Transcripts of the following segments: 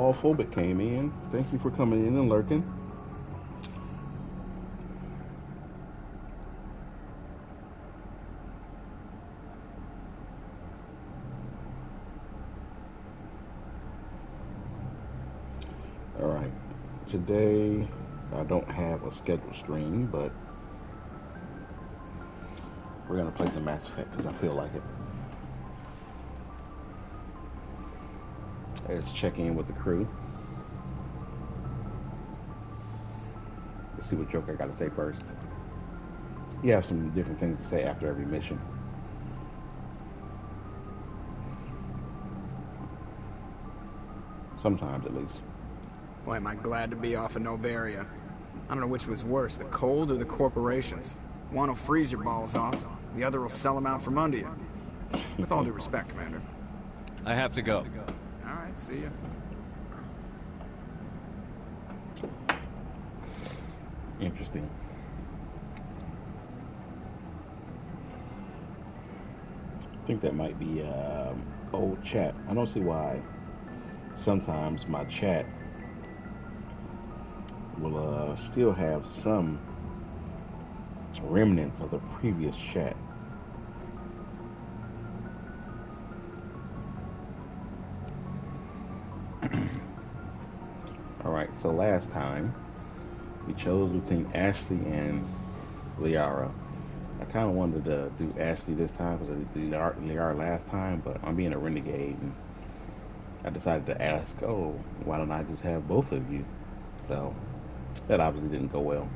Paul Phobic came in. Thank you for coming in and lurking. Alright. Today, I don't have a scheduled stream, but we're going to play some Mass Effect because I feel like it. Let's check in with the crew. Let's see what Joker got to say first. You have some different things to say after every mission. Sometimes, at least. Boy, am I glad to be off of Novaria. I don't know which was worse, the cold or the corporations. One will freeze your balls off, the other will sell them out from under you. With all due respect, Commander. I have to go. Alright, see ya. Interesting. I think that might be old chat. I don't see why sometimes my chat will still have some remnants of the previous chat. Alright, so last time we chose between Ashley and Liara. I kind of wanted to do Ashley this time because I did Liara last time, but I'm being a renegade and I decided to ask, oh, why don't I just have both of you? So that obviously didn't go well.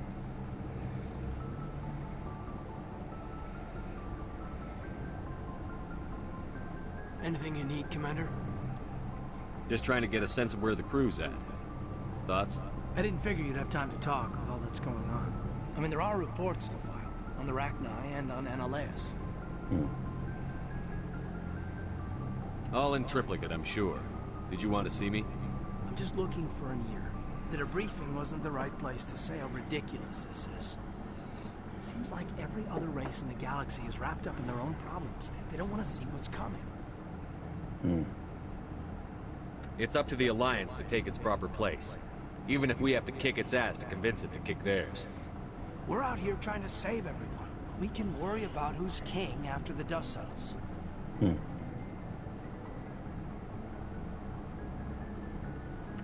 Anything you need, Commander? Just trying to get a sense of where the crew's at. Thoughts? I didn't figure you'd have time to talk with all that's going on. I mean, there are reports to file on the Rachni and on Annaleas. All in triplicate, I'm sure. Did you want to see me? I'm just looking for an ear. The debriefing wasn't the right place to say how ridiculous this is. Seems like every other race in the galaxy is wrapped up in their own problems. They don't want to see what's coming. It's up to the Alliance to take its proper place. Even if we have to kick its ass to convince it to kick theirs. We're out here trying to save everyone. We can worry about who's king after the dust settles.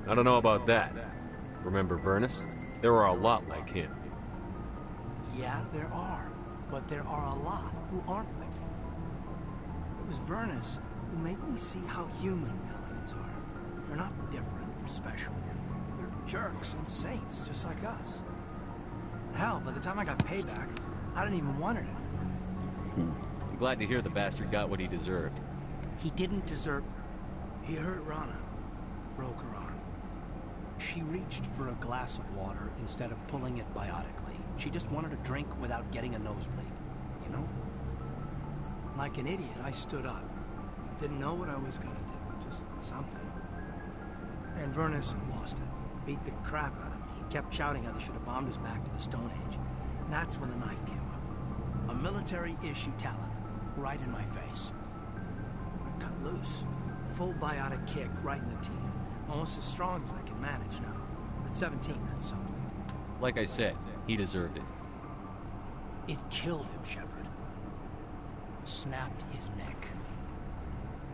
I don't know about that. Remember Vernus? There are a lot like him. Yeah, there are. But there are a lot who aren't like him. It was Vernus who made me see how human aliens are. They're not different or special. They're jerks and saints, just like us. Hell, by the time I got payback, I didn't even want it anymore. I'm glad to hear the bastard got what he deserved. He didn't deserve... He hurt Rana. Broke her arm. She reached for a glass of water instead of pulling it biotically. She just wanted a drink without getting a nosebleed, you know? Like an idiot, I stood up. Didn't know what I was gonna do, just something. And Vernus lost it. Beat the crap out of me. He kept shouting how they should have bombed us back to the Stone Age. And that's when the knife came up. A military-issue talon, right in my face. I cut loose. Full biotic kick right in the teeth. Almost as strong as I can manage now. At 17, that's something. Like I said, he deserved it. It killed him, Shepard. Snapped his neck.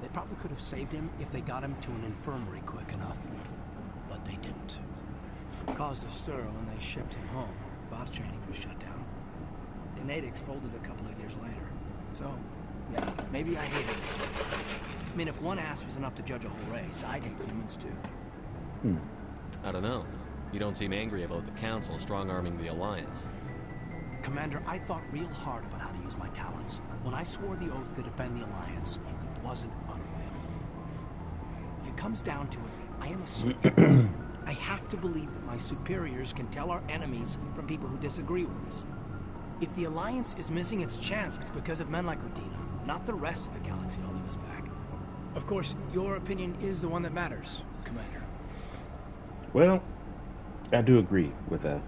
They probably could have saved him if they got him to an infirmary quick enough. But they didn't. Caused a stir when they shipped him home. Bot training was shut down. Canadix folded a couple of years later. So, yeah, maybe I hated it too. I mean, if one ass was enough to judge a whole race, I'd hate humans too. I don't know. You don't seem angry about the Council strong-arming the Alliance. Commander, I thought real hard about how to use my talents. When I swore the oath to defend the Alliance, it wasn't on a whim. If it comes down to it, I am a soldier. I have to believe that my superiors can tell our enemies from people who disagree with us. If the Alliance is missing its chance, it's because of men like Udina, not the rest of the galaxy holding us back. Of course, your opinion is the one that matters, Commander. Well, I do agree with the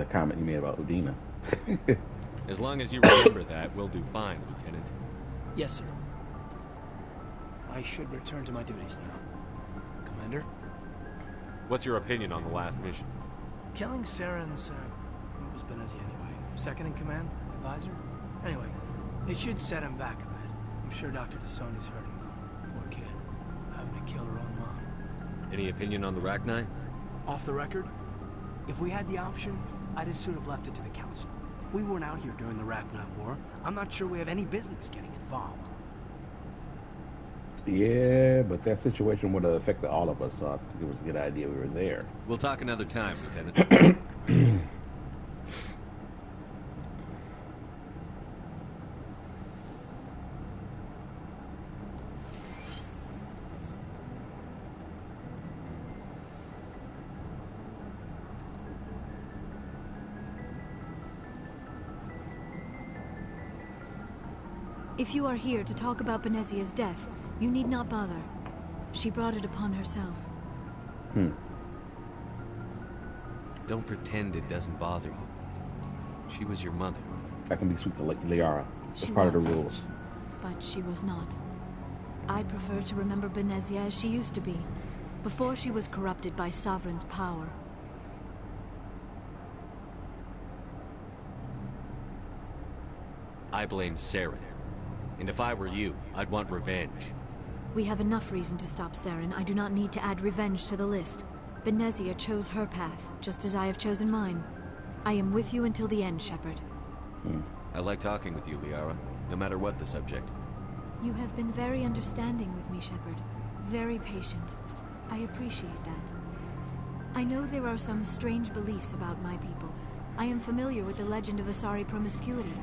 comment you made about Udina. As long as you remember that, we'll do fine, Lieutenant. Yes, sir. I should return to my duties now. Commander. What's your opinion on the last mission? Killing Saren's, what was Benezia anyway? Second in command? Advisor? Anyway, it should set him back a bit. I'm sure Dr. T'Soni's hurting though. Poor kid. Having to kill her own mom. Any opinion on the Rachni? Off the record, if we had the option, I'd as soon have left it to the Council. We weren't out here during the Rachni War. I'm not sure we have any business getting involved. Yeah, but that situation would have affected all of us, so I think it was a good idea we were there. We'll talk another time, Lieutenant. If you are here to talk about Benezia's death, you need not bother. She brought it upon herself. Don't pretend it doesn't bother you. She was your mother. I can be sweet to Liara. It's She part of was. the rules. But she was not. I prefer to remember Benezia as she used to be, before she was corrupted by Sovereign's power. I blame Saren. And if I were you, I'd want revenge. We have enough reason to stop Saren. I do not need to add revenge to the list. Benezia chose her path, just as I have chosen mine. I am with you until the end, Shepard. I like talking with you, Liara, no matter what the subject. You have been very understanding with me, Shepard. Very patient. I appreciate that. I know there are some strange beliefs about my people. I am familiar with the legend of Asari promiscuity,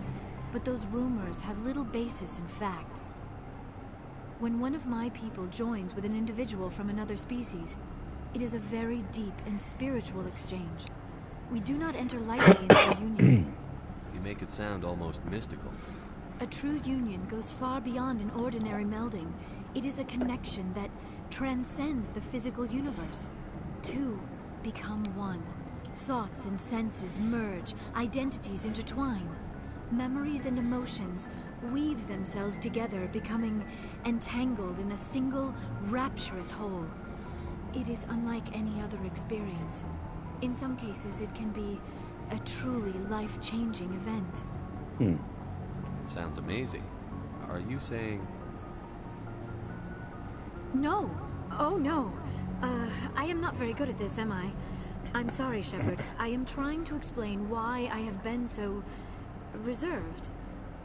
but those rumors have little basis in fact. When one of my people joins with an individual from another species, it is a very deep and spiritual exchange. We do not enter lightly into a union. You make it sound almost mystical. A true union goes far beyond an ordinary melding. It is a connection that transcends the physical universe. Two become one. Thoughts and senses merge, identities intertwine. Memories and emotions weave themselves together, becoming entangled in a single, rapturous whole. It is unlike any other experience. In some cases, it can be a truly life-changing event. Sounds amazing. Are you saying... No. Oh, no. I am not very good at this, am I? I'm sorry, Shepard. I am trying to explain why I have been so... reserved.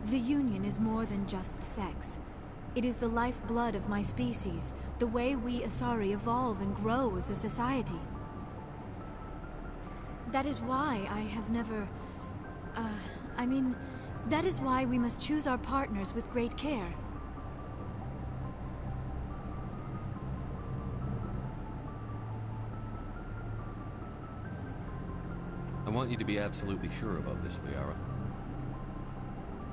The Union is more than just sex. It is the lifeblood of my species, the way we Asari evolve and grow as a society. That is why I have never... that is why we must choose our partners with great care. I want you to be absolutely sure about this, Liara.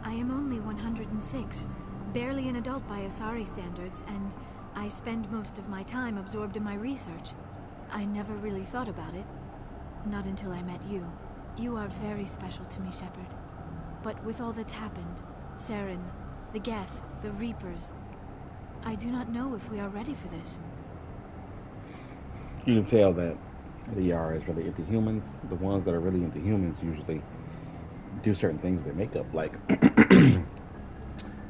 I am only 106, barely an adult by Asari standards, and I spend most of my time absorbed in my research. I never really thought about it. Not until I met you. You are very special to me, Shepard. But with all that's happened, Saren, the Geth, the Reapers, I do not know if we are ready for this. You can tell that Liara is really into humans. The ones that are really into humans usually do certain things to their makeup, like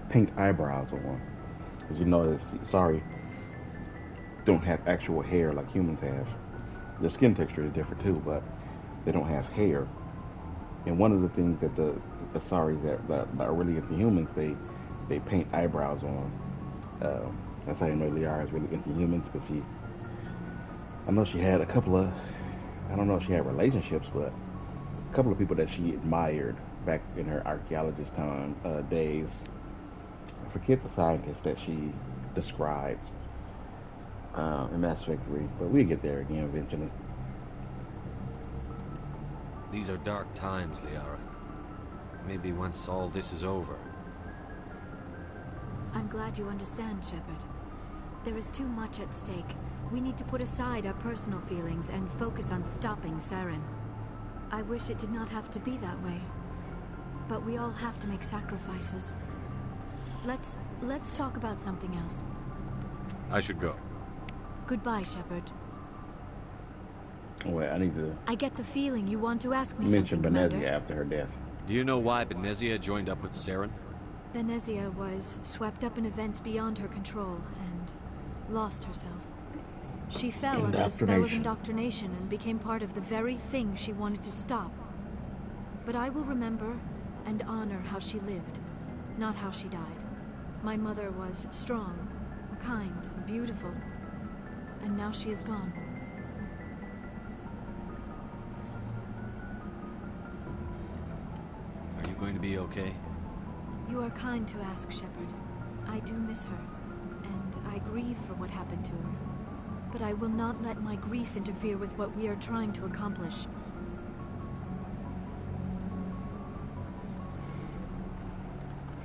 paint eyebrows on one. Because you know, sorry, don't have actual hair like humans have. Their skin texture is different too, but they don't have hair. And one of the things that the Asaris that are really into humans, they paint eyebrows on. That's how you know Liara is really into humans, because I know she had a couple of, I don't know if she had relationships, but a couple of people that she admired back in her archaeologist days. I forget the scientist that she described in Mass Effect 3, but we'll get there again eventually. These are dark times, Liara. Maybe once all this is over. I'm glad you understand, Shepard. There is too much at stake. We need to put aside our personal feelings and focus on stopping Saren. I wish it did not have to be that way. But we all have to make sacrifices. Let's talk about something else. I should go. Goodbye, Shepard. Wait, I need to I get the feeling you want to ask me mention something, Benezia Commander. after her death. Do you know why Benezia joined up with Saren? Benezia was swept up in events beyond her control and lost herself. She fell under the spell of indoctrination and became part of the very thing she wanted to stop. But I will remember and honor how she lived, not how she died. My mother was strong, kind, and beautiful, and now she is gone. Are you going to be okay? You are kind to ask, Shepard. I do miss her, and I grieve for what happened to her. But I will not let my grief interfere with what we are trying to accomplish.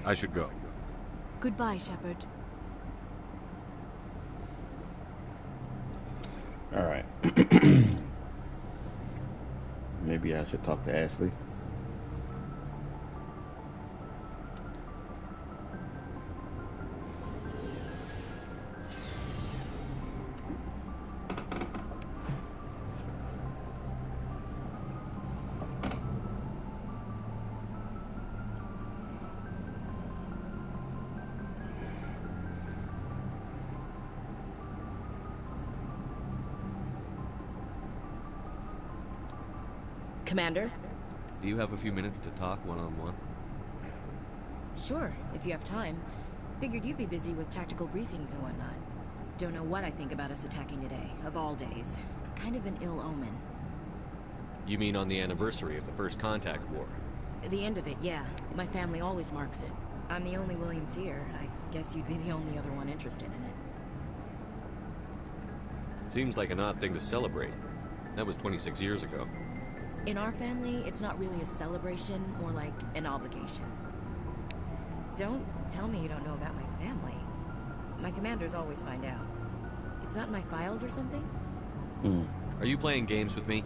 I should go. Goodbye, Shepard. Alright. Maybe I should talk to Ashley. Commander? Do you have a few minutes to talk one-on-one? Sure, if you have time. Figured you'd be busy with tactical briefings and whatnot. Don't know what I think about us attacking today, of all days. Kind of an ill omen. You mean on the anniversary of the First Contact War? The end of it, yeah. My family always marks it. I'm the only Williams here. I guess you'd be the only other one interested in it. Seems like an odd thing to celebrate. That was 26 years ago. In our family, it's not really a celebration, more like an obligation. Don't tell me you don't know about my family. My commanders always find out. It's not in my files or something? Are you playing games with me?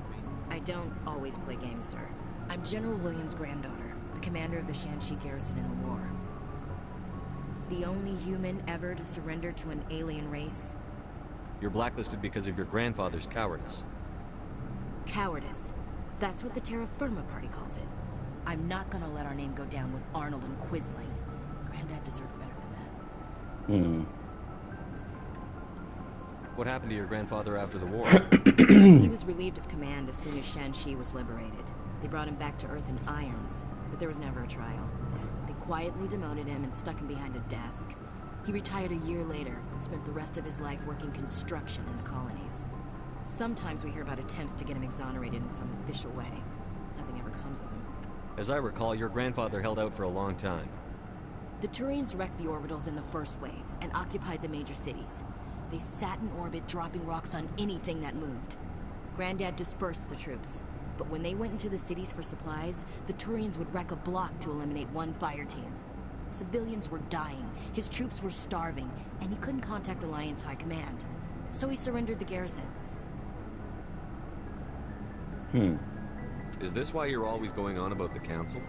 I don't always play games, sir. I'm General Williams' granddaughter, the commander of the Shanxi garrison in the war. The only human ever to surrender to an alien race. You're blacklisted because of your grandfather's cowardice. Cowardice. That's what the Terra Firma Party calls it. I'm not gonna let our name go down with Arnold and Quisling. Granddad deserved better than that. What happened to your grandfather after the war? He was relieved of command as soon as Shanxi was liberated. They brought him back to Earth in irons, but there was never a trial. They quietly demoted him and stuck him behind a desk. He retired a year later and spent the rest of his life working construction in the colonies. Sometimes we hear about attempts to get him exonerated in some official way. Nothing ever comes of him. As I recall, your grandfather held out for a long time. The Turians wrecked the orbitals in the first wave and occupied the major cities. They sat in orbit, dropping rocks on anything that moved. Granddad dispersed the troops, but when they went into the cities for supplies, the Turians would wreck a block to eliminate one fire team. Civilians were dying, his troops were starving, and he couldn't contact Alliance High Command. So he surrendered the garrison. Is this why you're always going on about the Council?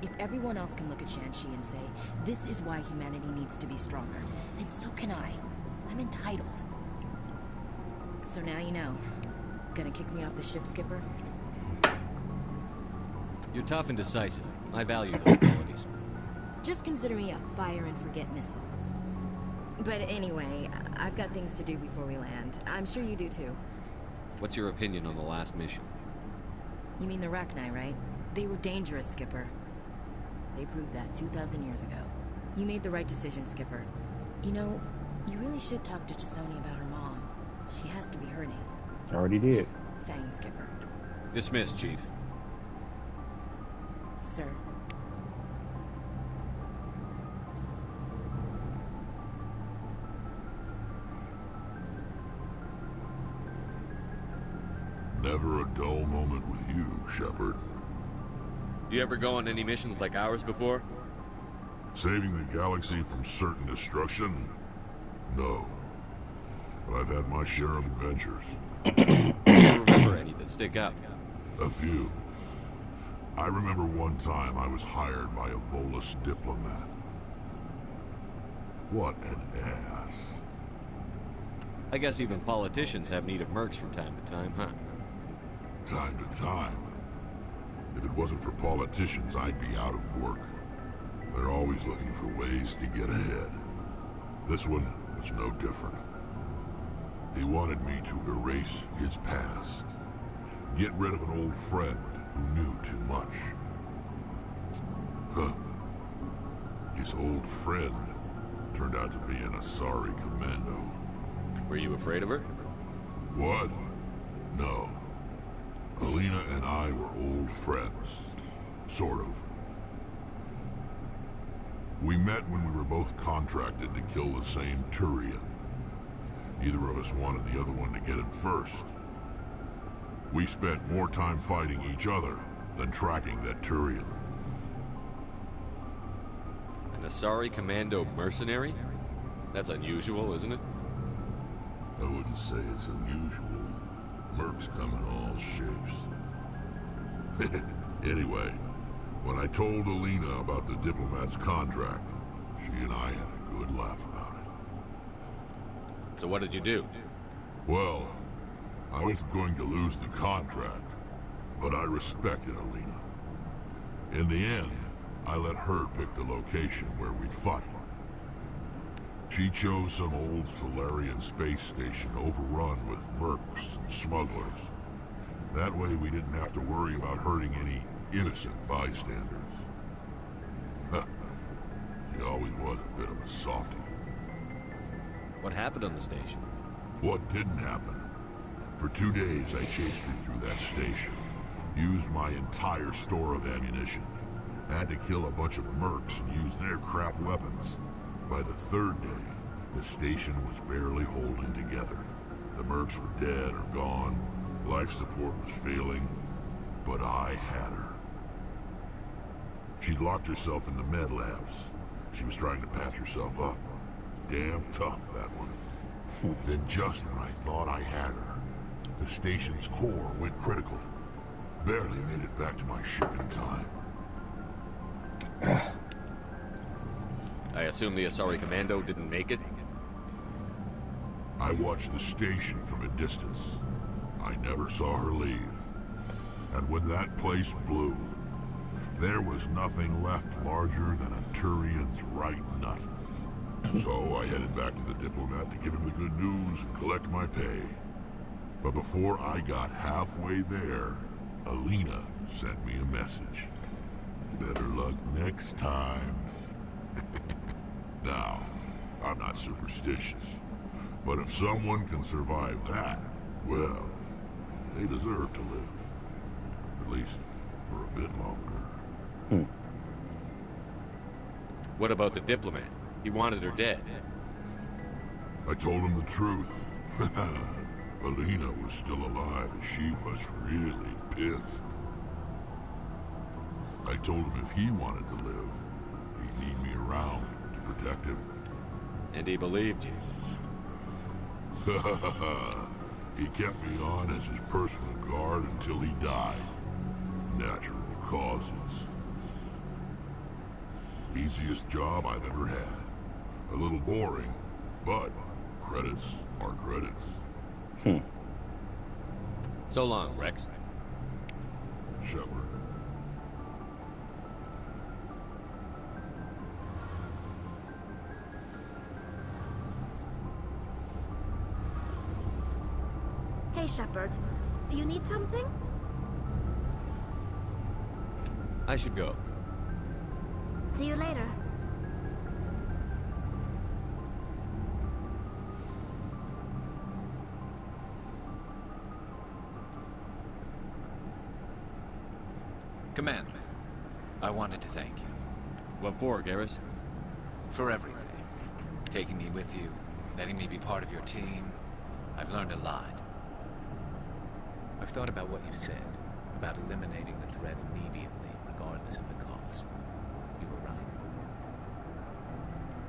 If everyone else can look at Shanxi and say, this is why humanity needs to be stronger, then so can I. I'm entitled. So now you know. Gonna kick me off the ship, Skipper? You're tough and decisive. I value those qualities. Just consider me a fire and forget missile. But anyway, I've got things to do before we land. I'm sure you do too. What's your opinion on the last mission? You mean the Rachni, right? They were dangerous, Skipper. They proved that 2,000 years ago. You made the right decision, Skipper. You know, you really should talk to T'Soni about her mom. She has to be hurting. Already did. Just saying, Skipper. Dismissed, Chief. Sir. Never a dull moment with you, Shepard. You ever go on any missions like ours before? Saving the galaxy from certain destruction? No. But I've had my share of adventures. Do you remember any that stick out? A few. I remember one time I was hired by a Volus diplomat. What an ass. I guess even politicians have need of mercs from time to time, huh? Time to time. If it wasn't for politicians, I'd be out of work. They're always looking for ways to get ahead. This one was no different. He wanted me to erase his past. Get rid of an old friend who knew too much. Huh. His old friend turned out to be an Asari commando. Were you afraid of her? What? No. Alina and I were old friends. Sort of. We met when we were both contracted to kill the same Turian. Neither of us wanted the other one to get him first. We spent more time fighting each other than tracking that Turian. An Asari commando mercenary? That's unusual, isn't it? I wouldn't say it's unusual. Mercs come in all shapes. Anyway, when I told Alina about the diplomat's contract, she and I had a good laugh about it. So what did you do? Well, I wasn't going to lose the contract, but I respected Alina. In the end, I let her pick the location where we'd fight. She chose some old Solarian space station overrun with mercs and smugglers. That way we didn't have to worry about hurting any innocent bystanders. Huh. She always was a bit of a softie. What happened on the station? What didn't happen? For 2 days I chased her through that station. Used my entire store of ammunition. Had to kill a bunch of mercs and use their crap weapons. By the 3rd day, the station was barely holding together. The mercs were dead or gone, life support was failing, but I had her. She'd locked herself in the med labs. She was trying to patch herself up. Damn tough, that one. Then just when I thought I had her, the station's core went critical. Barely made it back to my ship in time. I assume the Asari commando didn't make it? I watched the station from a distance. I never saw her leave. And when that place blew, there was nothing left larger than a Turian's right nut. So I headed back to the diplomat to give him the good news and collect my pay. But before I got halfway there, Alina sent me a message. Better luck next time. Now, I'm not superstitious, but if someone can survive that, well, they deserve to live. At least for a bit longer. What about the diplomat? He wanted her dead. I told him the truth. Alina was still alive and she was really pissed. I told him if he wanted to live, he'd need me around to protect him. And he believed you. He kept me on as his personal guard until he died. Natural causes. Easiest job I've ever had. A little boring, but credits are credits. So long, Rex. Shepard. Hey, Shepard. You need something? I should go. See you later. Commander, I wanted to thank you. What for, Garrus? For everything. Taking me with you, letting me be part of your team. I've learned a lot. I've thought about what you said, about eliminating the threat immediately, regardless of the cost. You were right.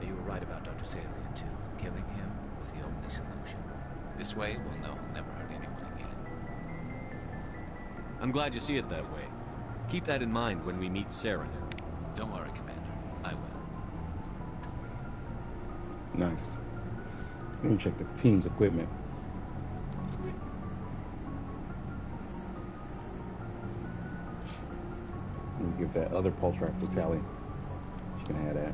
You were right about Dr. Salian, too. Killing him was the only solution. This way, we'll know he'll never hurt anyone again. I'm glad you see it that way. Keep that in mind when we meet Saren. Don't worry, Commander. I will. Nice. Let me check the team's equipment. Let me give that other pulse rifle to Tally. She can have that.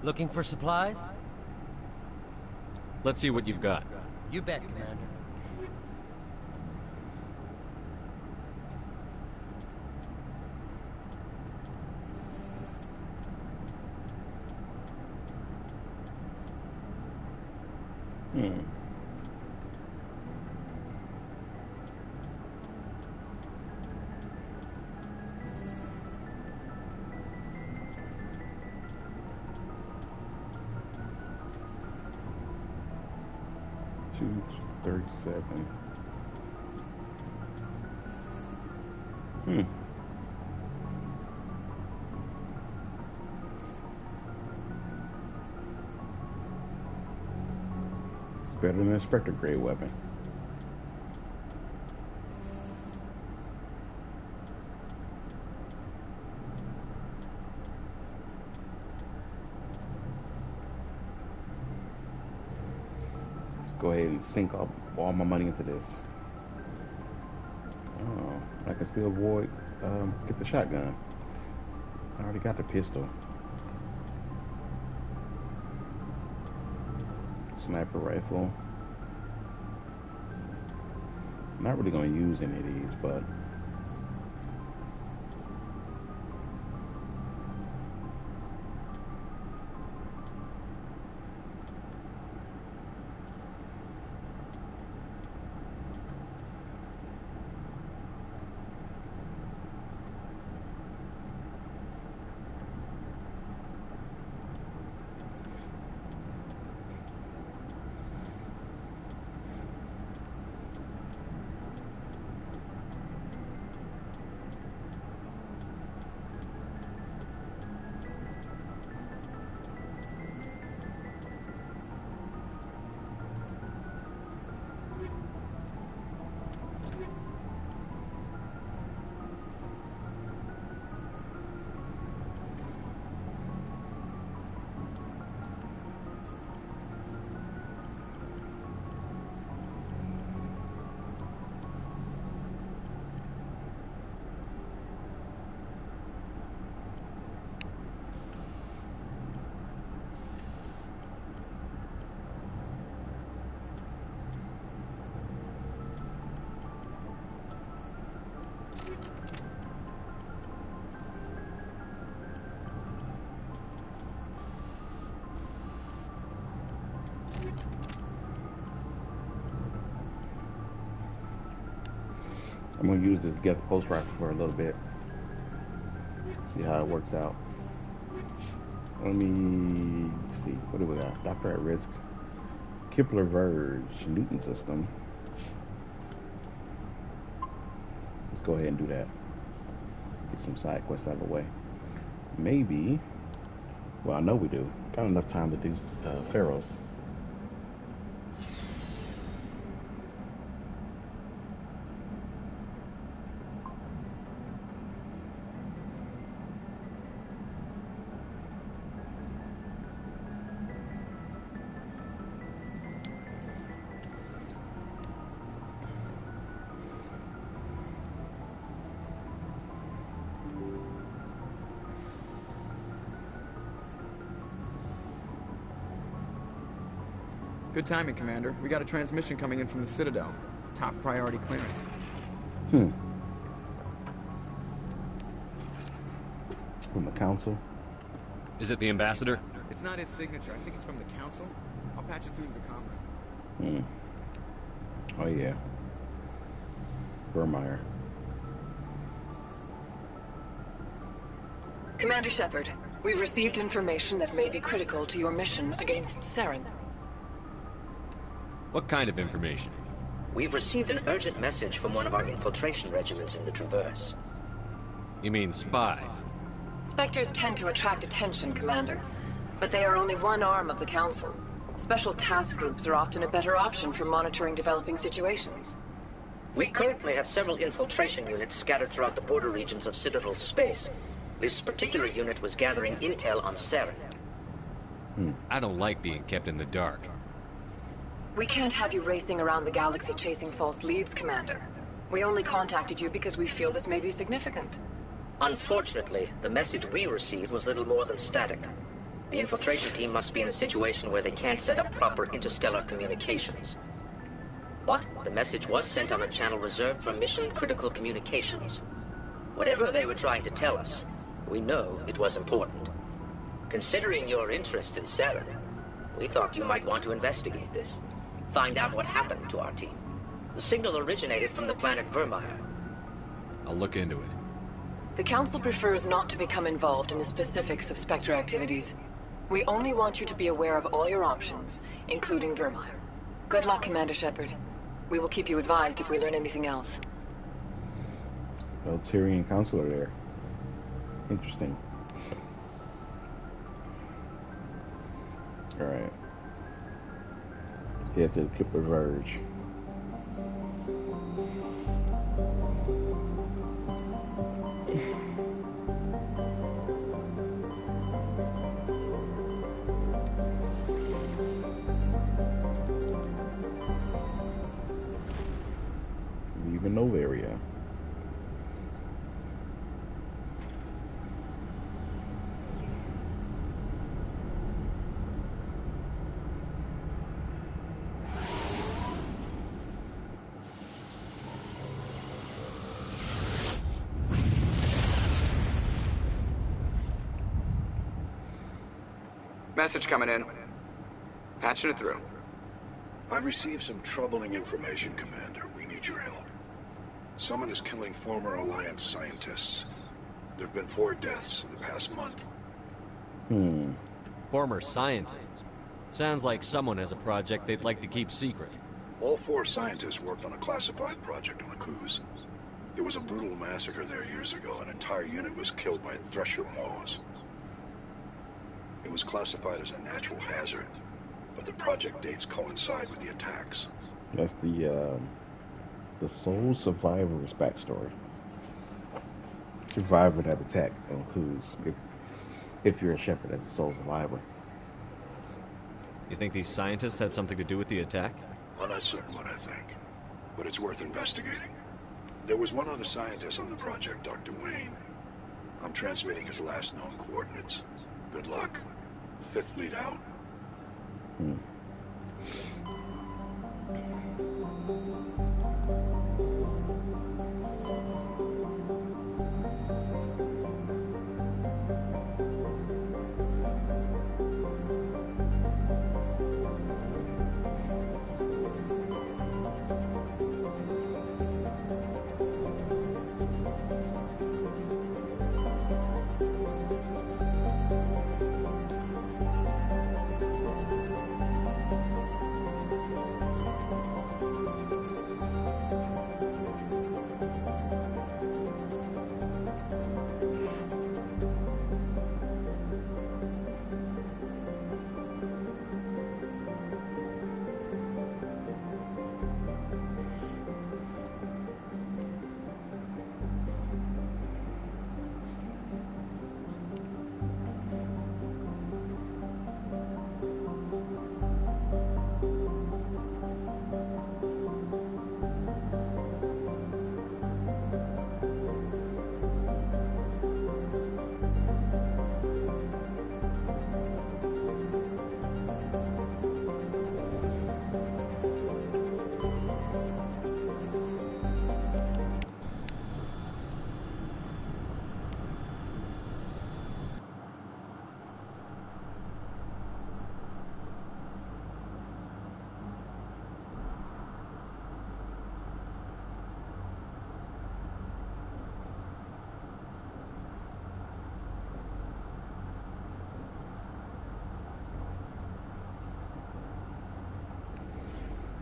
Looking for supplies? Let's see what you've got. You bet, Commander. Hmm. Two 37. Hmm. It's better than a Spectre grade weapon. ahead and sink all my money into this. Oh, I can still avoid, get the shotgun. I already got the pistol. Sniper rifle. Not really gonna use any of these, but I'm gonna use this Get Post rifle for a little bit. See how it works out. Let me see. What do we got? Doctor at Risk. Kepler Verge. Newton System. Let's go ahead and do that. Get some side quests out of the way. Maybe. Well, I know we do. Got enough time to do Pharaohs. Good timing, Commander. We got a transmission coming in from the Citadel. Top priority clearance. From the Council? Is it the Ambassador? It's not his signature. I think it's from the Council. I'll patch it through to the comm room. Oh, yeah. Vermeer. Commander Shepard, we've received information that may be critical to your mission against Saren. What kind of information? We've received an urgent message from one of our infiltration regiments in the Traverse. You mean spies? Spectres tend to attract attention, Commander. But they are only one arm of the Council. Special task groups are often a better option for monitoring developing situations. We currently have several infiltration units scattered throughout the border regions of Citadel space. This particular unit was gathering intel on Saren. I don't like being kept in the dark. We can't have you racing around the galaxy chasing false leads, Commander. We only contacted you because we feel this may be significant. Unfortunately, the message we received was little more than static. The infiltration team must be in a situation where they can't set up proper interstellar communications. But the message was sent on a channel reserved for mission-critical communications. Whatever they were trying to tell us, we know it was important. Considering your interest in Saren, we thought you might want to investigate this. Find out what happened to our team. The signal originated from the planet Vermeer. I'll look into it. The Council prefers not to become involved in the specifics of Spectre activities. We only want you to be aware of all your options, including Vermeer. Good luck, Commander Shepard. We will keep you advised if we learn anything else. Well, Tyrian Council are there. Interesting. Alright. Let's head to the Kepler Verge. Novaria. Message coming in. Patching it through. I've received some troubling information, Commander. We need your help. Someone is killing former Alliance scientists. There have been 4 deaths in the past month. Former scientists. Sounds like someone has a project they'd like to keep secret. All 4 scientists worked on a classified project on the Kuz. There was a brutal massacre there years ago. An entire unit was killed by Thresher Maws. It was classified as a natural hazard, but the project dates coincide with the attacks. That's the sole survivor's backstory. Survivor that attack on Kuz. If you're a Shepard, that's a sole survivor. You think these scientists had something to do with the attack? I'm not certain what I think, but it's worth investigating. There was one other scientist on the project, Dr. Wayne. I'm transmitting his last known coordinates. Good luck. 5th Fleet out.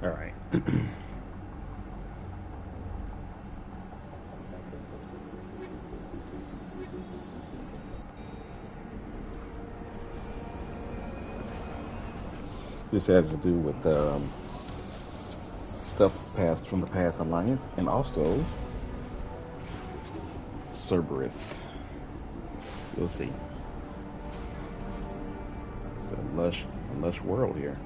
All right. This has to do with stuff passed from the past Alliance and also Cerberus. You'll see. It's a lush world here.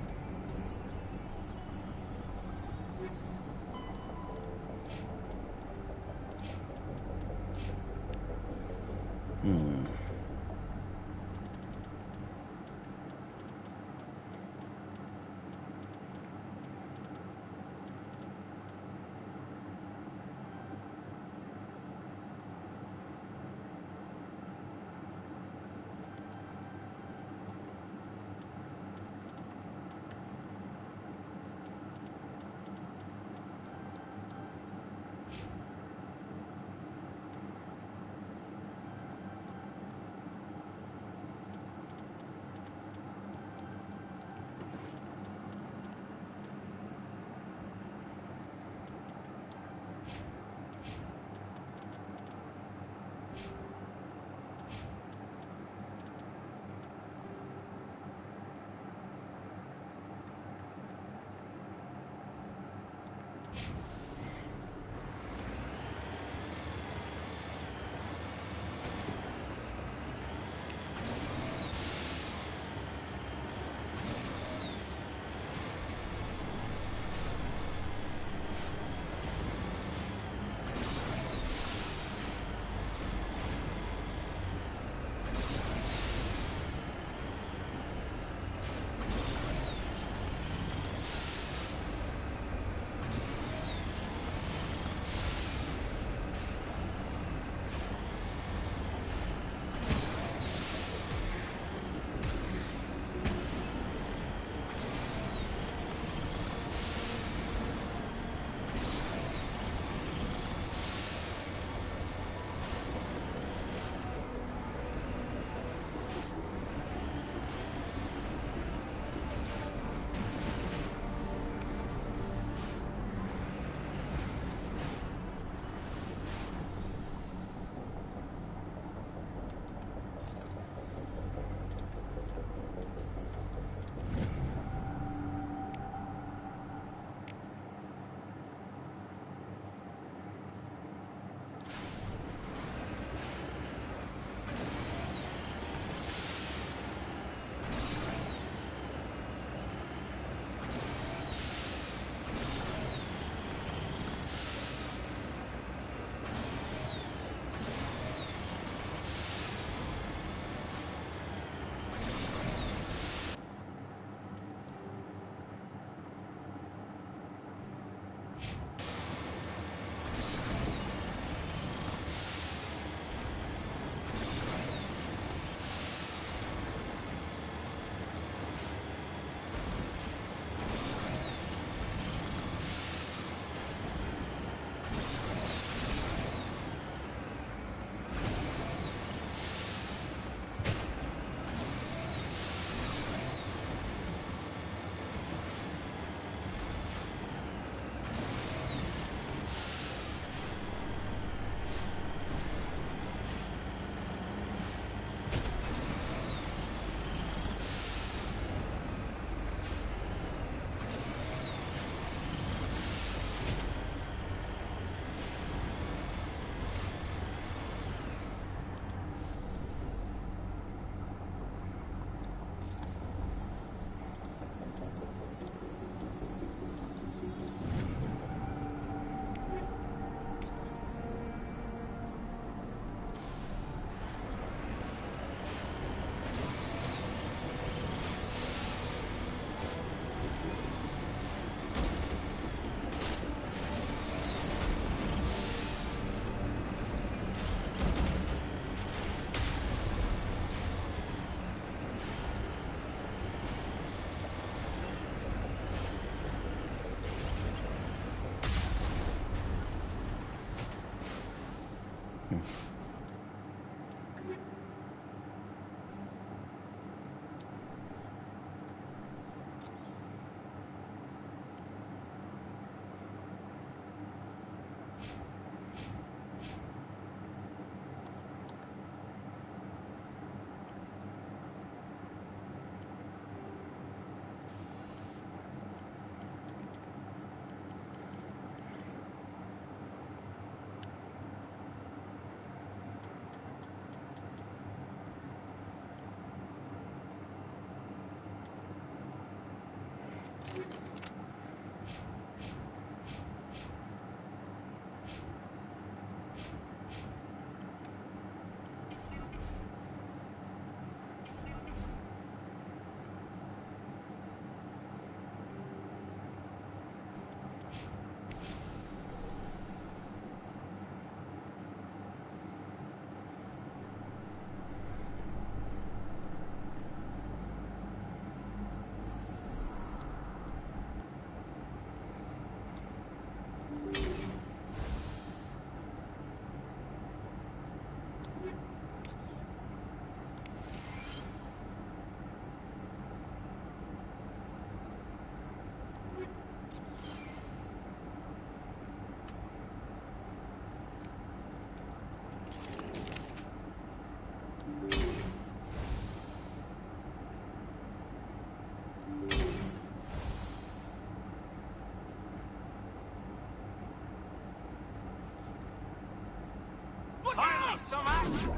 Finally, some action!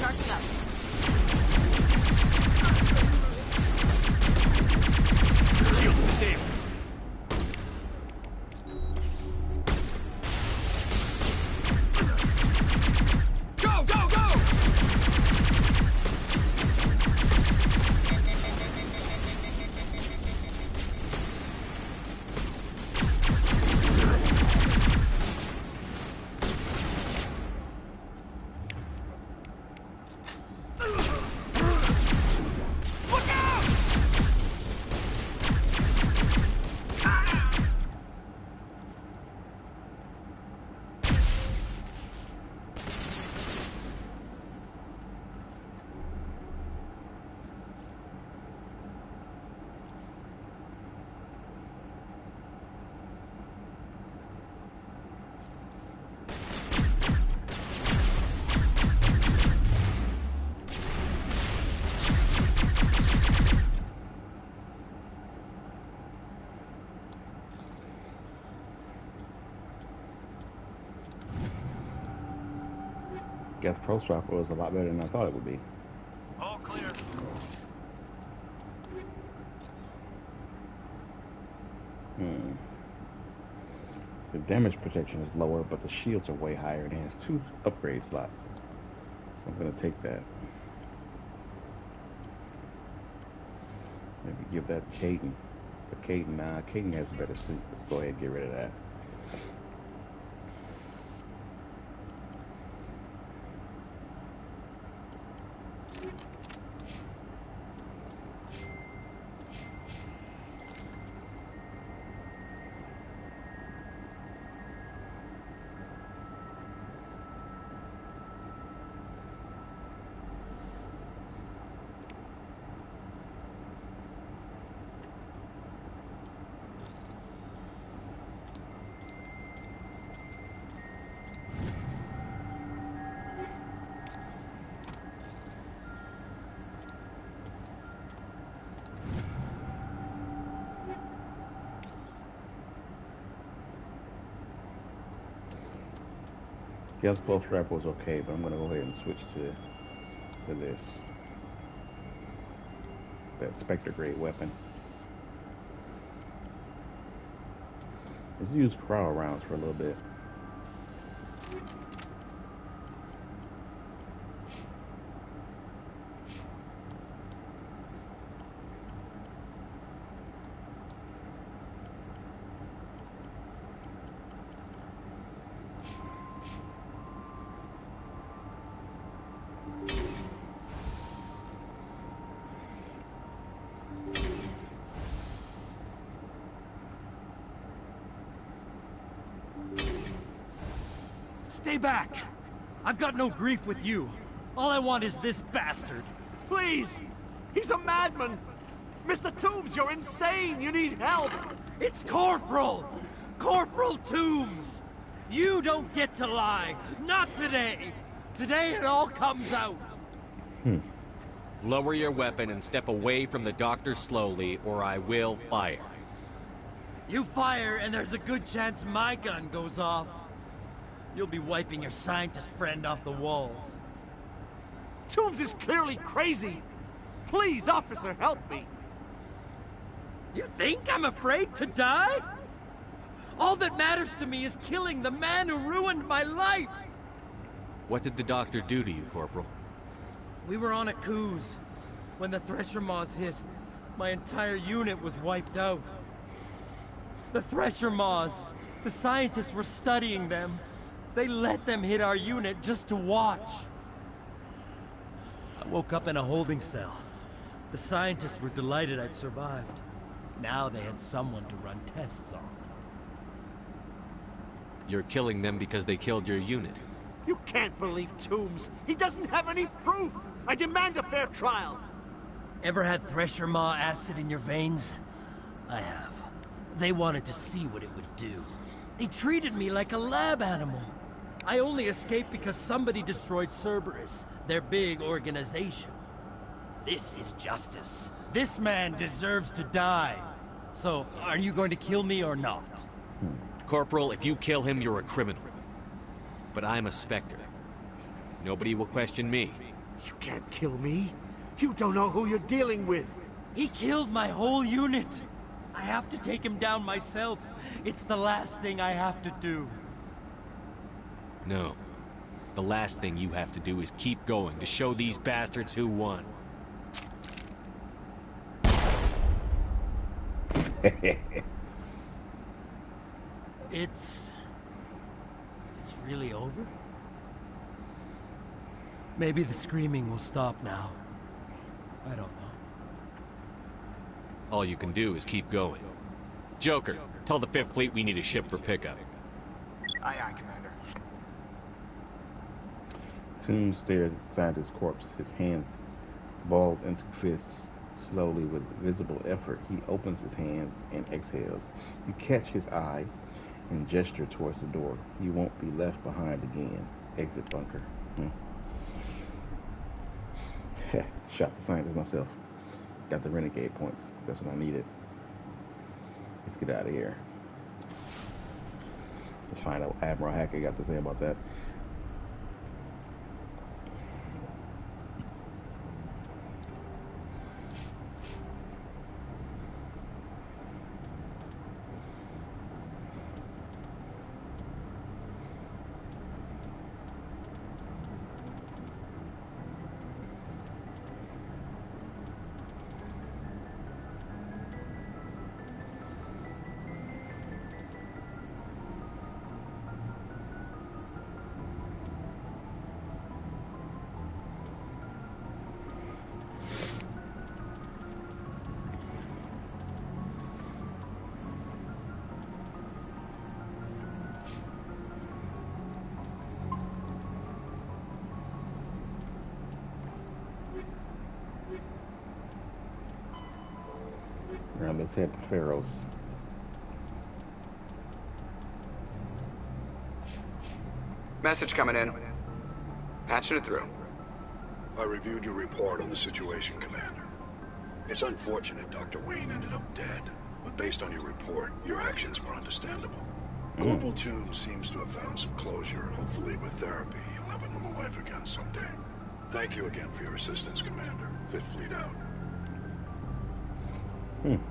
Charging up. Shields disabled. Go, go, go! Guess Pro Striker was a lot better than I thought it would be. All clear. The damage protection is lower, but the shields are way higher, and it has 2 upgrade slots. So I'm gonna take that. Maybe give that to Caden. But Caden has a better suit. Let's go ahead and get rid of that. The other Pulse Strap was okay, but I'm gonna go ahead and switch to this. That Spectre grade weapon. Let's use cryo rounds for a little bit. Stay back! I've got no grief with you. All I want is this bastard. Please! He's a madman! Mr. Toombs, you're insane! You need help! It's Corporal! Corporal Toombs! You don't get to lie! Not today! Today it all comes out! Lower your weapon and step away from the doctor slowly, or I will fire. You fire, and there's a good chance my gun goes off. You'll be wiping your scientist friend off the walls. Toombs is clearly crazy! Please, officer, help me! You think I'm afraid to die? All that matters to me is killing the man who ruined my life! What did the doctor do to you, Corporal? We were on a cruise. When the Thresher Maws hit, my entire unit was wiped out. The Thresher Maws, the scientists were studying them. They let them hit our unit just to watch. I woke up in a holding cell. The scientists were delighted I'd survived. Now they had someone to run tests on. You're killing them because they killed your unit. You can't believe Toombs! He doesn't have any proof! I demand a fair trial! Ever had Thresher Maw acid in your veins? I have. They wanted to see what it would do. They treated me like a lab animal. I only escaped because somebody destroyed Cerberus, their big organization. This is justice. This man deserves to die. So, are you going to kill me or not? Corporal, if you kill him, you're a criminal. But I'm a Spectre. Nobody will question me. You can't kill me. You don't know who you're dealing with. He killed my whole unit. I have to take him down myself. It's the last thing I have to do. No. The last thing you have to do is keep going to show these bastards who won. It's really over? Maybe the screaming will stop now. I don't know. All you can do is keep going. Joker, tell the 5th Fleet we need a ship for pickup. Aye, aye, Commander. Toombs stares at the scientist's corpse, his hands balled into fists. Slowly, with visible effort, he opens his hands and exhales. You catch his eye and gesture towards the door. He won't be left behind again. Exit bunker. Shot the scientist myself. Got the renegade points. That's what I needed. Let's get out of here. Let's find out what Admiral Hackett got to say about that. Now let's head to Pharos. Message coming in. Patching it through. I reviewed your report on the situation, Commander. It's unfortunate Dr. Wayne ended up dead, but based on your report, your actions were understandable. Corporal Toombs seems to have found some closure, and hopefully with therapy, he'll have a normal life again someday. Thank you again for your assistance, Commander. 5th Fleet out.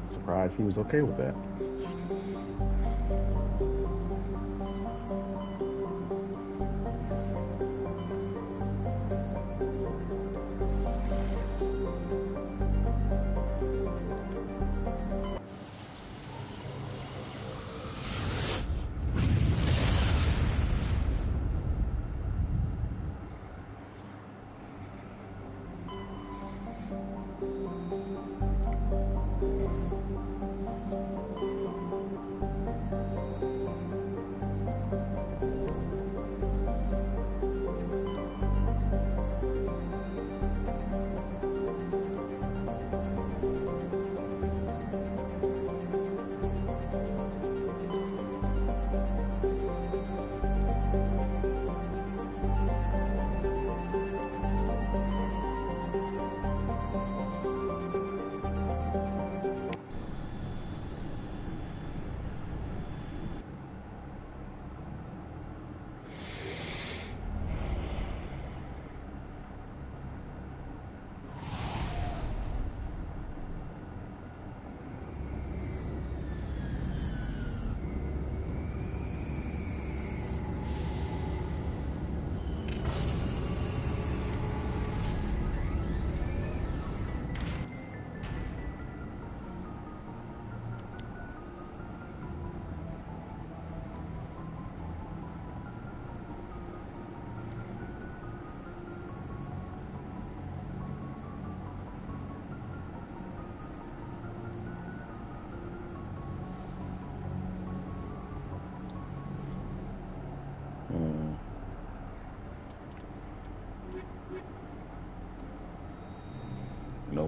Surprised he was okay with that.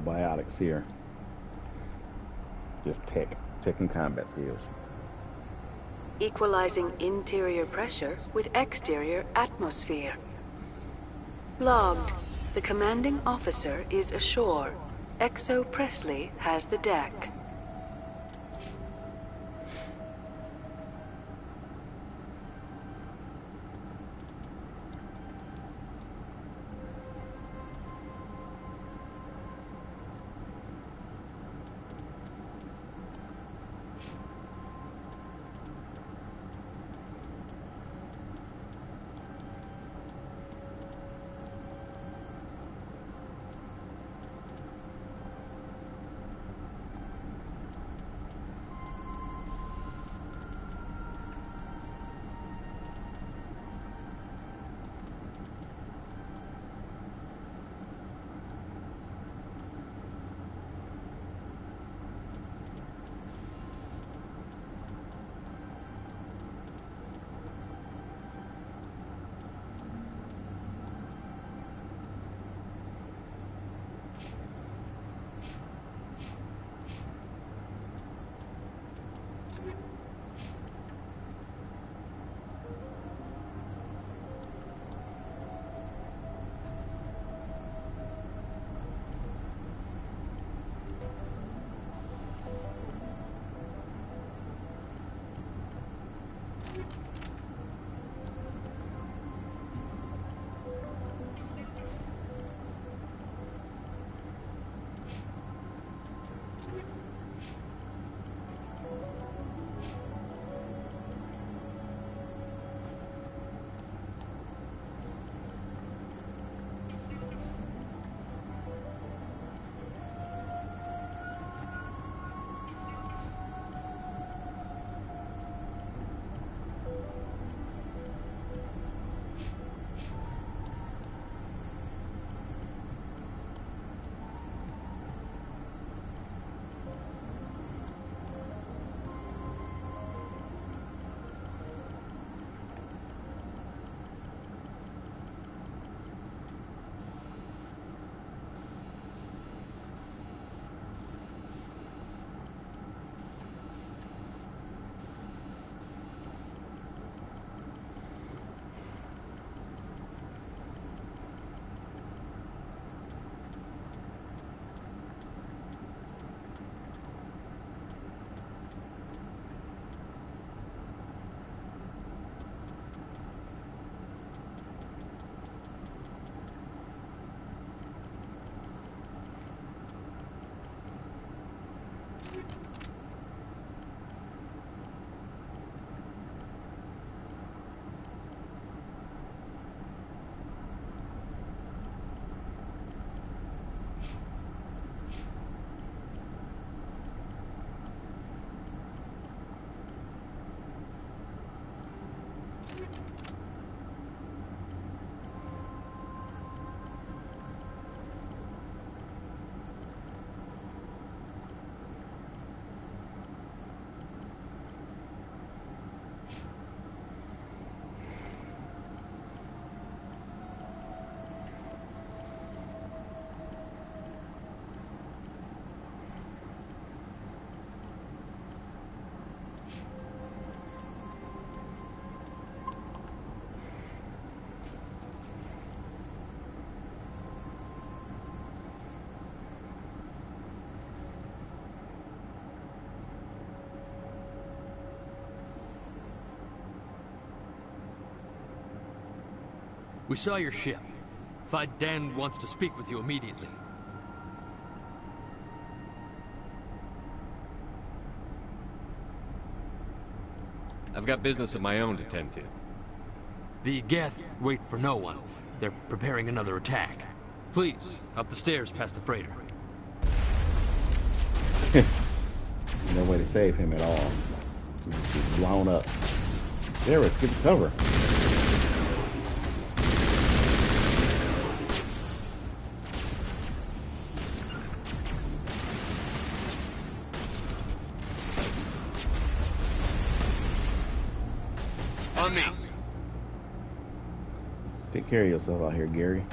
biotics here. Just tech and combat skills. Equalizing interior pressure with exterior atmosphere. Logged. The commanding officer is ashore. Exo Presley has the deck. We saw your ship. Find Dan wants to speak with you immediately. I've got business of my own to tend to. The Geth wait for no one. They're preparing another attack. Please, up the stairs past the freighter. No way to save him at all. He's blown up. There, it's get cover. On me. Take care of yourself out here, Gary.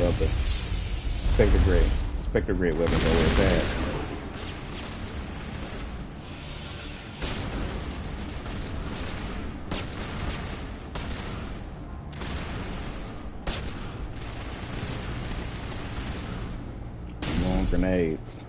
Love the Spectre grade weapons always bad. Long grenades.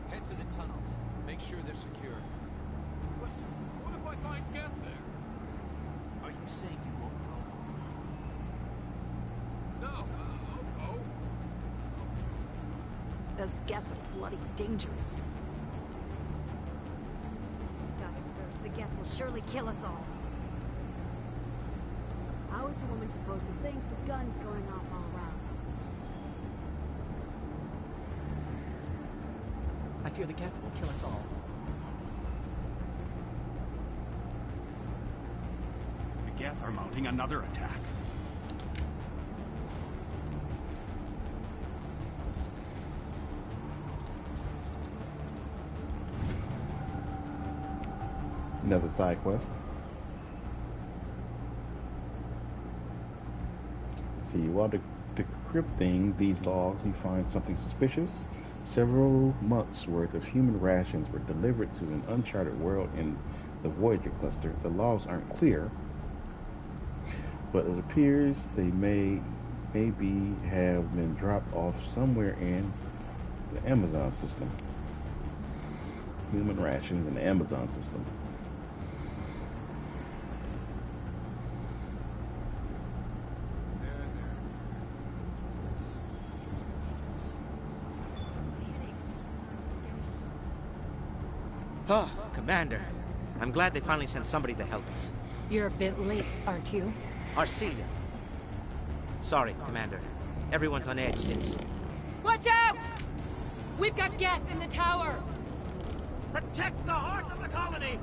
Head to the tunnels. Make sure they're secure. But what if I find Geth there? Are you saying you won't go? No, I'll go. Those Geth are bloody dangerous. Die of thirst. The Geth will surely kill us all. How is a woman supposed to think with guns going off all around? I fear the Geth will kill us all. The Geth are mounting another attack. Another side quest. See, while decrypting these logs, you find something suspicious. Several months' worth of human rations were delivered to an uncharted world in the Voyager cluster. The logs aren't clear, but it appears they maybe have been dropped off somewhere in the Amazon system. Human rations in the Amazon system. Oh, Commander. I'm glad they finally sent somebody to help us. You're a bit late, aren't you? Arcelia. Sorry, Commander. Everyone's on edge since... Watch out! We've got Geth in the tower! Protect the heart of the colony!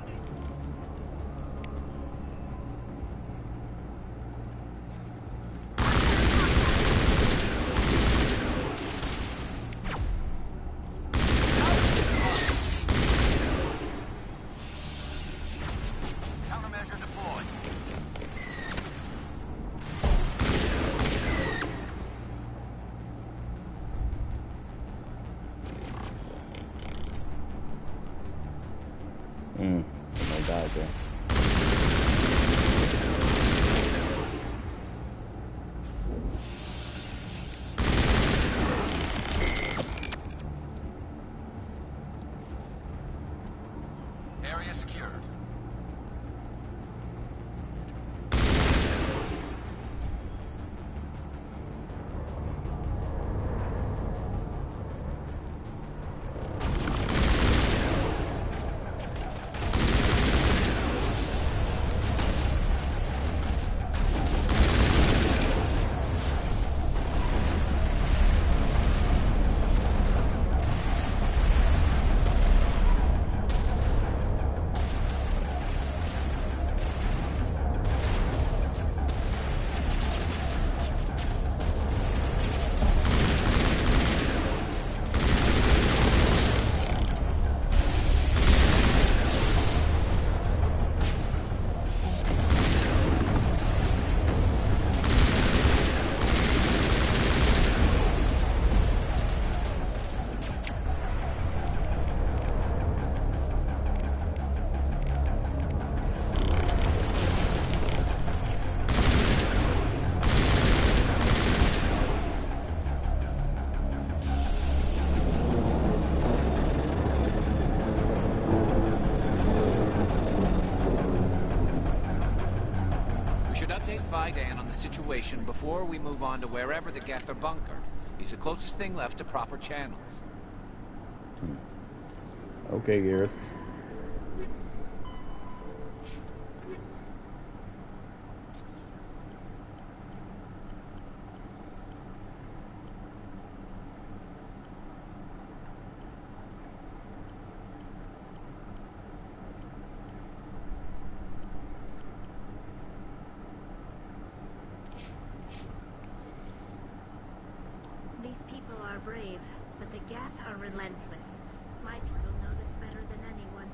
update Vidan on the situation before we move on to wherever the Geth are bunkered. He's the closest thing left to proper channels. Okay, Garrus. These people are brave, but the Geth are relentless. My people know this better than anyone.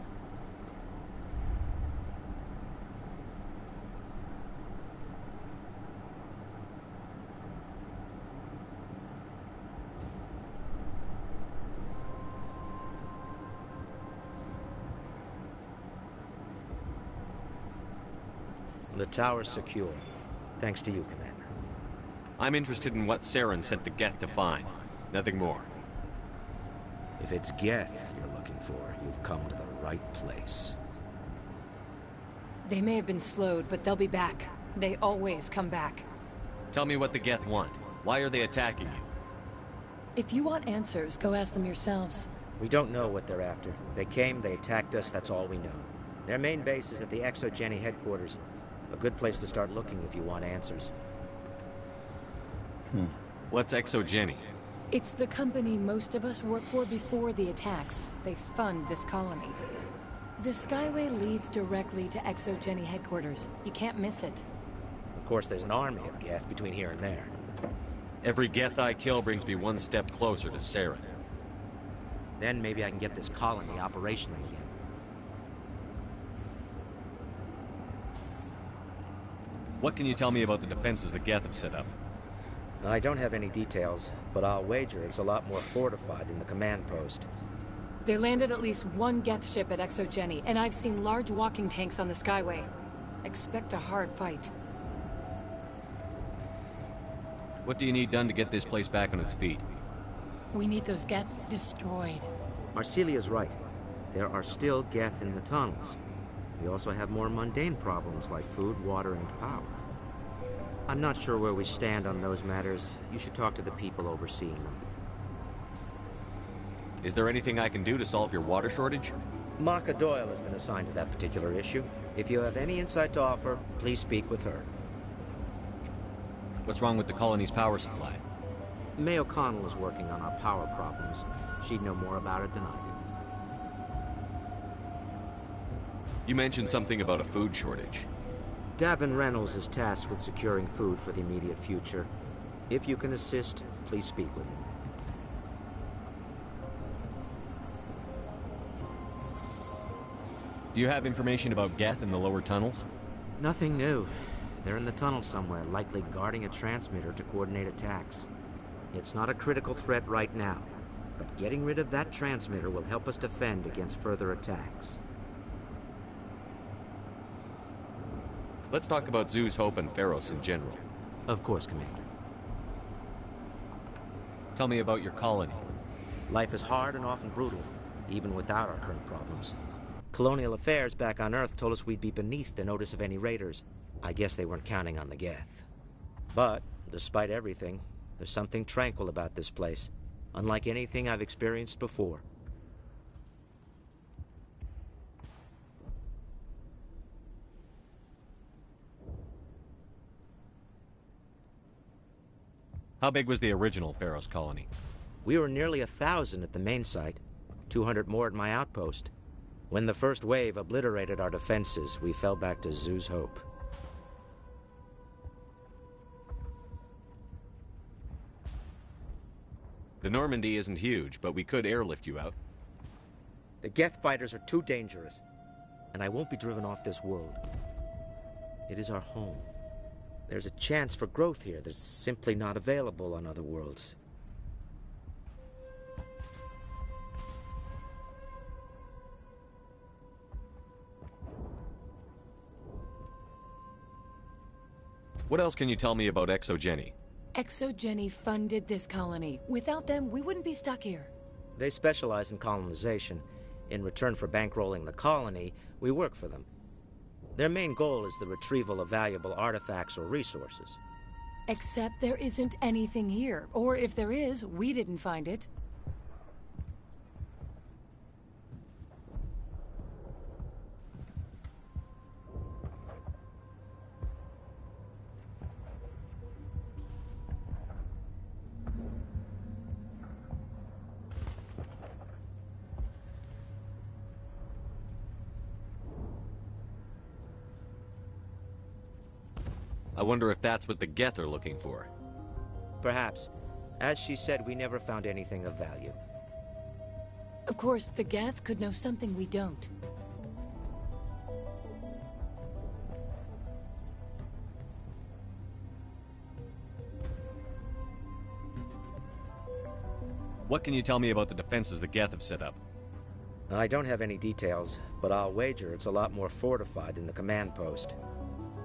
The tower's secure. Thanks to you, Commander. I'm interested in what Saren sent the Geth to find. Nothing more. If it's Geth you're looking for, you've come to the right place. They may have been slowed, but they'll be back. They always come back. Tell me what the Geth want. Why are they attacking you? If you want answers, go ask them yourselves. We don't know what they're after. They came, they attacked us, that's all we know. Their main base is at the ExoGeni headquarters. A good place to start looking if you want answers. What's ExoGeni? It's the company most of us work for before the attacks. They fund this colony. The Skyway leads directly to ExoGeni headquarters. You can't miss it. Of course, there's an army of Geth between here and there. Every Geth I kill brings me one step closer to Saren. Then maybe I can get this colony operational again. What can you tell me about the defenses the Geth have set up? I don't have any details, but I'll wager it's a lot more fortified than the command post. They landed at least one Geth ship at ExoGeni, and I've seen large walking tanks on the Skyway. Expect a hard fight. What do you need done to get this place back on its feet? We need those Geth destroyed. Marcelia's right. There are still Geth in the tunnels. We also have more mundane problems like food, water, and power. I'm not sure where we stand on those matters. You should talk to the people overseeing them. Is there anything I can do to solve your water shortage? Maka Doyle has been assigned to that particular issue. If you have any insight to offer, please speak with her. What's wrong with the colony's power supply? May O'Connell is working on our power problems. She'd know more about it than I do. You mentioned something about a food shortage. Davin Reynolds is tasked with securing food for the immediate future. If you can assist, please speak with him. Do you have information about Geth in the lower tunnels? Nothing new. They're in the tunnel somewhere, likely guarding a transmitter to coordinate attacks. It's not a critical threat right now, but getting rid of that transmitter will help us defend against further attacks. Let's talk about Zhu's Hope and Feros in general. Of course, Commander. Tell me about your colony. Life is hard and often brutal, even without our current problems. Colonial Affairs back on Earth told us we'd be beneath the notice of any raiders. I guess they weren't counting on the Geth. But, despite everything, there's something tranquil about this place, unlike anything I've experienced before. How big was the original Feros colony? We were nearly 1,000 at the main site, 200 more at my outpost. When the first wave obliterated our defenses, we fell back to Zhu's Hope. The Normandy isn't huge, but we could airlift you out. The Geth fighters are too dangerous, and I won't be driven off this world. It is our home. There's a chance for growth here that's simply not available on other worlds. What else can you tell me about ExoGeni? ExoGeni funded this colony. Without them, we wouldn't be stuck here. They specialize in colonization. In return for bankrolling the colony, we work for them. Their main goal is the retrieval of valuable artifacts or resources. Except there isn't anything here. Or if there is, we didn't find it. I wonder if that's what the Geth are looking for. Perhaps. As she said, we never found anything of value. Of course, the Geth could know something we don't. What can you tell me about the defenses the Geth have set up? I don't have any details, but I'll wager it's a lot more fortified than the command post.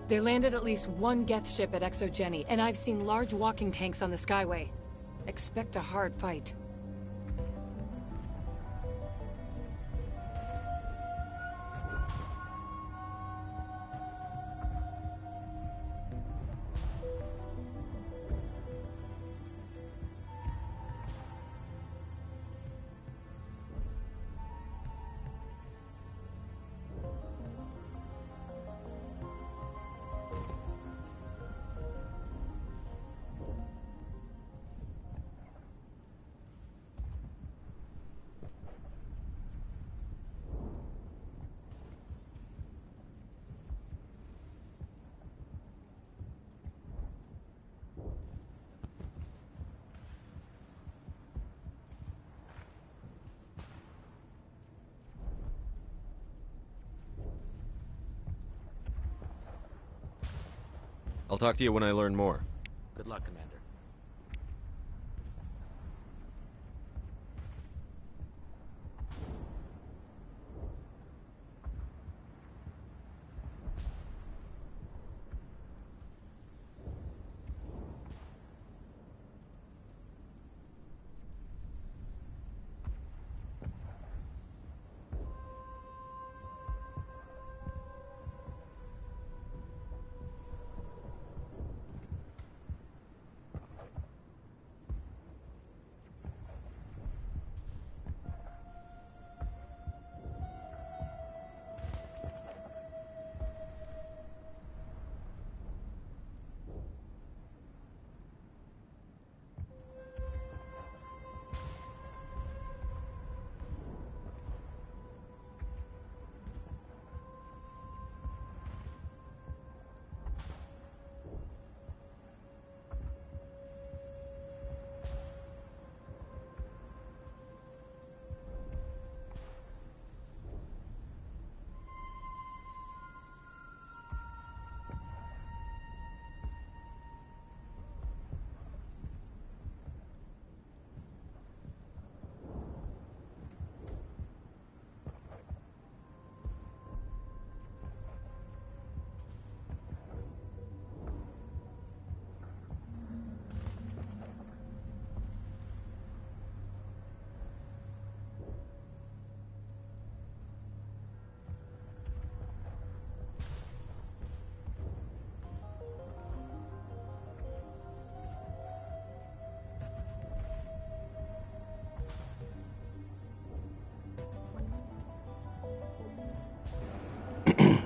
They landed at least one Geth ship at Exogeny, and I've seen large walking tanks on the Skyway. Expect a hard fight. I'll talk to you when I learn more. Good luck, Commander.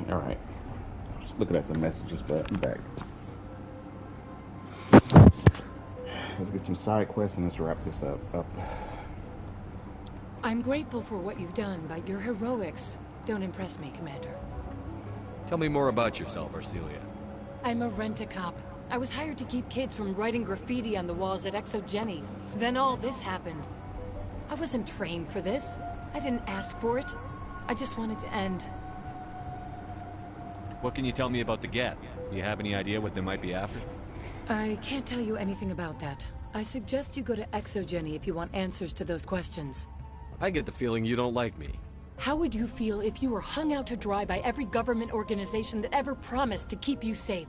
All right. Just looking at some messages, but I'm back. Let's get some side quests and let's wrap this up. I'm grateful for what you've done, but your heroics don't impress me, Commander. Tell me more about yourself, Arcelia. I'm a rent-a-cop. I was hired to keep kids from writing graffiti on the walls at Exogeny. Then all this happened. I wasn't trained for this. I didn't ask for it. I just wanted to end. What can you tell me about the Geth? Do you have any idea what they might be after? I can't tell you anything about that. I suggest you go to Exogeny if you want answers to those questions. I get the feeling you don't like me. How would you feel if you were hung out to dry by every government organization that ever promised to keep you safe?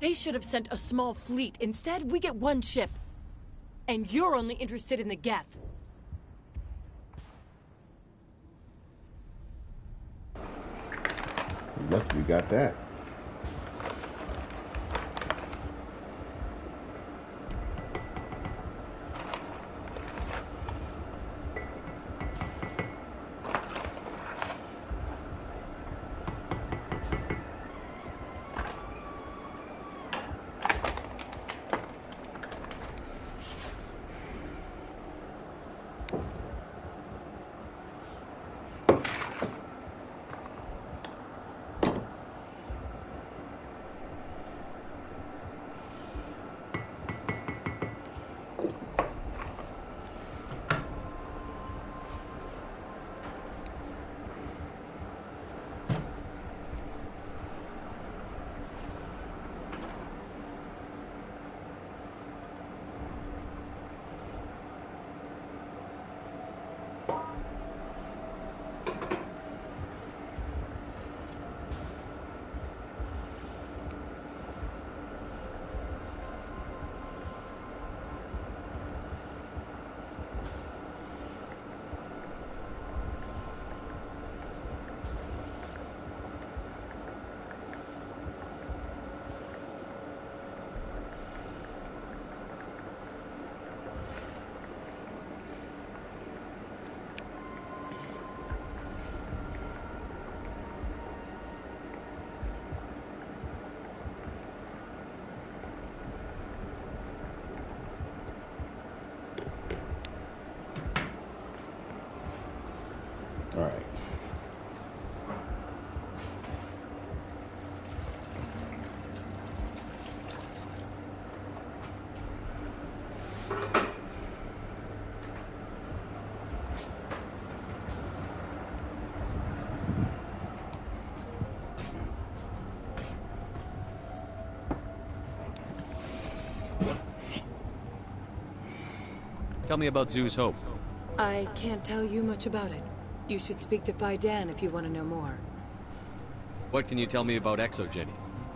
They should have sent a small fleet. Instead, we get one ship. And you're only interested in the Geth. Lucky we got that. All right. Tell me about Zhu's Hope. I can't tell you much about it. You should speak to Phi Dan if you want to know more. What can you tell me about Exogeny?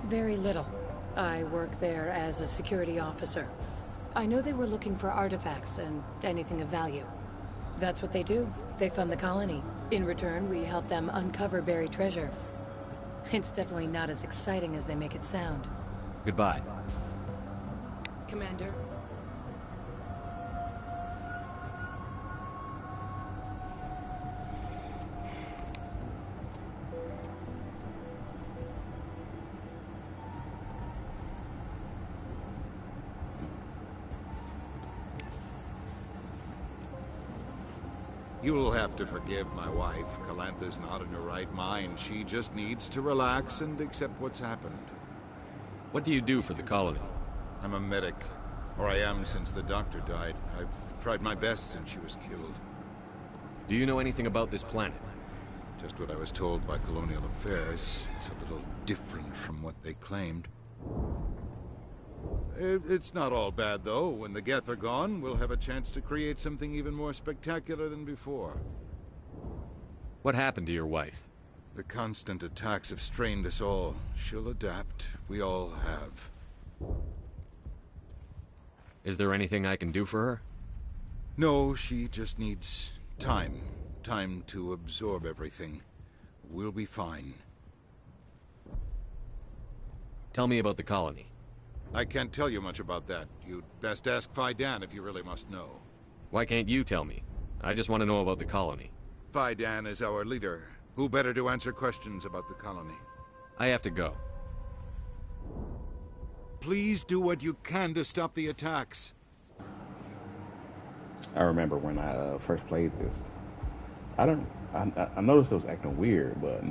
Very little. I work there as a security officer. I know they were looking for artifacts and anything of value. That's what they do. They fund the colony. In return, we help them uncover buried treasure. It's definitely not as exciting as they make it sound. Goodbye. Commander? You'll have to forgive my wife. Calantha's not in her right mind. She just needs to relax and accept what's happened. What do you do for the colony? I'm a medic. Or I am since the doctor died. I've tried my best since she was killed. Do you know anything about this planet? Just what I was told by Colonial Affairs. It's a little different from what they claimed. It's not all bad, though. When the Geth are gone, we'll have a chance to create something even more spectacular than before. What happened to your wife? The constant attacks have strained us all. She'll adapt. We all have. Is there anything I can do for her? No, she just needs time. Time to absorb everything. We'll be fine. Tell me about the colony. I can't tell you much about that. You'd best ask Phi Dan if you really must know. Why can't you tell me? I just want to know about the colony. Phi Dan is our leader. Who better to answer questions about the colony? I have to go. Please do what you can to stop the attacks. I remember when I first played this. I noticed it was acting weird, but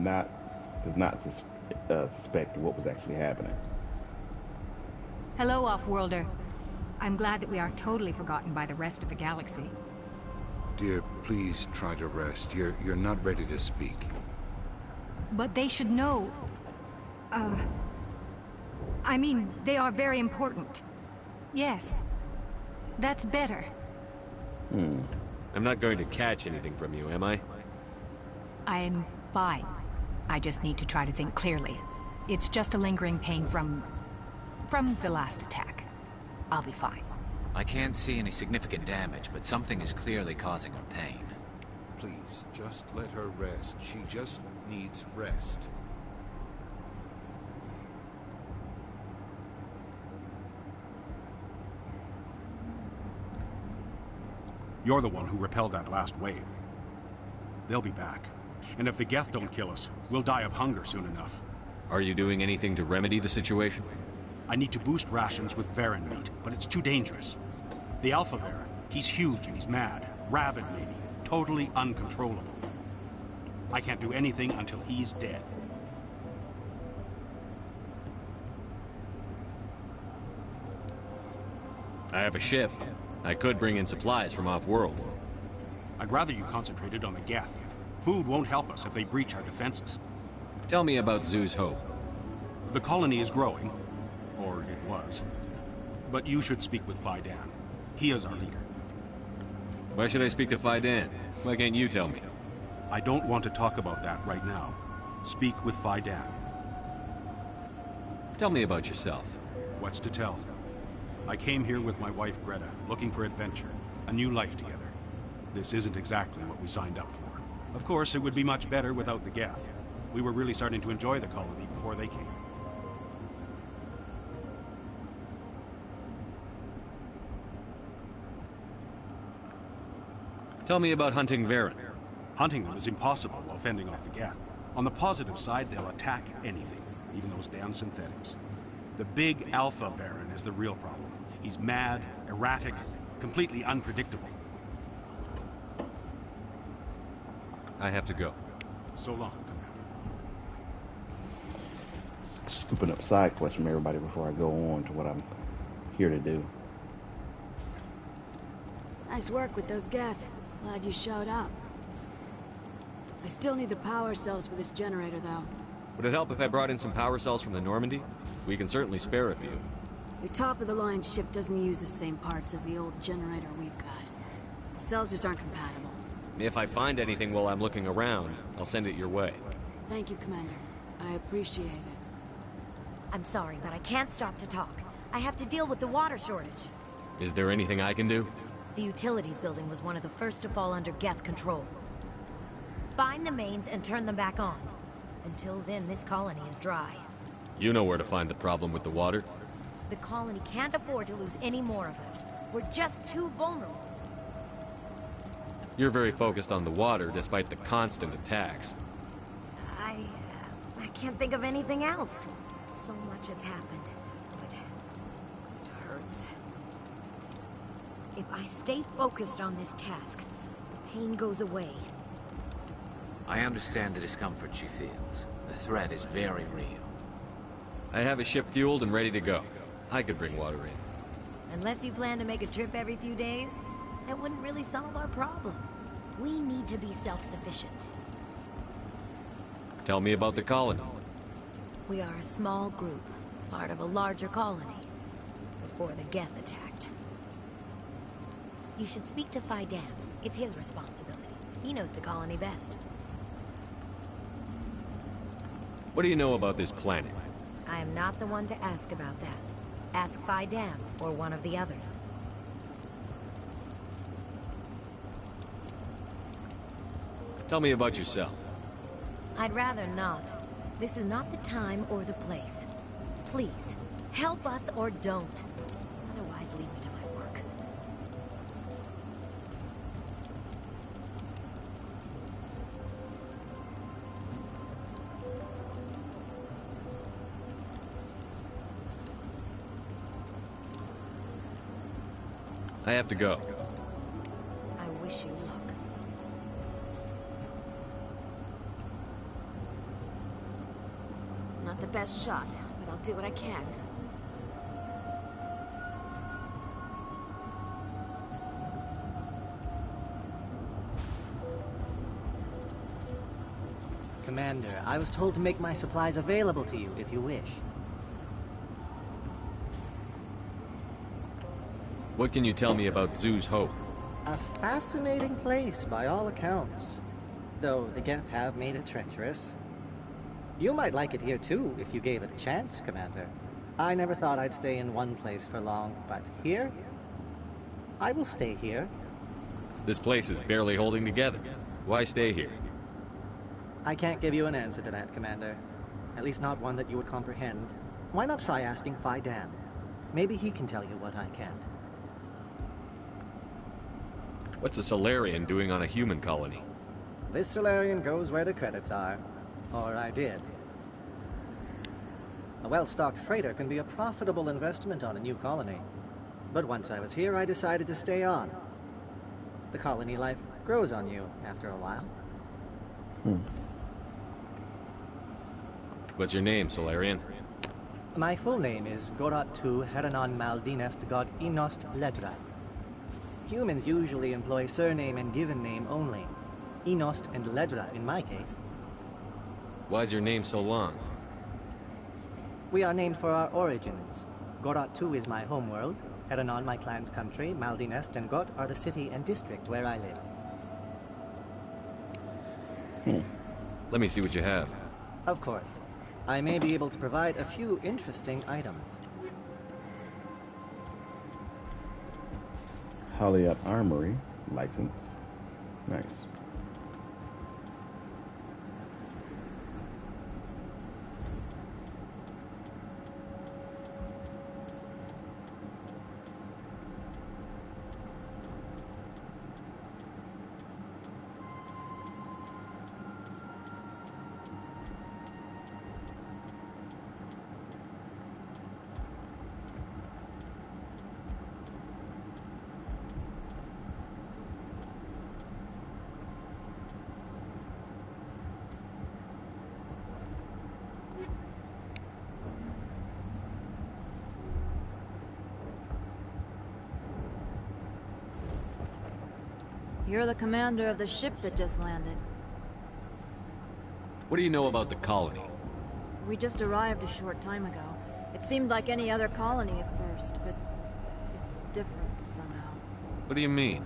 does not suspect what was actually happening. Hello, Offworlder. I'm glad that we are totally forgotten by the rest of the galaxy. Dear, please try to rest. You're not ready to speak. But they should know... I mean, they are very important. Yes. That's better. I'm not going to catch anything from you, am I? I'm fine. I just need to try to think clearly. It's just a lingering pain from the last attack. I'll be fine. I can't see any significant damage, but something is clearly causing her pain. Please, just let her rest. She just needs rest. You're the one who repelled that last wave. They'll be back. And if the Geth don't kill us, we'll die of hunger soon enough. Are you doing anything to remedy the situation? I need to boost rations with Varren meat, but it's too dangerous. The Alpha Varren, he's huge and he's mad. Rabid, maybe. Totally uncontrollable. I can't do anything until he's dead. I have a ship. I could bring in supplies from off-world. I'd rather you concentrated on the Geth. Food won't help us if they breach our defenses. Tell me about Zhu's Hope. The colony is growing. Or it was. But you should speak with Faidan. He is our leader. Why should I speak to Faidan? Why can't you tell me? I don't want to talk about that right now. Speak with Faidan. Tell me about yourself. What's to tell? I came here with my wife Greta, looking for adventure, a new life together. This isn't exactly what we signed up for. Of course, it would be much better without the Geth. We were really starting to enjoy the colony before they came. Tell me about hunting Varren. Hunting them is impossible while fending off the Geth. On the positive side, they'll attack anything, even those damn synthetics. The big Alpha Varren is the real problem. He's mad, erratic, completely unpredictable. I have to go. So long, Commander. Scooping up side quests from everybody before I go on to what I'm here to do. Nice work with those Geth. Glad you showed up. I still need the power cells for this generator, though. Would it help if I brought in some power cells from the Normandy? We can certainly spare a few. Your top-of-the-line ship doesn't use the same parts as the old generator we've got. The cells just aren't compatible. If I find anything while I'm looking around, I'll send it your way. Thank you, Commander. I appreciate it. I'm sorry, but I can't stop to talk. I have to deal with the water shortage. Is there anything I can do? The utilities building was one of the first to fall under Geth control. Find the mains and turn them back on. Until then, this colony is dry. You know where to find the problem with the water? The colony can't afford to lose any more of us. We're just too vulnerable. You're very focused on the water, despite the constant attacks. I can't think of anything else. So much has happened, but it hurts. If I stay focused on this task, the pain goes away. I understand the discomfort she feels. The threat is very real. I have a ship fueled and ready to go. I could bring water in. Unless you plan to make a trip every few days, that wouldn't really solve our problem. We need to be self-sufficient. Tell me about the colony. We are a small group, part of a larger colony, before the Geth attacked. You should speak to Faidan. It's his responsibility. He knows the colony best. What do you know about this planet? I am not the one to ask about that. Ask Faidan, or one of the others. Tell me about yourself. I'd rather not. This is not the time or the place. Please, help us or don't. Otherwise, leave me to my work. I have to go. I wish you luck. Not the best shot, but I'll do what I can. Commander, I was told to make my supplies available to you if you wish. What can you tell me about Zhu's Hope? A fascinating place by all accounts. Though the Geth have made it treacherous. You might like it here too, if you gave it a chance, Commander. I never thought I'd stay in one place for long, but here? I will stay here. This place is barely holding together. Why stay here? I can't give you an answer to that, Commander. At least not one that you would comprehend. Why not try asking Faidan? Maybe he can tell you what I can't. What's a Solarian doing on a human colony? This Solarian goes where the credits are. Or I did. A well-stocked freighter can be a profitable investment on a new colony. But once I was here, I decided to stay on. The colony life grows on you after a while. What's your name, Solarian? My full name is Gorat Tu Heranon Maldinest God Inost Ledra. Humans usually employ surname and given name only. Inost and Ledra in my case. Why's your name so long? We are named for our origins. Gorat Tu is my homeworld, Heranon my clan's country, Maldinest and Got are the city and district where I live. Let me see what you have. Of course. I may be able to provide a few interesting items. Haliat Armory license. Nice. You're the commander of the ship that just landed. What do you know about the colony? We just arrived a short time ago. It seemed like any other colony at first, but it's different somehow. What do you mean?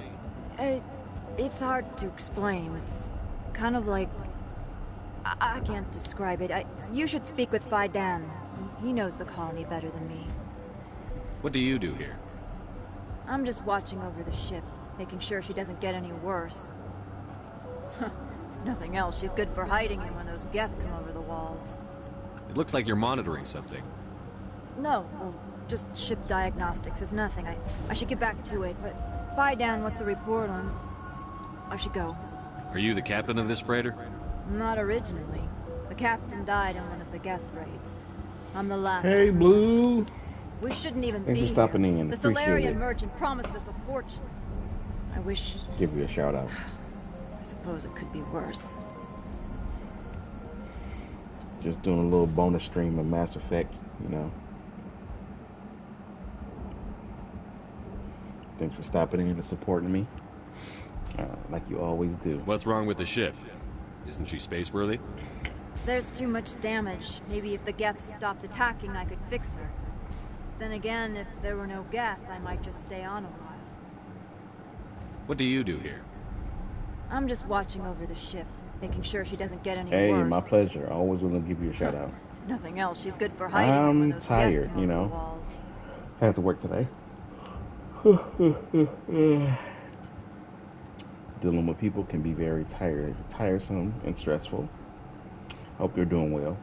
It's hard to explain. It's kind of like... I can't describe it. You should speak with Faidan. He knows the colony better than me. What do you do here? I'm just watching over the ship, making sure she doesn't get any worse. If nothing else, she's good for hiding him when those Geth come over the walls. It looks like you're monitoring something. No, well, just ship diagnostics. It's nothing. I should get back to it, but Faidan wants a report on... I should go. Are you the captain of this freighter? Not originally. The captain died in one of the Geth raids. I'm the last. Hey, Blue! We shouldn't even Thanks be for stopping here. in. The Appreciate Solarian it. merchant promised us a fortune. I wish... Give you a shout out. I suppose it could be worse. Just doing a little bonus stream of Mass Effect, you know. Thanks for stopping in and supporting me. Like you always do. What's wrong with the ship? Isn't she space-worthy? There's too much damage. Maybe if the Geth stopped attacking, I could fix her. Then again, if there were no Geth, I might just stay on a while. What do you do here? I'm just watching over the ship, making sure she doesn't get any Hey, worse. my pleasure. Always willing to give you a shout out. If nothing else, she's good for hiding him when I'm those tired, Geth come you over the know. walls. I have to work today. Dealing with people can be very tiresome and stressful. Hope you're doing well.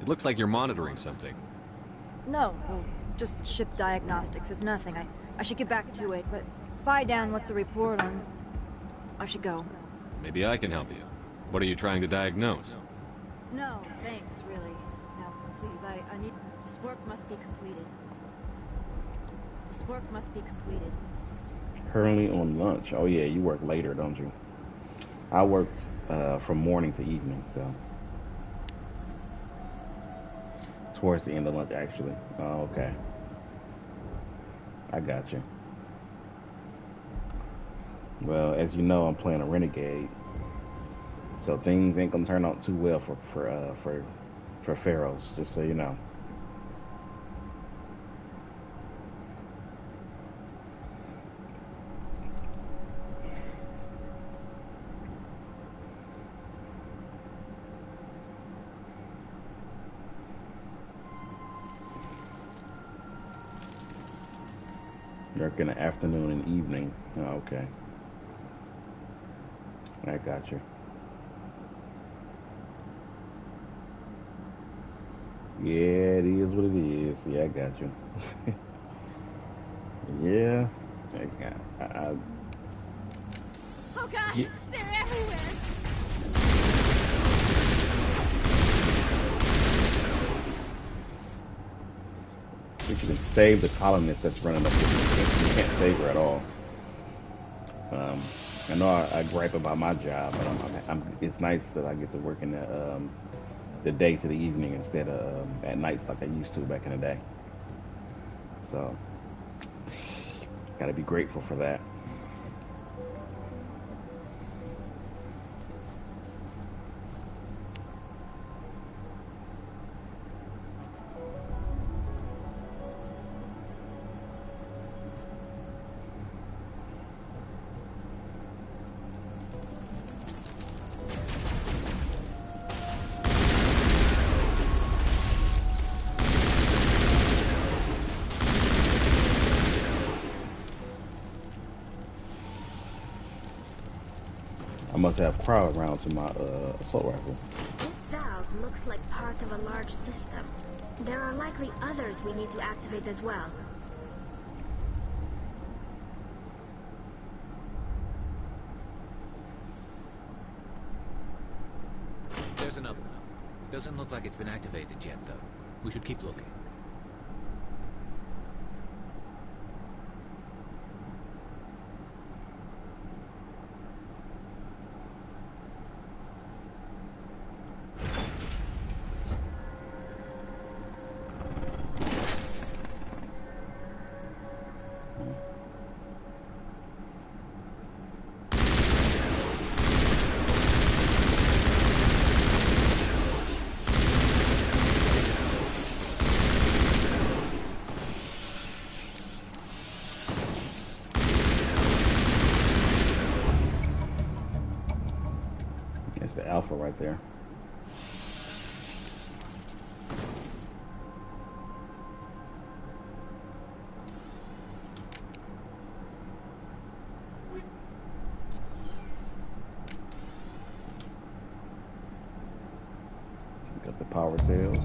It looks like you're monitoring something. No, well, just ship diagnostics. It's nothing. I should get back to it, but Faidan wants a report on... I should go. Maybe I can help you. What are you trying to diagnose? No, thanks, really. Now, please, I need... This work must be completed. This work must be completed. Currently on lunch. Oh yeah, you work later, don't you? I work from morning to evening, so towards the end of lunch, actually. Oh, okay. I got you. Well, as you know, I'm playing a renegade, so things ain't gonna turn out too well for Pharaohs. Just so you know. Work in the afternoon and evening. Oh, okay. I got you. Yeah, it is what it is. Yeah, I got you. God! Yeah. They're everywhere! We should save the colonist that's running up. You can't save her at all. I know I gripe about my job, but it's nice that I get to work in the day to the evening instead of at nights like I used to back in the day. So, gotta be grateful for that. I must have crowd rounds to my assault rifle. This valve looks like part of a large system. There are likely others we need to activate as well. There's another one. Doesn't look like it's been activated yet, though. We should keep looking. The Alpha right there. Got the power cells.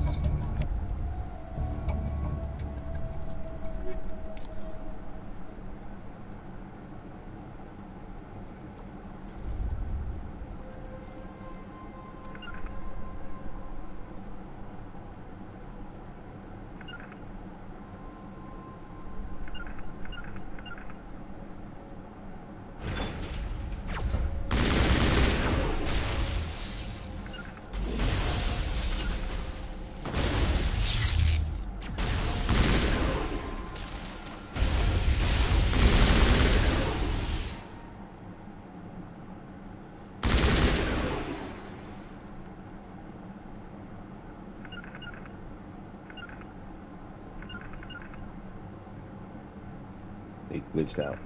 They glitched out.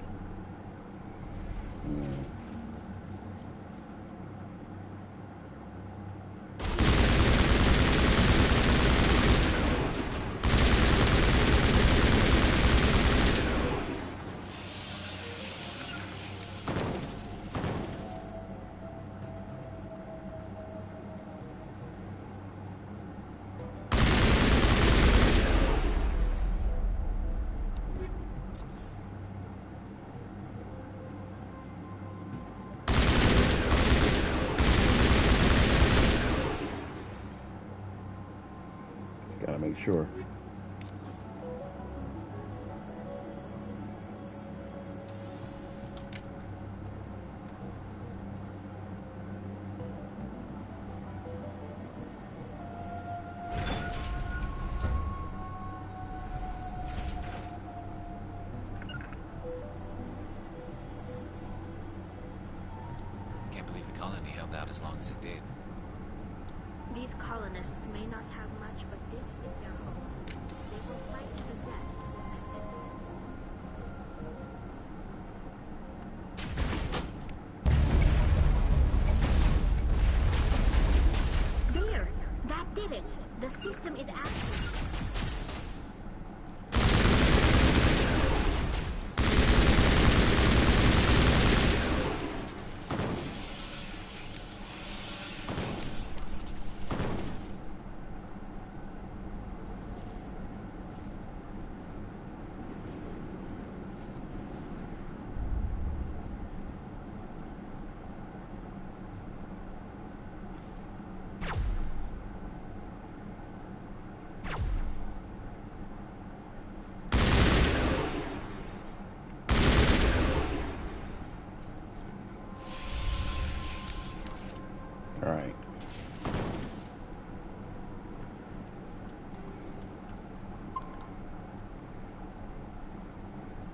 Gotta make sure. Can't believe the colony held out as long as it did. These colonists may not have much, but this is their home. They will fight to the death to defend it. There! That did it! The system is active.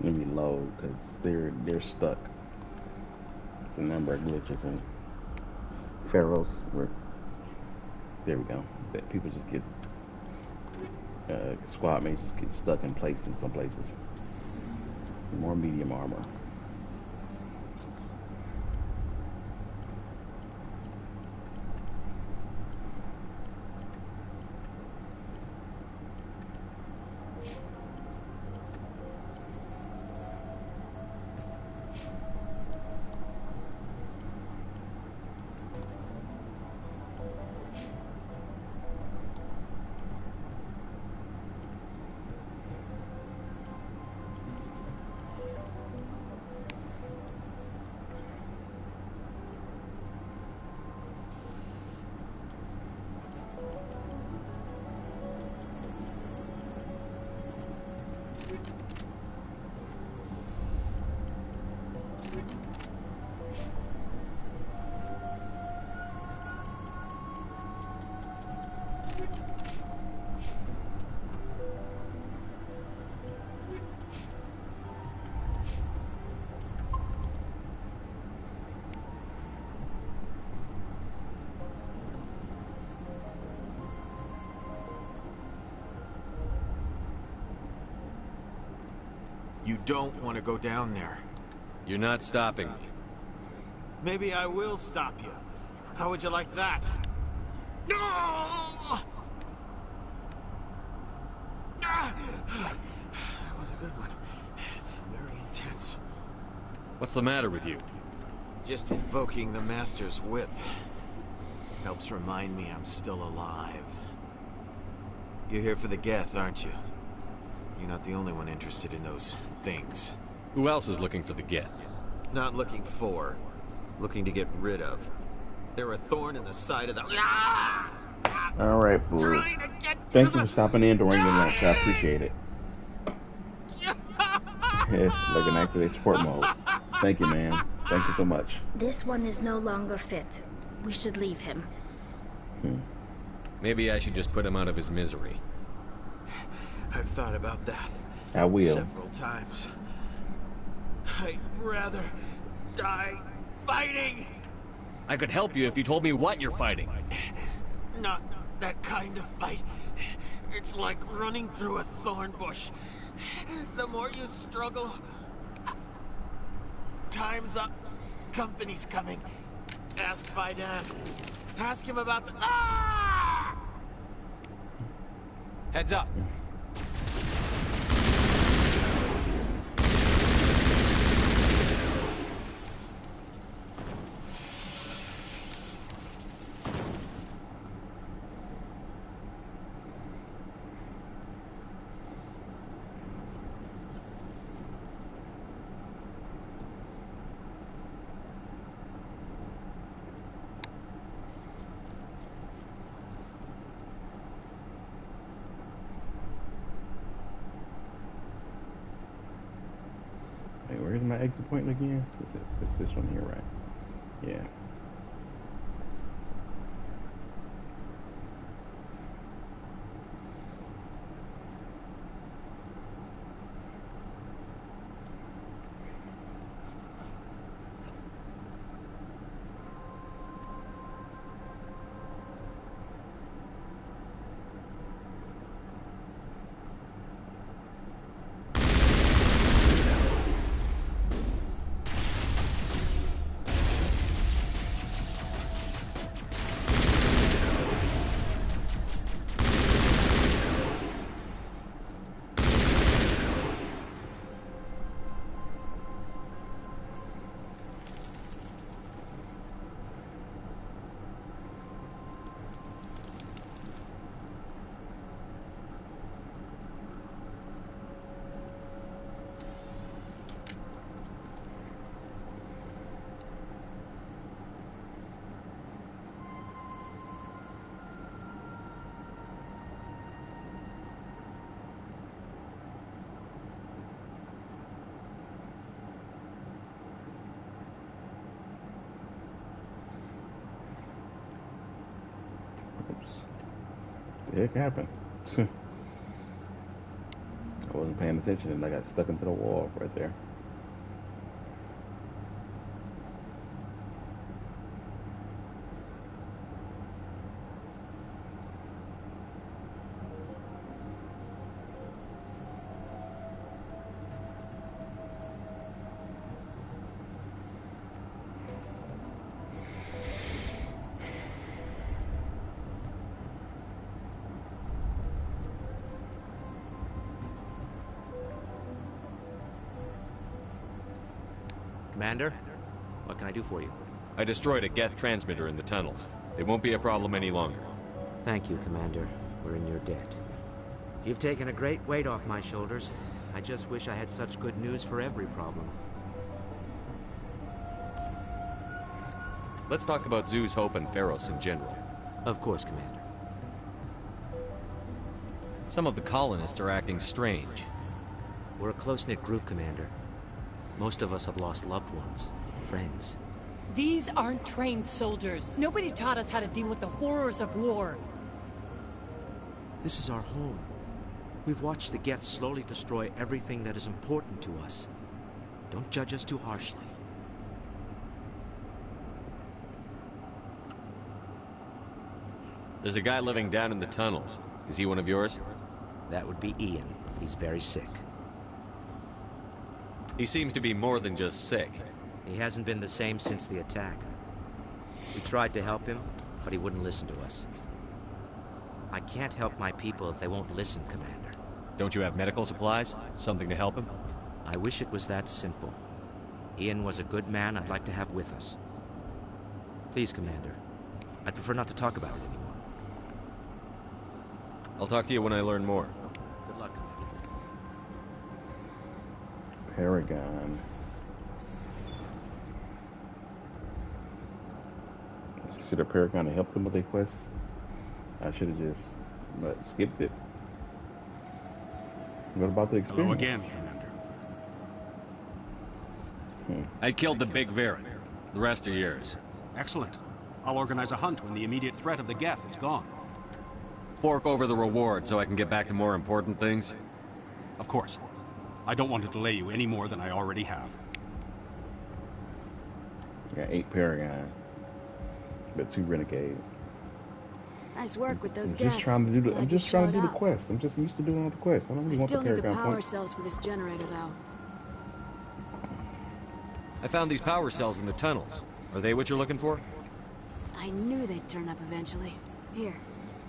Let me load because they're stuck. It's a number of glitches in Pharaohs where there we go. That people just get squad mates just get stuck in place in some places. More medium armor. You don't want to go down there. You're not stopping me. Maybe I will stop you. How would you like that? No! That was a good one. Very intense. What's the matter with you? Just invoking the Master's whip helps remind me I'm still alive. You're here for the Geth, aren't you? You're not the only one interested in those things. Who else is looking for the Geth? Not looking for. Looking to get rid of. They're a thorn in the side of the... All right, Blue. Thank you for stopping in during the lunch. I appreciate it. Yes, like an activate support mode. Thank you, man. Thank you so much. This one is no longer fit. We should leave him. Maybe I should just put him out of his misery. I've thought about that. I will. Several times. I'd rather die fighting. I could help you if you told me what you're fighting. Not that kind of fight. It's like running through a thorn bush. The more you struggle... Time's up. Company's coming. Ask Faidan. Ask him about the... Ah! Heads up. Where's my exit point again? It's this one here, right? Yeah. Oops. The heck happened? I wasn't paying attention and I got stuck into the wall right there. Commander, what can I do for you? I destroyed a Geth transmitter in the tunnels. They won't be a problem any longer. Thank you, Commander. We're in your debt. You've taken a great weight off my shoulders. I just wish I had such good news for every problem. Let's talk about Zhu's Hope and Pharos in general. Of course, Commander. Some of the colonists are acting strange. We're a close-knit group, Commander. Most of us have lost loved ones, friends. These aren't trained soldiers. Nobody taught us how to deal with the horrors of war. This is our home. We've watched the Geth slowly destroy everything that is important to us. Don't judge us too harshly. There's a guy living down in the tunnels. Is he one of yours? That would be Ian. He's very sick. He seems to be more than just sick. He hasn't been the same since the attack. We tried to help him, but he wouldn't listen to us. I can't help my people if they won't listen, Commander. Don't you have medical supplies? Something to help him? I wish it was that simple. Ian was a good man I'd like to have with us. Please, Commander. I'd prefer not to talk about it anymore. I'll talk to you when I learn more. Good luck, Commander. Paragon. Should a Paragon have helped them with their quests? I should have just skipped it. What about the experience? Hello again, Commander. I killed the big Varen. The rest are yours. Excellent. I'll organize a hunt when the immediate threat of the Geth is gone. Fork over the reward so I can get back to more important things? Of course. I don't want to delay you any more than I already have. I got 8 Paragon, but 2 Renegade. Nice work with those I'm just Geth. trying to do the. I'm Glad just you trying to showed do the up. quest. I'm just used to doing all the quests. I don't I really want the still need the Paragon power points. cells for this generator, though. I found these power cells in the tunnels. Are they what you're looking for? I knew they'd turn up eventually. Here,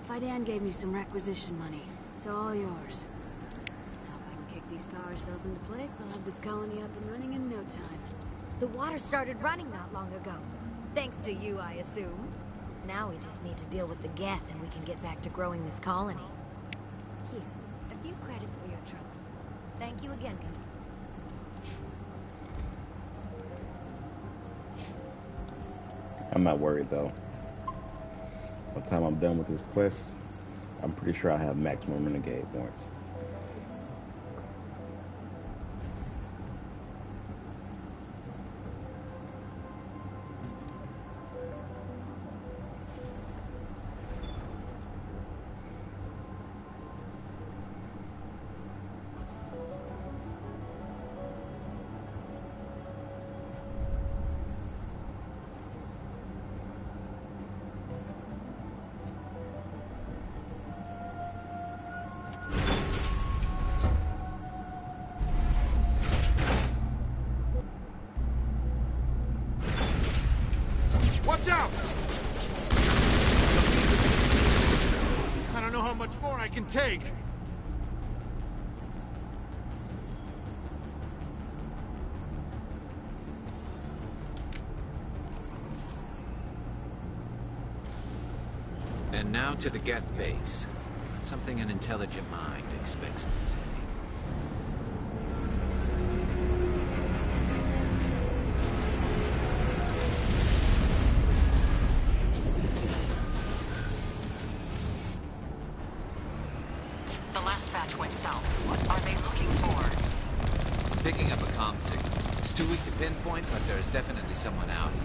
Fidan gave me some requisition money. It's all yours. Now if I can kick these power cells into place, I'll have this colony up and running in no time. The water started running not long ago. Thanks to you, I assume. Now we just need to deal with the Geth and we can get back to growing this colony. Here, a few credits for your trouble. Thank you again, Commander. I'm not worried though. By the time I'm done with this quest, I'm pretty sure I have maximum Renegade points. Watch out! I don't know how much more I can take. And now to the Geth base. Something an intelligent mind expects to see. The last batch went south. What are they looking for? I'm picking up a comm signal. It's too weak to pinpoint, but there's definitely someone out here.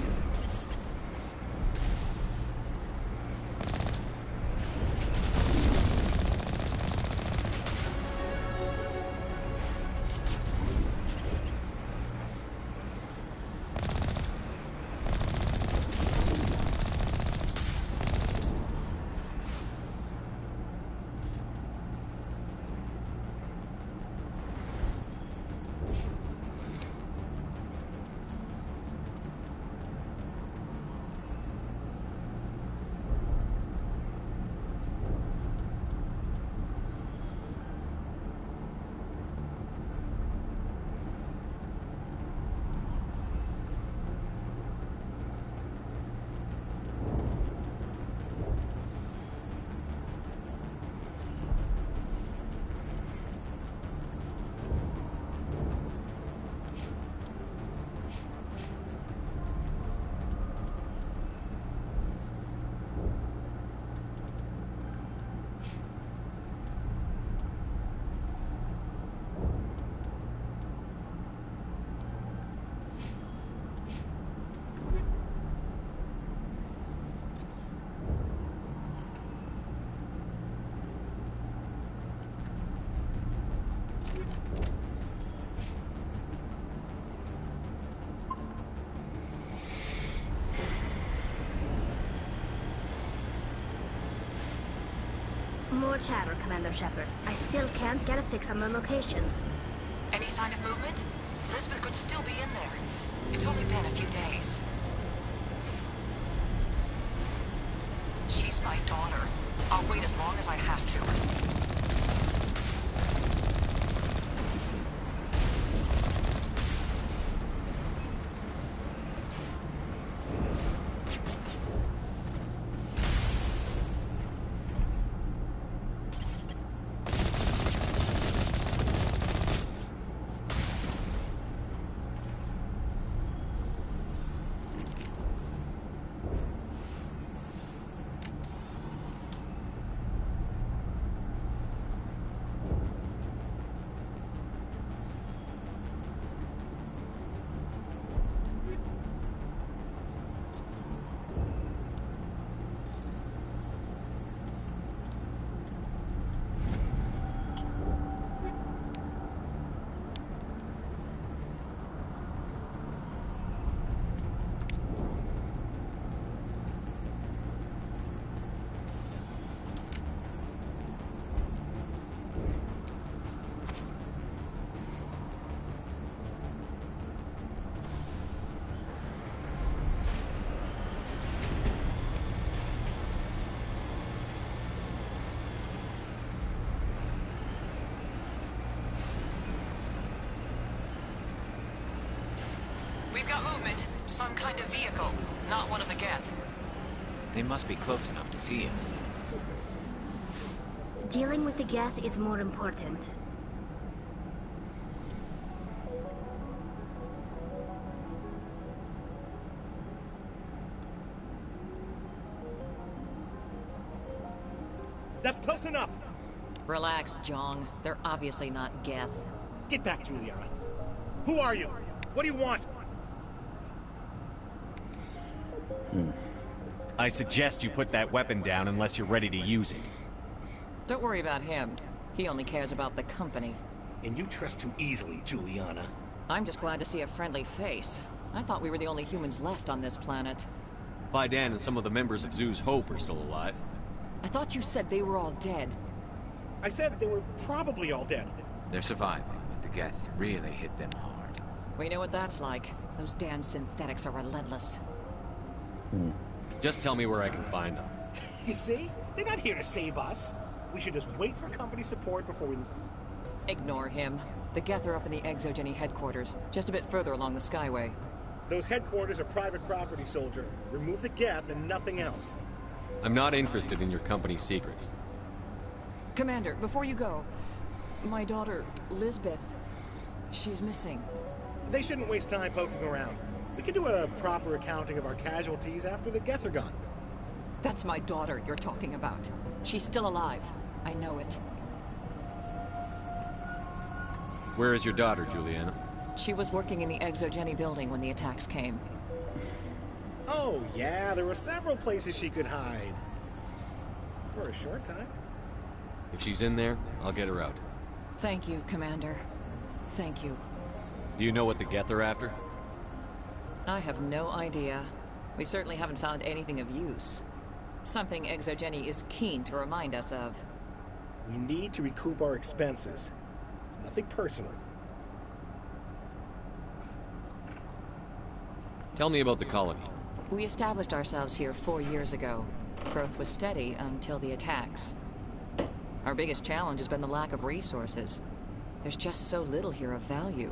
More chatter, Commander Shepard. I still can't get a fix on the location. Any sign of movement? Elizabeth could still be in there. It's only been a few days. She's my daughter. I'll wait as long as I have to. We've got movement. Some kind of vehicle. Not one of the Geth. They must be close enough to see us. Dealing with the Geth is more important. That's close enough! Relax, Jong. They're obviously not Geth. Get back, Juliana. Who are you? What do you want? I suggest you put that weapon down unless you're ready to use it. Don't worry about him. He only cares about the company. And you trust too easily, Juliana. I'm just glad to see a friendly face. I thought we were the only humans left on this planet. Faidan and some of the members of Zhu's Hope are still alive. I thought you said they were all dead. I said they were probably all dead. They're surviving, but the Geth really hit them hard. We know what that's like. Those damn synthetics are relentless. Just tell me where I can find them. You see? They're not here to save us. We should just wait for company support before we... Ignore him. The Geth are up in the Exogeny headquarters, just a bit further along the Skyway. Those headquarters are private property, soldier. Remove the Geth and nothing else. I'm not interested in your company's secrets. Commander, before you go, my daughter, Lisbeth, she's missing. They shouldn't waste time poking around. We can do a proper accounting of our casualties after the Geth are gone. That's my daughter you're talking about. She's still alive. I know it. Where is your daughter, Juliana? She was working in the Exogeny building when the attacks came. Oh, yeah, there were several places she could hide. For a short time. If she's in there, I'll get her out. Thank you, Commander. Thank you. Do you know what the Geth are after? I have no idea. We certainly haven't found anything of use. Something Exogeny is keen to remind us of. We need to recoup our expenses. It's nothing personal. Tell me about the colony. We established ourselves here 4 years ago. Growth was steady until the attacks. Our biggest challenge has been the lack of resources. There's just so little here of value.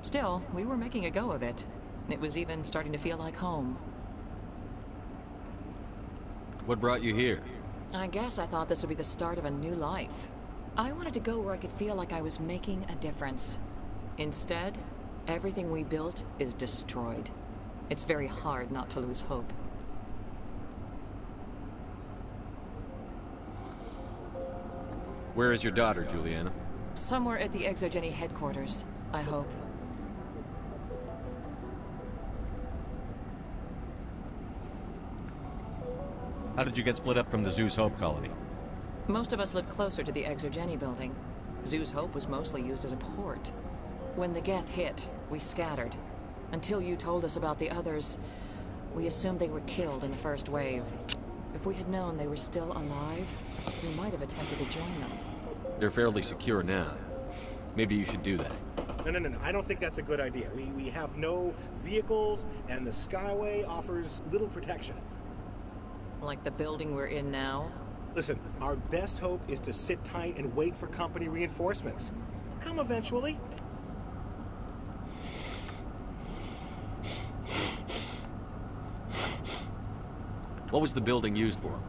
Still, we were making a go of it. It was even starting to feel like home. What brought you here? I guess I thought this would be the start of a new life. I wanted to go where I could feel like I was making a difference. Instead, everything we built is destroyed. It's very hard not to lose hope. Where is your daughter, Juliana? Somewhere at the Exogeny headquarters, I hope. How did you get split up from the Zhu's Hope colony? Most of us live closer to the Exogeny building. Zoo's Hope was mostly used as a port. When the Geth hit, we scattered. Until you told us about the others, we assumed they were killed in the first wave. If we had known they were still alive, we might have attempted to join them. They're fairly secure now. Maybe you should do that. No. I don't think that's a good idea. We have no vehicles, and the Skyway offers little protection. Like the building we're in now? Listen, our best hope is to sit tight and wait for company reinforcements. They'll come eventually. What was the building used for?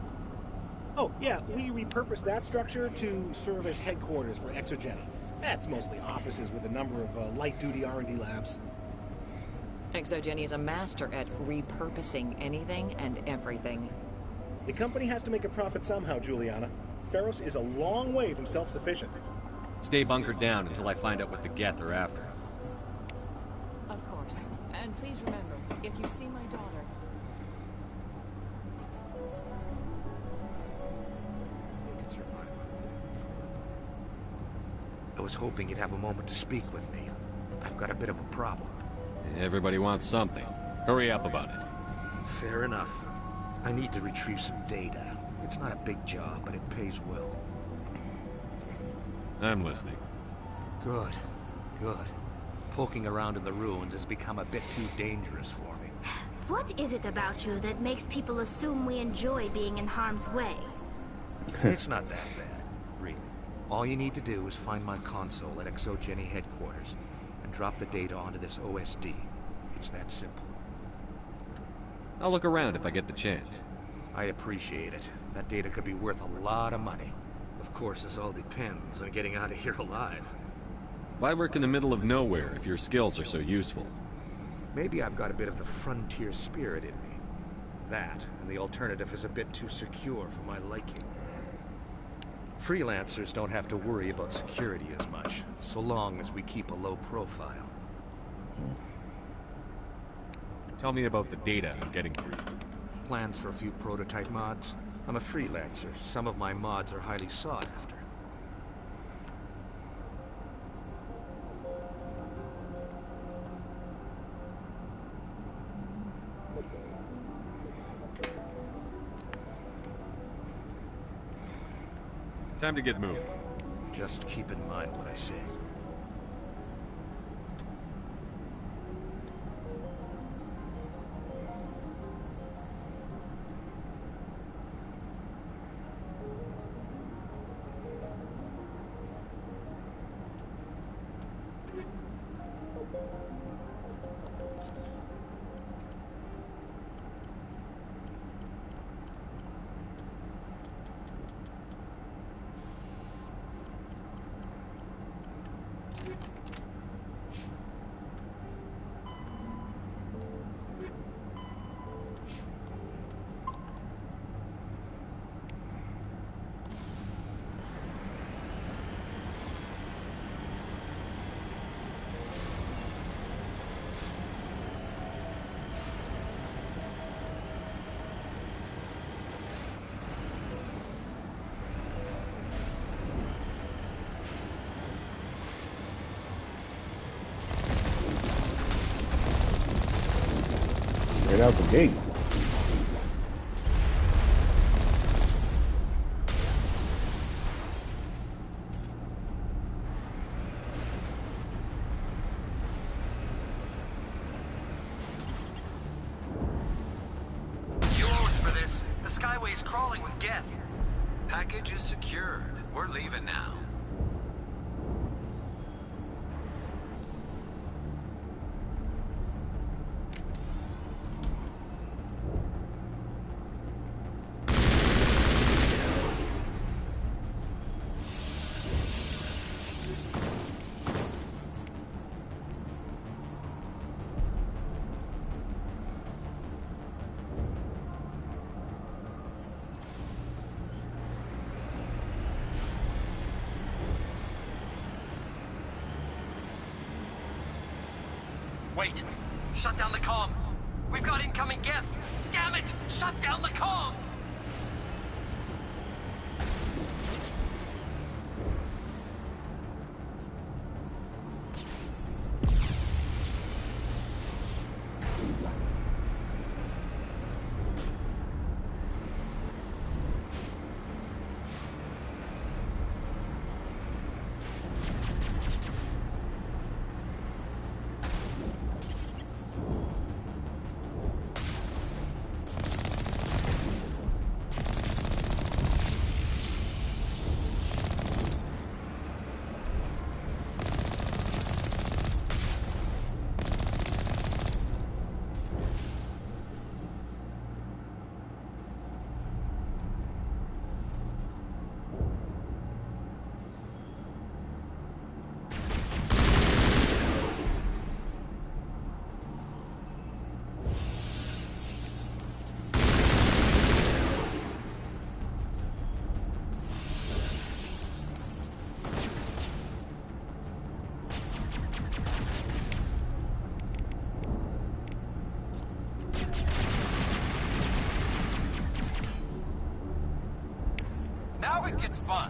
Oh, yeah, we repurposed that structure to serve as headquarters for Exogeny. That's mostly offices with a number of light-duty R&D labs. Exogeny is a master at repurposing anything and everything. The company has to make a profit somehow, Juliana. Feros is a long way from self-sufficient. Stay bunkered down until I find out what the Geth are after. Of course. And please remember, if you see my daughter... I was hoping you'd have a moment to speak with me. I've got a bit of a problem. Everybody wants something. Hurry up about it. Fair enough. I need to retrieve some data. It's not a big job, but it pays well. I'm listening. Good. Poking around in the ruins has become a bit too dangerous for me. What is it about you that makes people assume we enjoy being in harm's way? It's not that bad, really. All you need to do is find my console at Exogeny headquarters and drop the data onto this OSD. It's that simple. I'll look around if I get the chance. I appreciate it. That data could be worth a lot of money. Of course, this all depends on getting out of here alive. Why work in the middle of nowhere if your skills are so useful? Maybe I've got a bit of the frontier spirit in me. That, and the alternative is a bit too secure for my liking. Freelancers don't have to worry about security as much, so long as we keep a low profile. Tell me about the data I'm getting for you. Plans for a few prototype mods? I'm a freelancer. Some of my mods are highly sought after. Time to get moving. Just keep in mind what I say. Right out the gate. You owe us for this. The Skyway's crawling with Geth. Package is secured. We're leaving now. Wait! Shut down the comm! We've got incoming Geth! Damn it! Shut down the comm! Now it gets fun.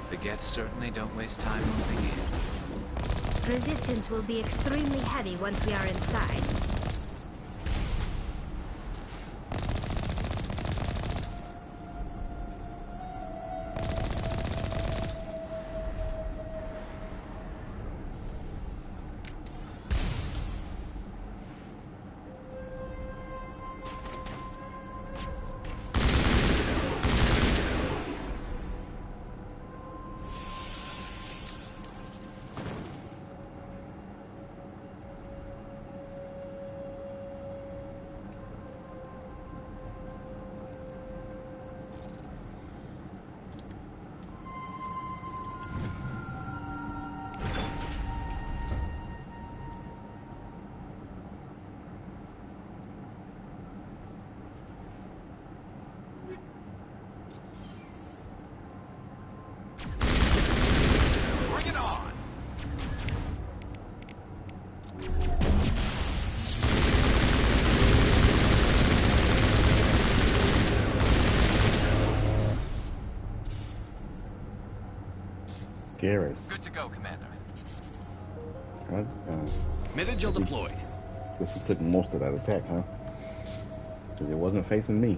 The Geth certainly don't waste time moving in. Resistance will be extremely heavy once we are inside. Garrus. Good to go, Commander. Mithril deployed. Guess he took most of that attack, huh? Because it wasn't facing me.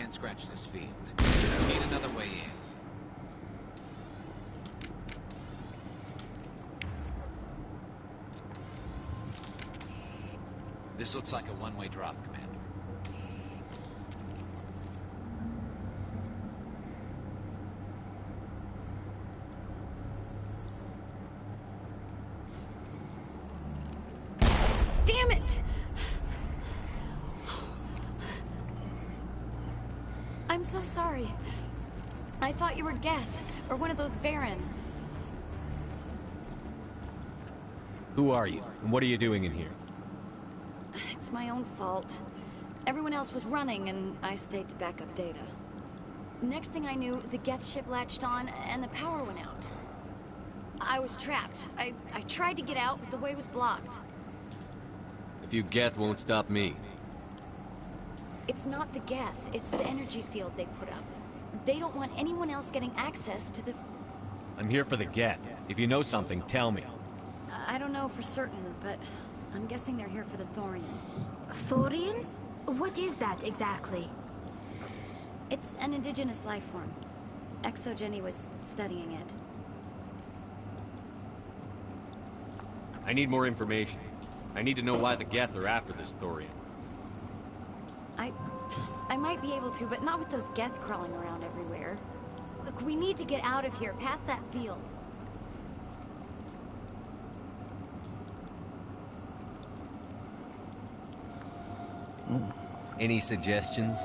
and scratch this field. We need another way in. This looks like a one-way drop, Commander. Damn it! I'm so sorry. I thought you were Geth, or one of those Varen. Who are you, and what are you doing in here? It's my own fault. Everyone else was running, and I stayed to back up data. Next thing I knew, the Geth ship latched on, and the power went out. I was trapped. I tried to get out, but the way was blocked. If you Geth won't stop me. It's not the Geth, it's the energy field they put up. They don't want anyone else getting access to the... I'm here for the Geth. If you know something, tell me. I don't know for certain, but I'm guessing they're here for the Thorian. Thorian? What is that exactly? It's an indigenous life form. Exogeny was studying it. I need more information. I need to know why the Geth are after this Thorian. I might be able to, but not with those Geth crawling around everywhere. Look, we need to get out of here, past that field. Any suggestions?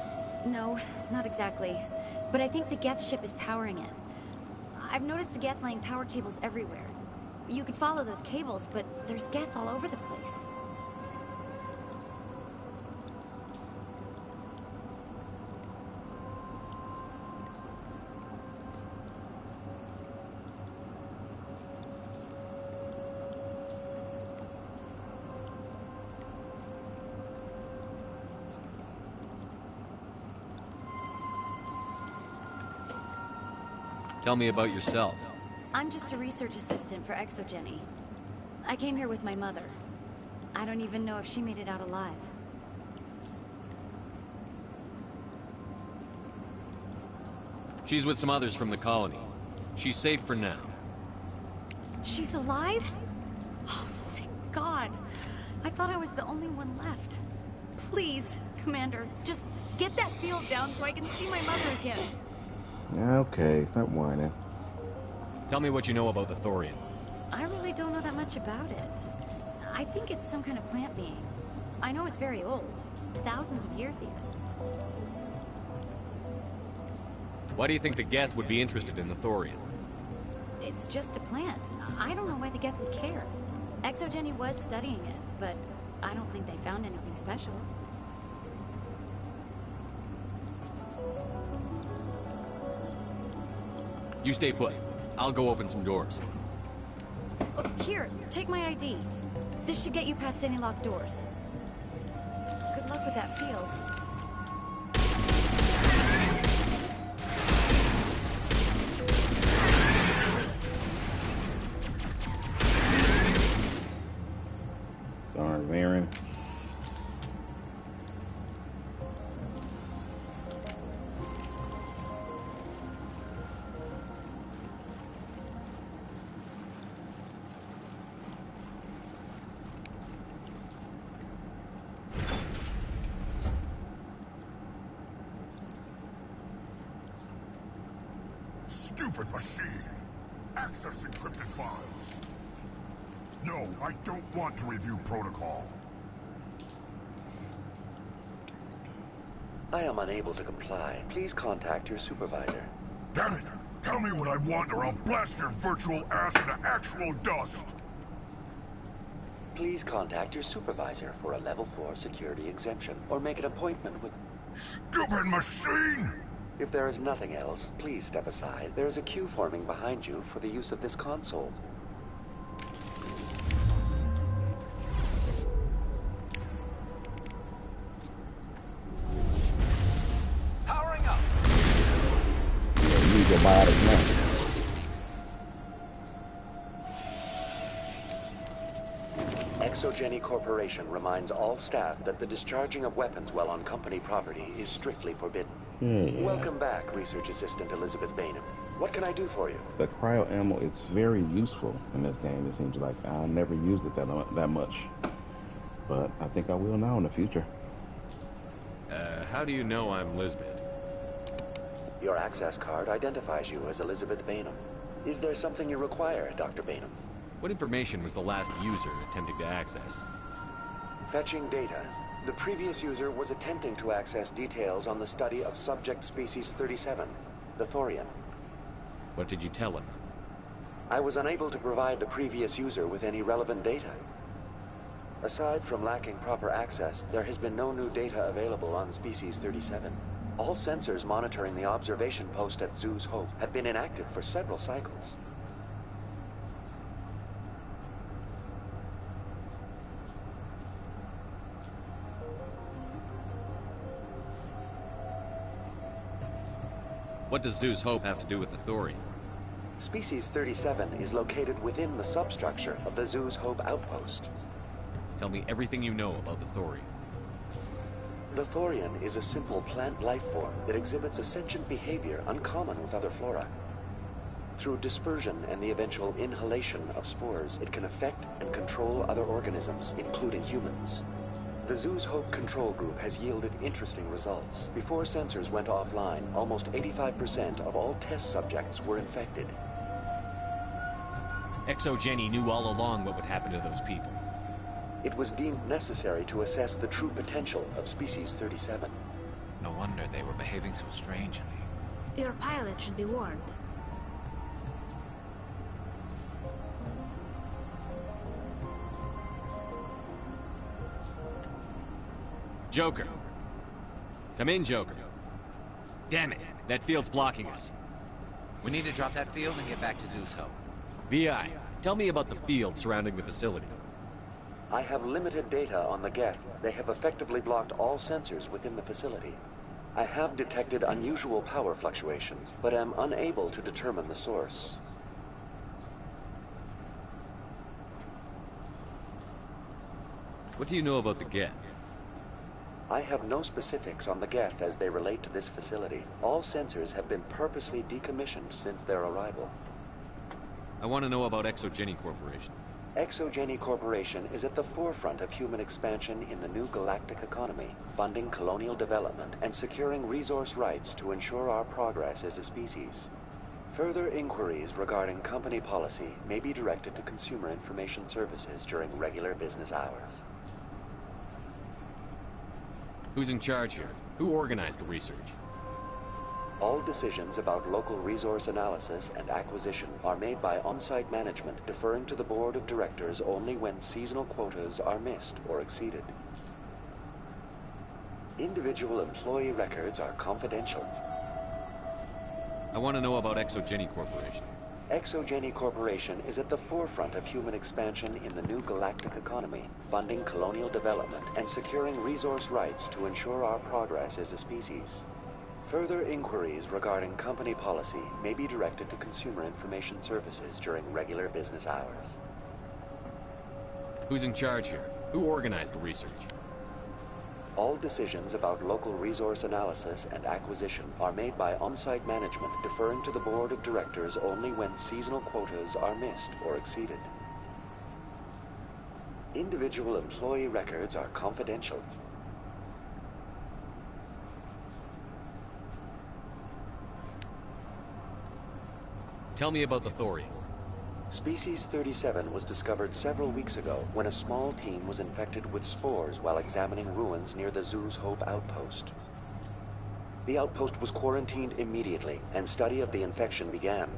No, not exactly. But I think the Geth ship is powering it. I've noticed the Geth laying power cables everywhere. You could follow those cables, but there's Geth all over the place. Tell me about yourself. I'm just a research assistant for Exogeny. I came here with my mother. I don't even know if she made it out alive. She's with some others from the colony. She's safe for now. She's alive? Oh, thank God. I thought I was the only one left. Please, Commander, just get that field down so I can see my mother again. Okay, stop whining. Tell me what you know about the Thorian. I really don't know that much about it. I think it's some kind of plant being. I know it's very old. Thousands of years even. Why do you think the Geth would be interested in the Thorian? It's just a plant. I don't know why the Geth would care. Exogeny was studying it, but I don't think they found anything special. You stay put. I'll go open some doors. Oh, here, take my ID. This should get you past any locked doors. Good luck with that field. Darn Varen. Stupid machine! Access encrypted files! No, I don't want to review protocol. I am unable to comply. Please contact your supervisor. Damn it! Tell me what I want or I'll blast your virtual ass into actual dust! Please contact your supervisor for a level 4 security exemption, or make an appointment with... Stupid machine! If there is nothing else, please step aside. There is a queue forming behind you for the use of this console. Powering up! You need your biotics now. Exogeny Corporation reminds all staff that the discharging of weapons while on company property is strictly forbidden. Okay. Welcome back, Research Assistant Elizabeth Bainham. What can I do for you? The cryo ammo is very useful in this game. It seems like I never used it that much, but I think I will now in the future. How do you know I'm Lisbeth? Your access card identifies you as Elizabeth Bainham. Is there something you require, Dr. Bainham? What information was the last user attempting to access? Fetching data. The previous user was attempting to access details on the study of subject species 37, the Thorian. What did you tell him? I was unable to provide the previous user with any relevant data. Aside from lacking proper access, there has been no new data available on species 37. All sensors monitoring the observation post at Zhu's Hope have been inactive for several cycles. What does Zhu's Hope have to do with the Thorian? Species 37 is located within the substructure of the Zhu's Hope outpost. Tell me everything you know about the Thorian. The Thorian is a simple plant life form that exhibits a sentient behavior uncommon with other flora. Through dispersion and the eventual inhalation of spores, it can affect and control other organisms, including humans. The Zhu's Hope control group has yielded interesting results. Before sensors went offline, almost 85% of all test subjects were infected. ExoGeni knew all along what would happen to those people. It was deemed necessary to assess the true potential of species 37. No wonder they were behaving so strangely. Your pilot should be warned. Joker. Come in, Joker. Damn it, that field's blocking us. We need to drop that field and get back to Zhu's Hope. VI, tell me about the field surrounding the facility. I have limited data on the Geth. They have effectively blocked all sensors within the facility. I have detected unusual power fluctuations, but am unable to determine the source. What do you know about the Geth? I have no specifics on the Geth as they relate to this facility. All sensors have been purposely decommissioned since their arrival. I want to know about ExoGeni Corporation. ExoGeni Corporation is at the forefront of human expansion in the new galactic economy, funding colonial development and securing resource rights to ensure our progress as a species. Further inquiries regarding company policy may be directed to Consumer Information Services during regular business hours. Who's in charge here? Who organized the research? All decisions about local resource analysis and acquisition are made by on-site management, deferring to the board of directors only when seasonal quotas are missed or exceeded. Individual employee records are confidential. I want to know about ExoGeni Corporation. ExoGeni Corporation is at the forefront of human expansion in the new galactic economy, funding colonial development and securing resource rights to ensure our progress as a species. Further inquiries regarding company policy may be directed to Consumer Information Services during regular business hours. Who's in charge here? Who organized the research? All decisions about local resource analysis and acquisition are made by on-site management, deferring to the board of directors only when seasonal quotas are missed or exceeded. Individual employee records are confidential. Tell me about the Thorian. Species 37 was discovered several weeks ago when a small team was infected with spores while examining ruins near the Zhu's Hope outpost. The outpost was quarantined immediately, and study of the infection began.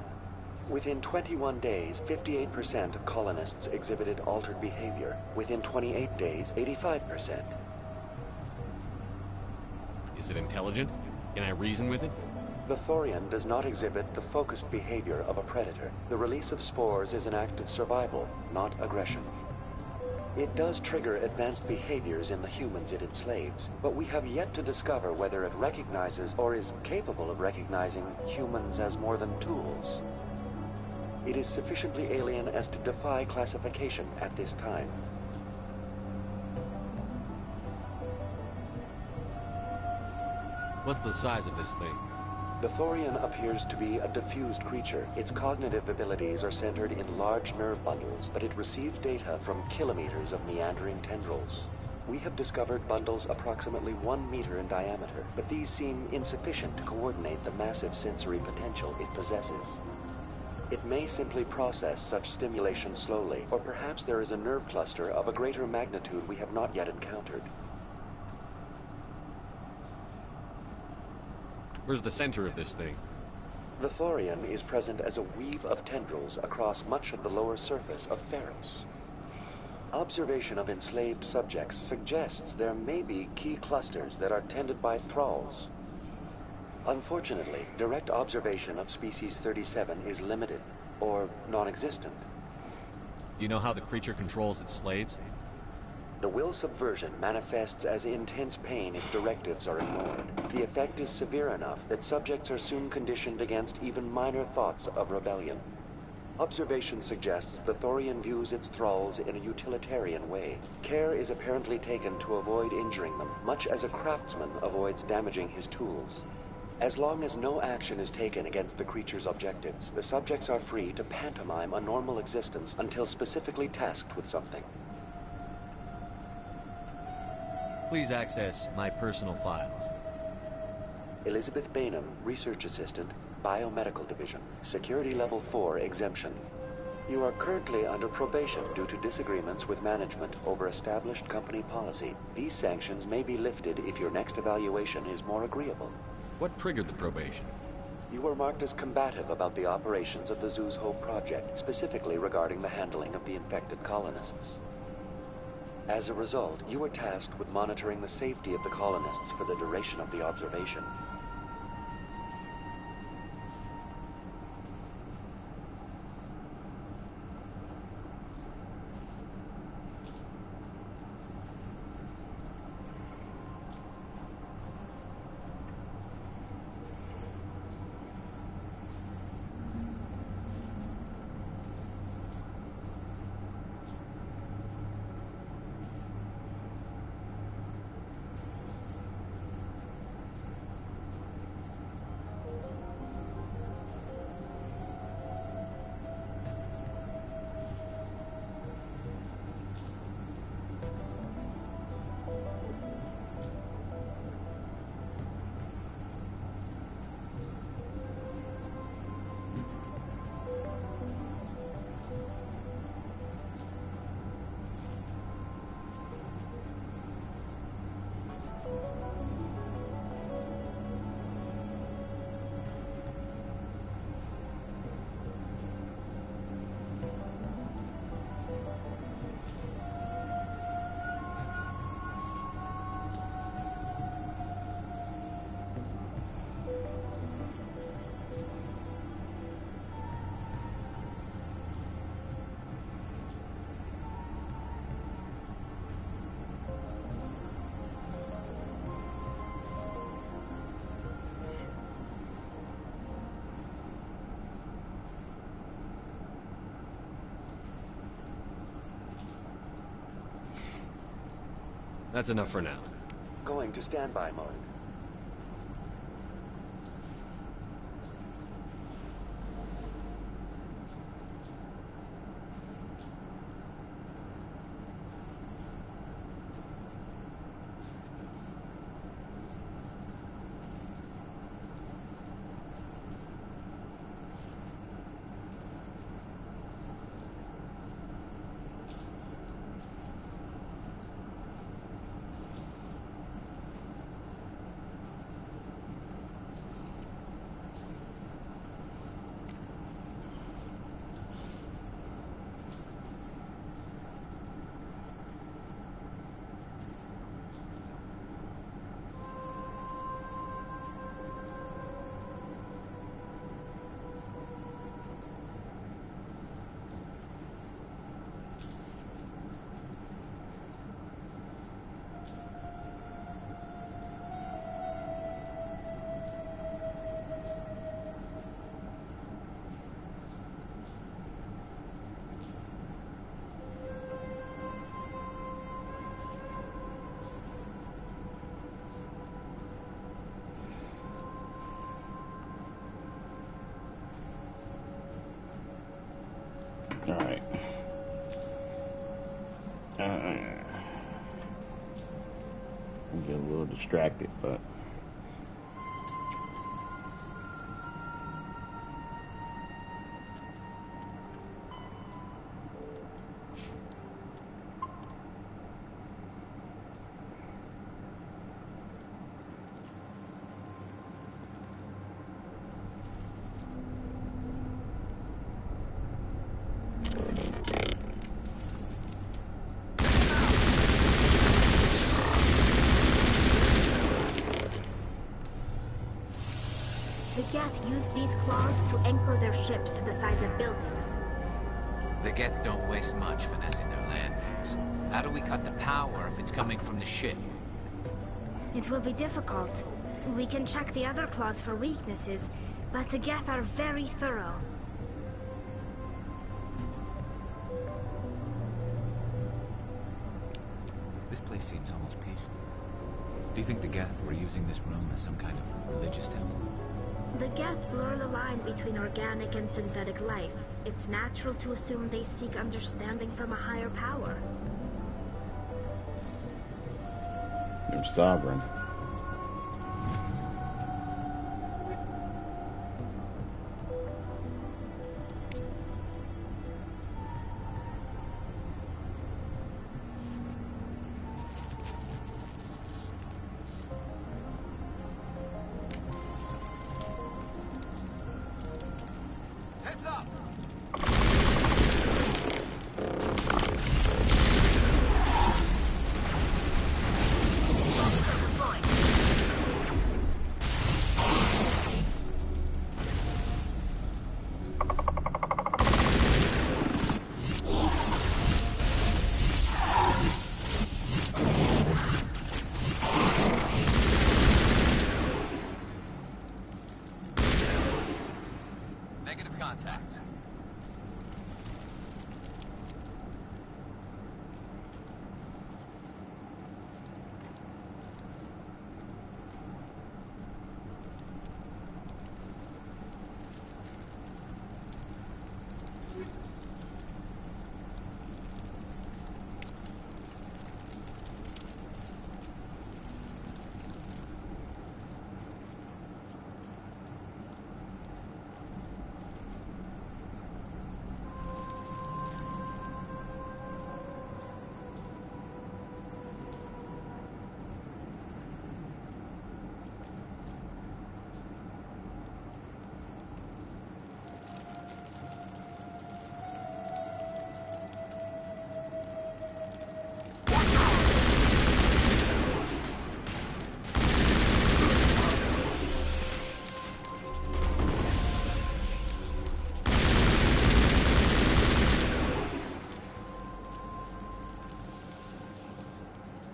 Within 21 days, 58% of colonists exhibited altered behavior. Within 28 days, 85%. Is it intelligent? Can I reason with it? The Thorian does not exhibit the focused behavior of a predator. The release of spores is an act of survival, not aggression. It does trigger advanced behaviors in the humans it enslaves, but we have yet to discover whether it recognizes or is capable of recognizing humans as more than tools. It is sufficiently alien as to defy classification at this time. What's the size of this thing? The Thorian appears to be a diffused creature. Its cognitive abilities are centered in large nerve bundles, but it receives data from kilometers of meandering tendrils. We have discovered bundles approximately 1 meter in diameter, but these seem insufficient to coordinate the massive sensory potential it possesses. It may simply process such stimulation slowly, or perhaps there is a nerve cluster of a greater magnitude we have not yet encountered. Where's the center of this thing? The Thorian is present as a weave of tendrils across much of the lower surface of Pharos. Observation of enslaved subjects suggests there may be key clusters that are tended by thralls. Unfortunately, direct observation of species 37 is limited, or non-existent. Do you know how the creature controls its slaves? The will subversion manifests as intense pain if directives are ignored. The effect is severe enough that subjects are soon conditioned against even minor thoughts of rebellion. Observation suggests the Thorian views its thralls in a utilitarian way. Care is apparently taken to avoid injuring them, much as a craftsman avoids damaging his tools. As long as no action is taken against the creature's objectives, the subjects are free to pantomime a normal existence until specifically tasked with something. Please access my personal files. Elizabeth Bainham, Research Assistant, Biomedical Division, Security Level 4 exemption. You are currently under probation due to disagreements with management over established company policy. These sanctions may be lifted if your next evaluation is more agreeable. What triggered the probation? You were marked as combative about the operations of the Zoo's Hope project, specifically regarding the handling of the infected colonists. As a result, you were tasked with monitoring the safety of the colonists for the duration of the observation. That's enough for now. Going to standby mode. get a little distracted, but The Geth use these claws to anchor their ships to the sides of buildings. The Geth don't waste much finessing their landings. How do we cut the power if it's coming from the ship? It will be difficult. We can check the other claws for weaknesses, but the Geth are very thorough. This place seems almost peaceful. Do you think the Geth were using this room as some kind of religious temple? The Geth blur the line between organic and synthetic life. It's natural to assume they seek understanding from a higher power. they're sovereign. Heads up! Negative contact.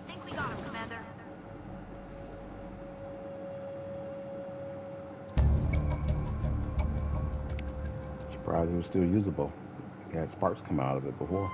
Think we got him, Commander. Surprised it was still usable. It had sparks come out of it before.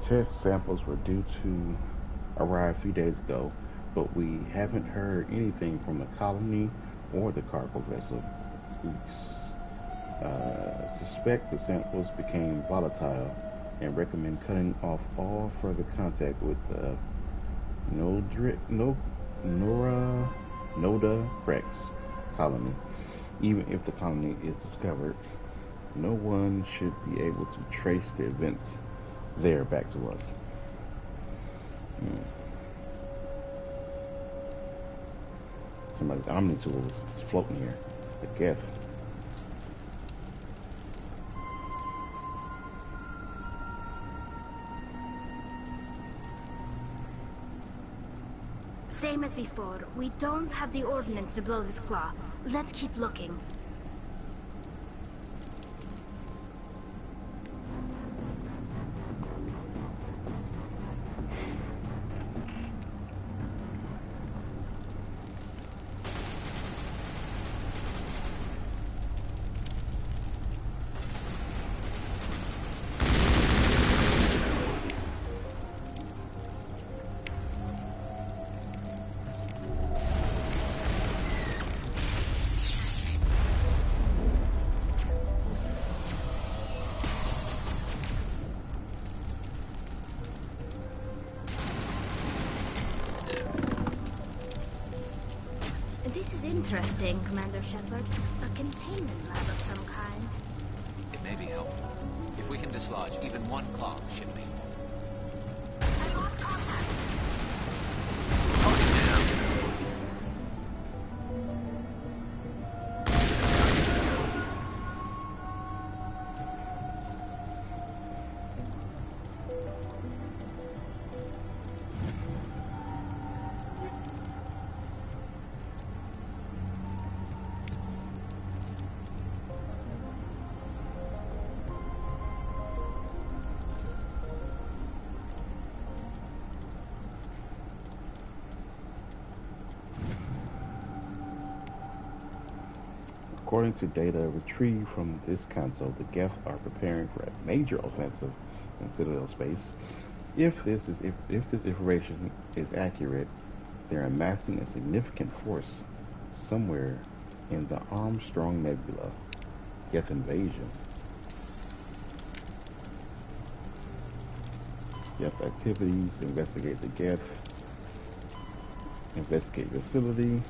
test samples were due to arrive a few days ago, but we haven't heard anything from the colony or the cargo vessel. We suspect the samples became volatile and recommend cutting off all further contact with the Noda Rex colony. Even if the colony is discovered, no one should be able to trace the events there back to us. Somebody's Omni tool is floating here. The Geth. Same as before. We don't have the ordnance to blow this claw. Let's keep looking. This is interesting, Commander Shepard. A containment lab of some kind. It may be helpful. If we can dislodge even one clog, ship me. I lost contact. According to data retrieved from this console, the Geth are preparing for a major offensive in Citadel space. If this information is accurate, they're amassing a significant force somewhere in the Armstrong Nebula. Geth invasion. Geth activities. Investigate the Geth. Investigate facility.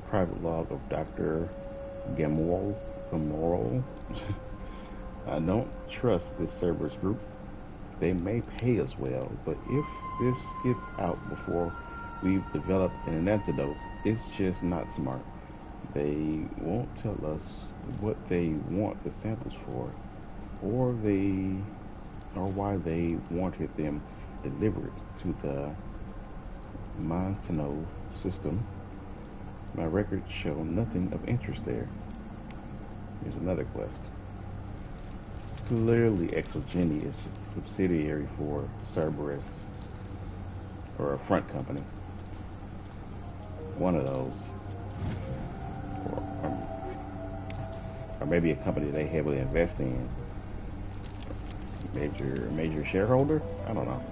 Private log of Dr. Gamorreau. I don't trust this Cerberus group. They may pay us well, but if this gets out before we've developed an antidote, it's just not smart. They won't tell us what they want the samples for, or why they wanted them delivered to the Montanaro system. My records show nothing of interest there. Here's another quest. Clearly, Exogeny is just a subsidiary for Cerberus, or a front company. One of those. Or maybe a company they heavily invest in. Major shareholder? I don't know.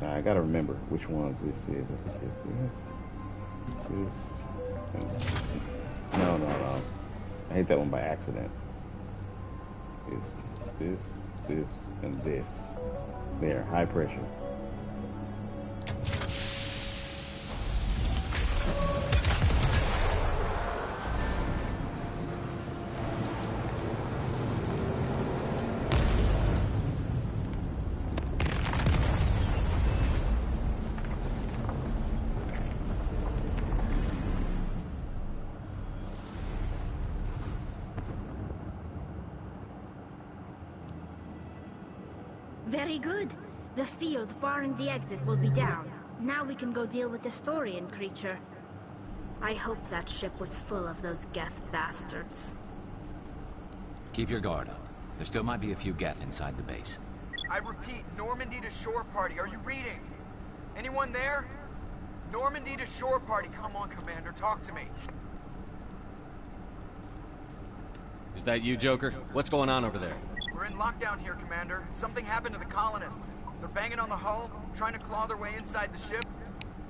Now I gotta remember which ones this is. I think it's this. No. I hit that one by accident. It's this, and this. There, high pressure. Very good. The field barring the exit will be down. Now we can go deal with the Thorian creature. I hope that ship was full of those Geth bastards. Keep your guard up. There still might be a few Geth inside the base. I repeat, Normandy to shore party. Are you reading? Anyone there? Normandy to shore party. Come on, Commander, talk to me. Is that you, Joker? What's going on over there? We're in lockdown here, Commander. Something happened to the colonists. They're banging on the hull, trying to claw their way inside the ship.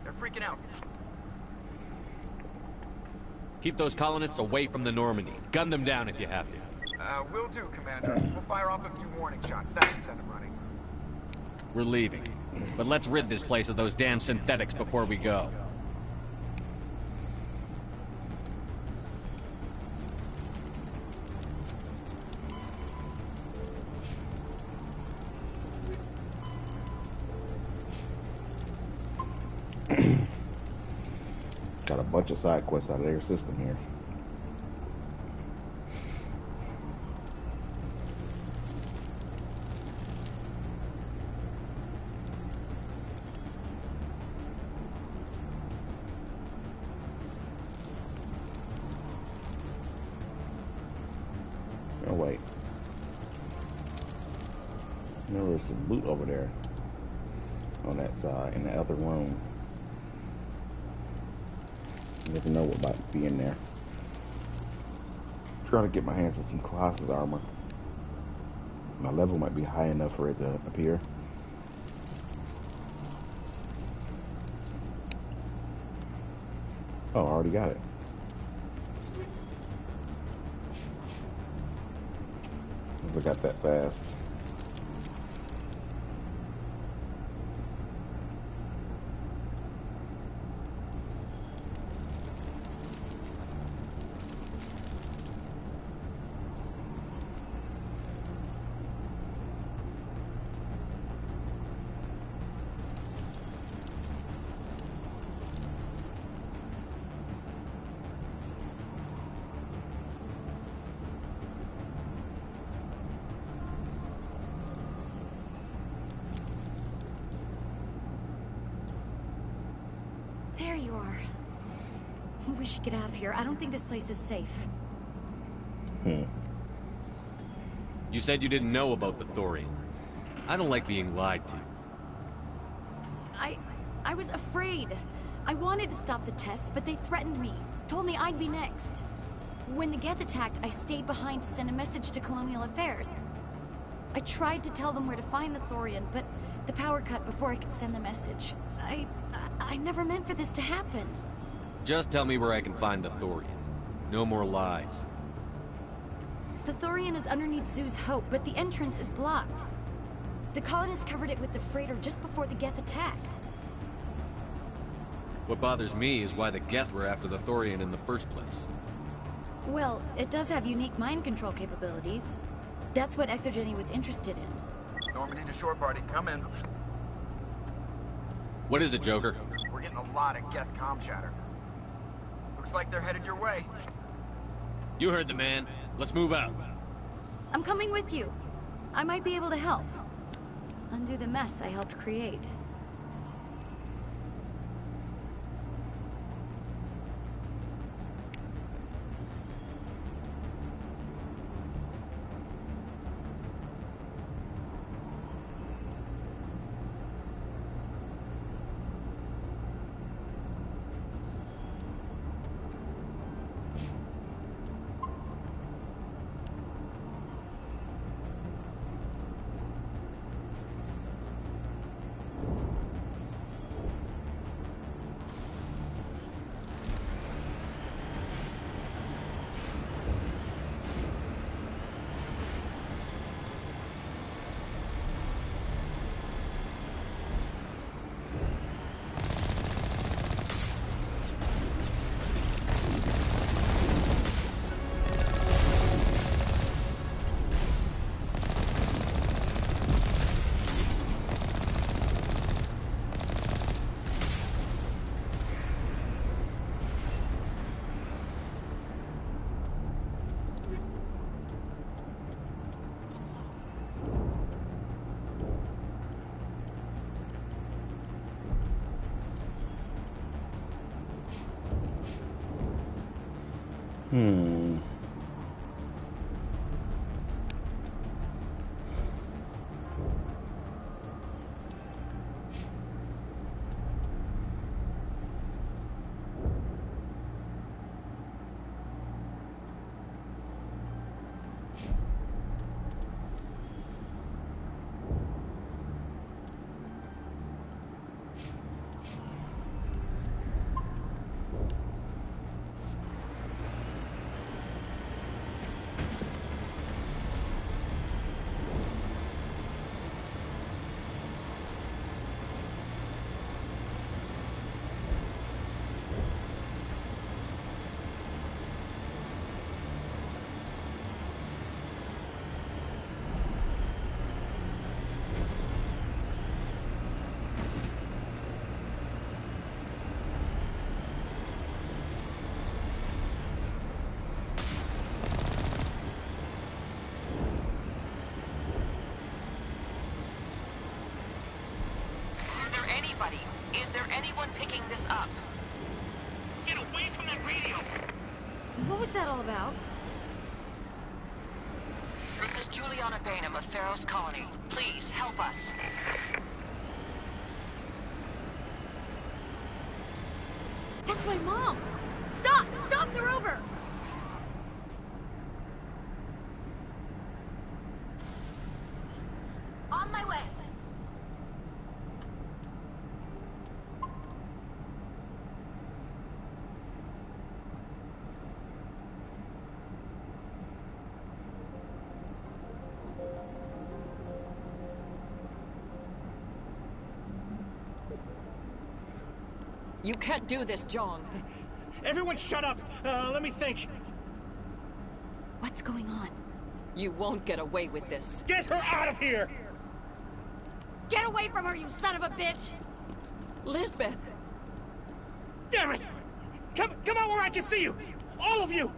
They're freaking out. Keep those colonists away from the Normandy. Gun them down if you have to. Will do, Commander. We'll fire off a few warning shots. That should send them running. We're leaving. But let's rid this place of those damn synthetics before we go. Got a bunch of side quests out of their system here. Oh wait. There was some loot over there on that side in the other room. You never know what might be in there. Trying to get my hands on some Colossus armor. My level might be high enough for it to appear. Oh, I already got it. I got that fast. There you are. We should get out of here. I don't think this place is safe. You said you didn't know about the Thorian. I don't like being lied to. I was afraid. I wanted to stop the tests, but they threatened me. Told me I'd be next. When the Geth attacked, I stayed behind to send a message to Colonial Affairs. I tried to tell them where to find the Thorian, but the power cut before I could send the message. I never meant for this to happen. Just tell me where I can find the Thorian. No more lies. The Thorian is underneath Zoo's Hope, but the entrance is blocked. The colonists covered it with the freighter just before the Geth attacked. What bothers me is why the Geth were after the Thorian in the first place. Well, it does have unique mind control capabilities. That's what Exogeny was interested in. Normandy to shore party, come in. What is it, Joker? We're getting a lot of Geth comm chatter. Looks like they're headed your way. You heard the man. Let's move out. I'm coming with you. I might be able to help. Undo the mess I helped create. Hmm. Is there anyone picking this up? Get away from that radio! What was that all about? This is Juliana Bainham of Pharaoh's Colony. Please, help us. That's my mom! Stop! Stop the rover! On my way. You can't do this, John. Everyone shut up! Let me think. What's going on? You won't get away with this. Get her out of here! Get away from her, you son of a bitch! Lisbeth! Damn it! Come out where I can see you! All of you!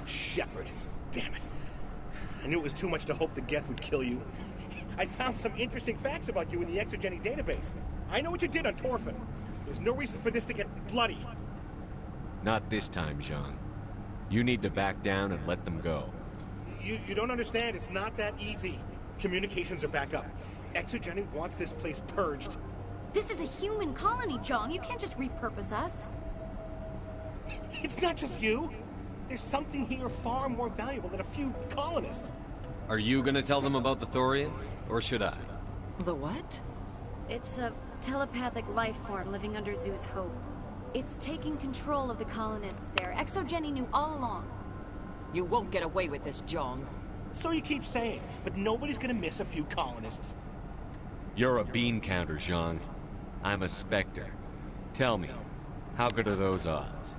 Shepard, damn it. I knew it was too much to hope the Geth would kill you. I found some interesting facts about you in the Exogeny database. I know what you did on Torfin. There's no reason for this to get bloody. Not this time, Jean. You need to back down and let them go. You don't understand. It's not that easy. Communications are back up. Exogeny wants this place purged. This is a human colony, John. You can't just repurpose us. It's not just you. There's something here far more valuable than a few colonists. Are you gonna tell them about the Thorian? Or should I? The what? It's a telepathic life form living under Zoo's hope. It's taking control of the colonists there. Exogeny knew all along. You won't get away with this, John. So you keep saying, but nobody's gonna miss a few colonists. You're a bean counter, Jean. I'm a Spectre. Tell me, how good are those odds?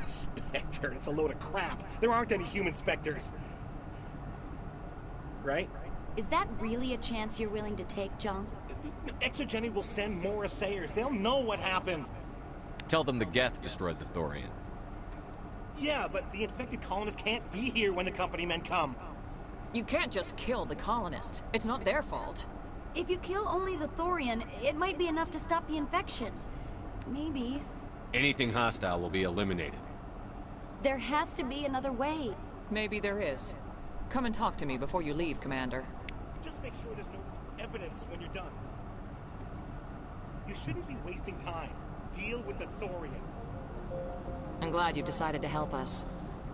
Spectre, it's a load of crap. There aren't any human Spectres. Right? Is that really a chance you're willing to take, John? Exogeny will send more assayers. They'll know what happened. Tell them the Geth destroyed the Thorian. Yeah, but the infected colonists can't be here when the company men come. You can't just kill the colonists. It's not their fault. If you kill only the Thorian, it might be enough to stop the infection. Maybe. Anything hostile will be eliminated. There has to be another way. Maybe there is. Come and talk to me before you leave, Commander. Just make sure there's no evidence when you're done. You shouldn't be wasting time. Deal with the Thorian. I'm glad you've decided to help us.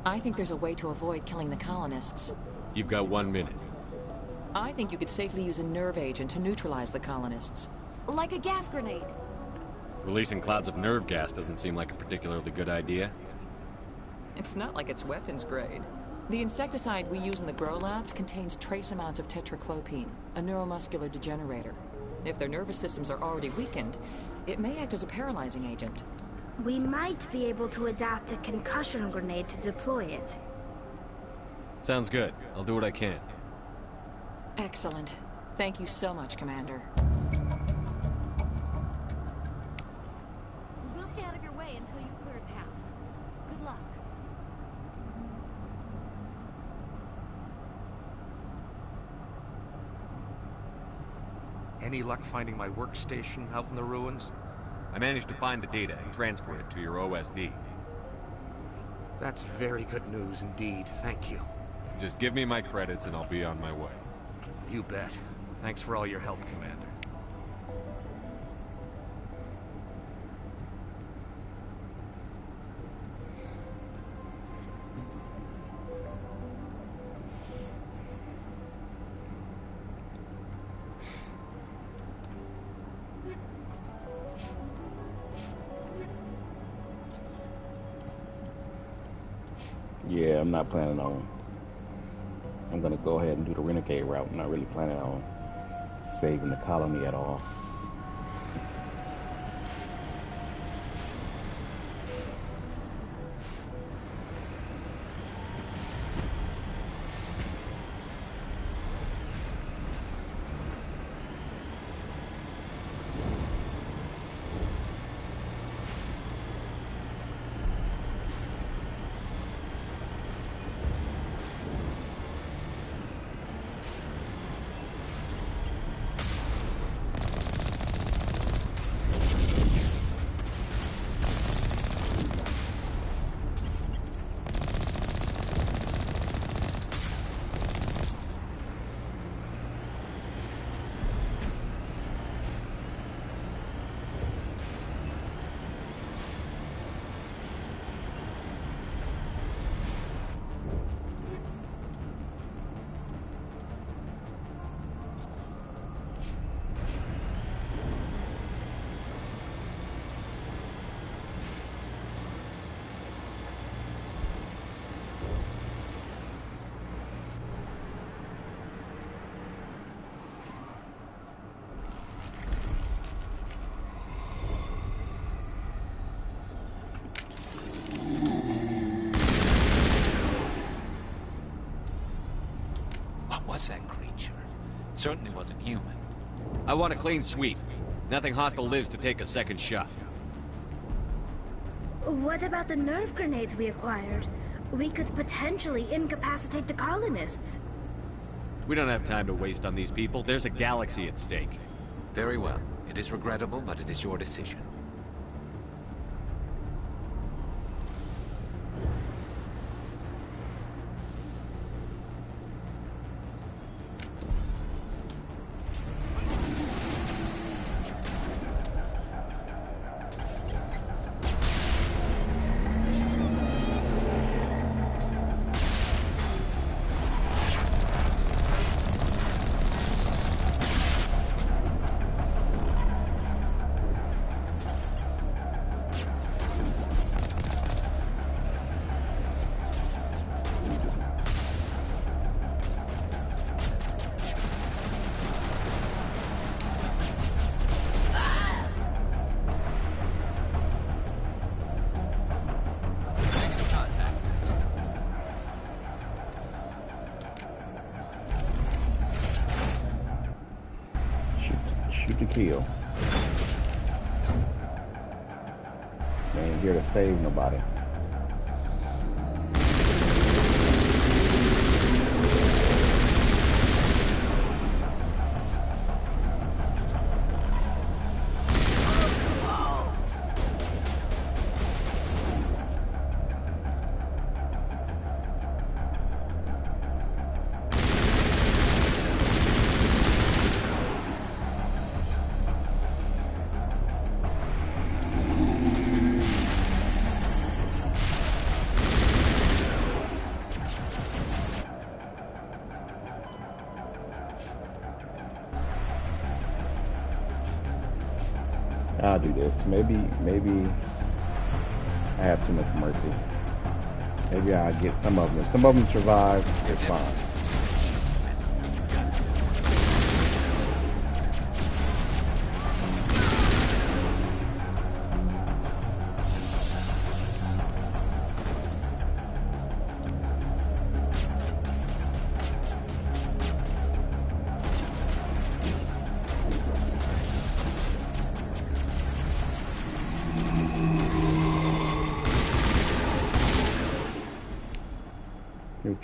I think there's a way to avoid killing the colonists. You've got 1 minute. I think you could safely use a nerve agent to neutralize the colonists. Like a gas grenade. Releasing clouds of nerve gas doesn't seem like a particularly good idea. It's not like it's weapons grade. The insecticide we use in the grow labs contains trace amounts of tetraclopine, a neuromuscular degenerator. If their nervous systems are already weakened, it may act as a paralyzing agent. We might be able to adapt a concussion grenade to deploy it. Sounds good. I'll do what I can. Excellent. Thank you so much, Commander. We'll stay out of your way until you clear a path. Good luck. Any luck finding my workstation out in the ruins? I managed to find the data and transfer it to your OSD. That's very good news indeed. Thank you. Just give me my credits and I'll be on my way. You bet. Thanks for all your help, Commander. Yeah, I'm not planning on. I'm gonna go ahead and do the renegade route. I'm not really planning on saving the colony at all. What's that creature? It certainly wasn't human. I want a clean sweep. Nothing hostile lives to take a second shot. What about the nerve grenades we acquired? We could potentially incapacitate the colonists. We don't have time to waste on these people. There's a galaxy at stake. Very well. It is regrettable, but it is your decision. Shoot to kill. They ain't here to save nobody. I'll do this. Maybe I have too much mercy. Maybe I'll get some of them. If some of them survive, it's fine.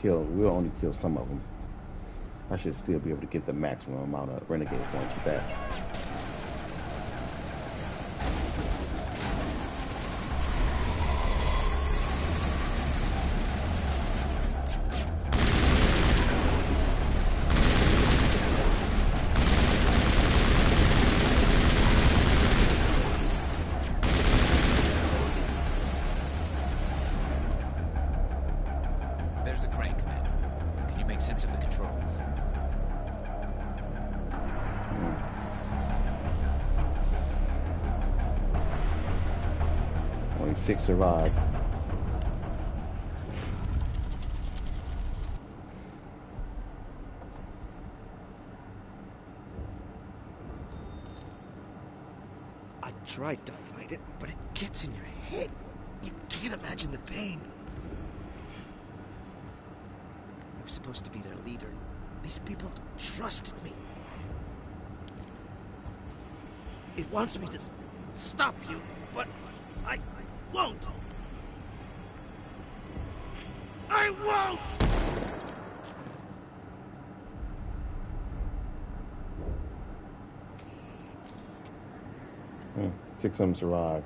We'll only kill some of them. I should still be able to get the maximum amount of renegade points with that. There's a crane, Commander. Can you make sense of the controls? Only 6 survived. I tried to fight it, but it gets in your head. You can't imagine the pain. I was supposed to be their leader. These people trusted me. It wants me to stop you, but I won't. I won't! 6 of them survived.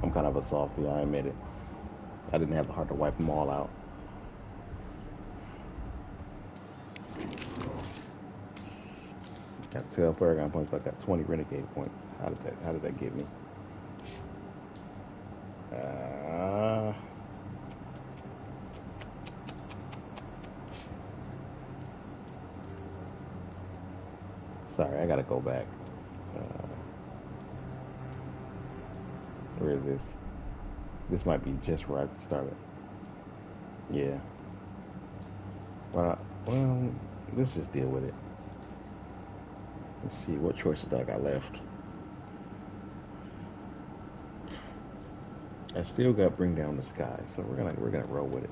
I'm kind of a softie, I admit it. I didn't have the heart to wipe them all out. Got 12 Paragon points, but I got 20 Renegade points. How did that get me? Sorry, I gotta go back. Where is this? This might be just where I started. Yeah. Well, let's just deal with it. Let's see, what choices do I got left? I still got Bring Down the Sky, so we're gonna roll with it.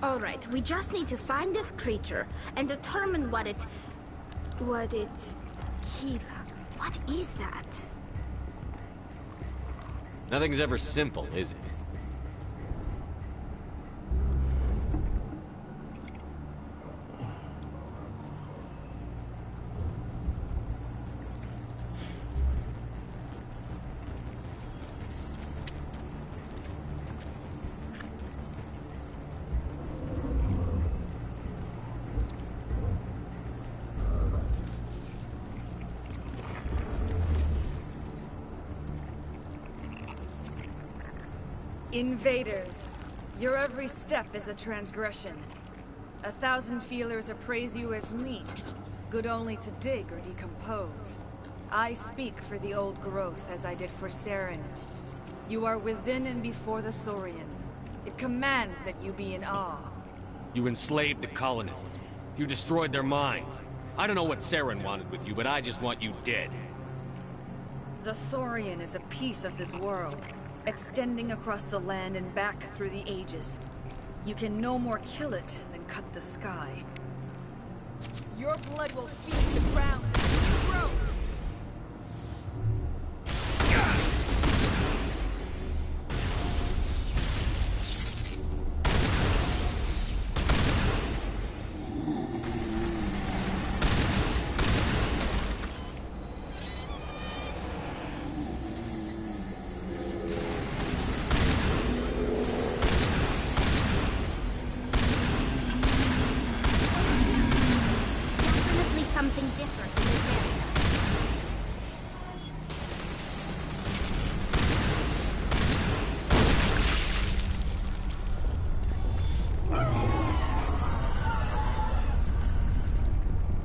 All right, we just need to find this creature and determine what it... Keela, what is that? Nothing's ever simple, is it? Invaders, your every step is a transgression. 1,000 feelers appraise you as meat, good only to dig or decompose. I speak for the old growth as I did for Saren. You are within and before the Thorian. It commands that you be in awe. You enslaved the colonists. You destroyed their minds. I don't know what Saren wanted with you, but I just want you dead. The Thorian is a piece of this world, extending across the land and back through the ages. You can no more kill it than cut the sky. Your blood will feed the ground with new growth. Something different in this area.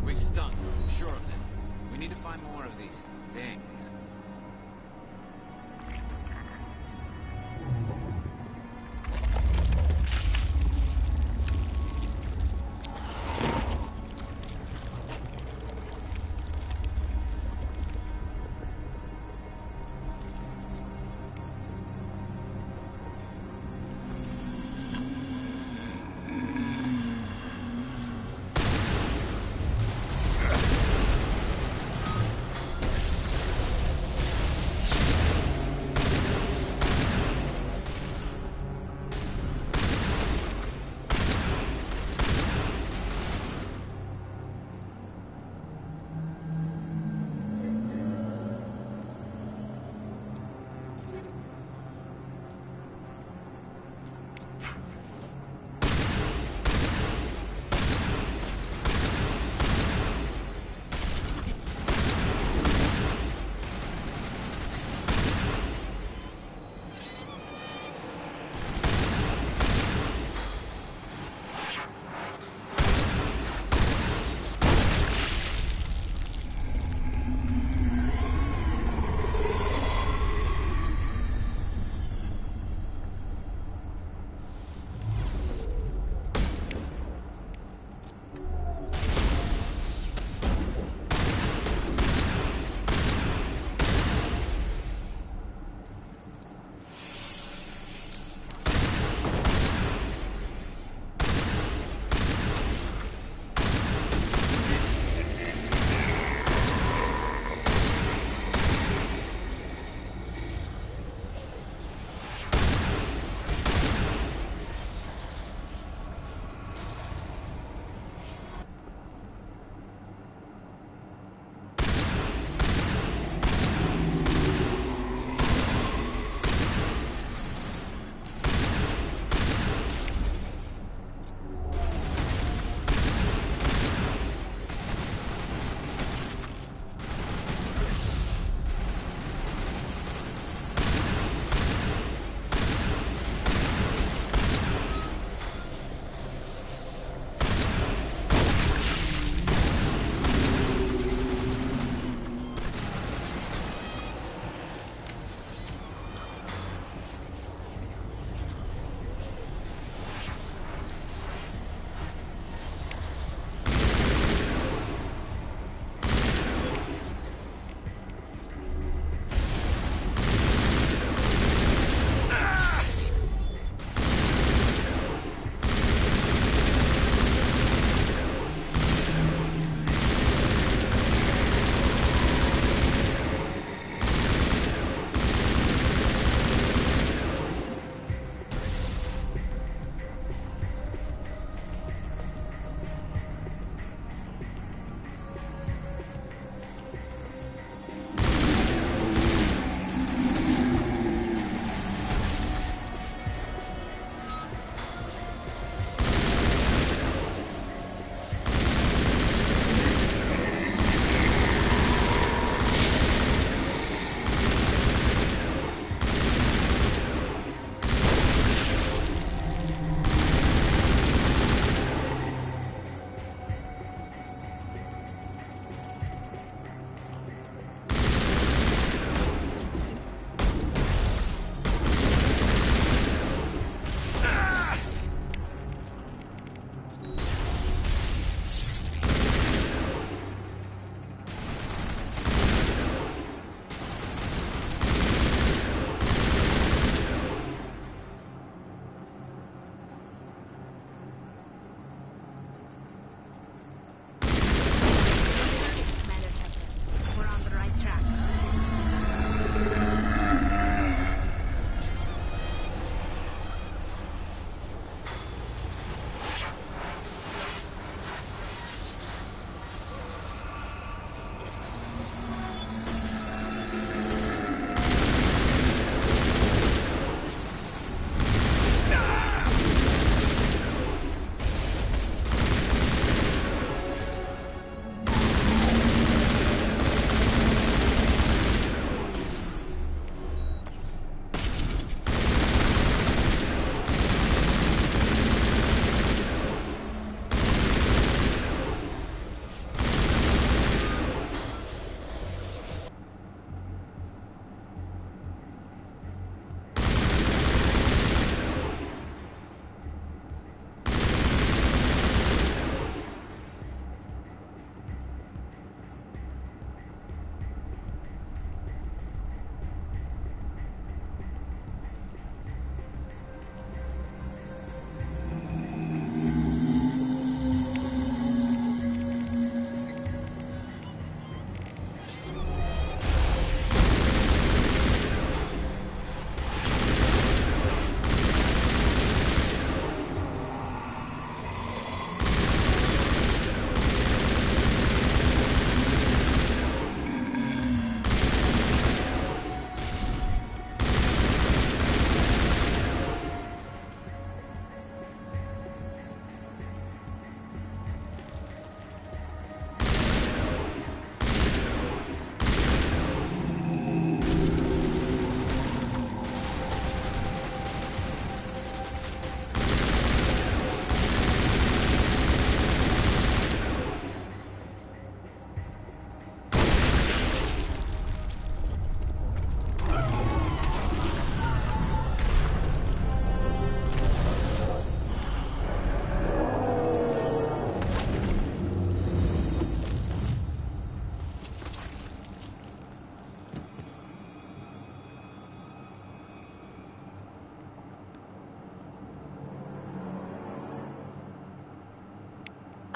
We've stunk, sure of it. We need to find more of these things.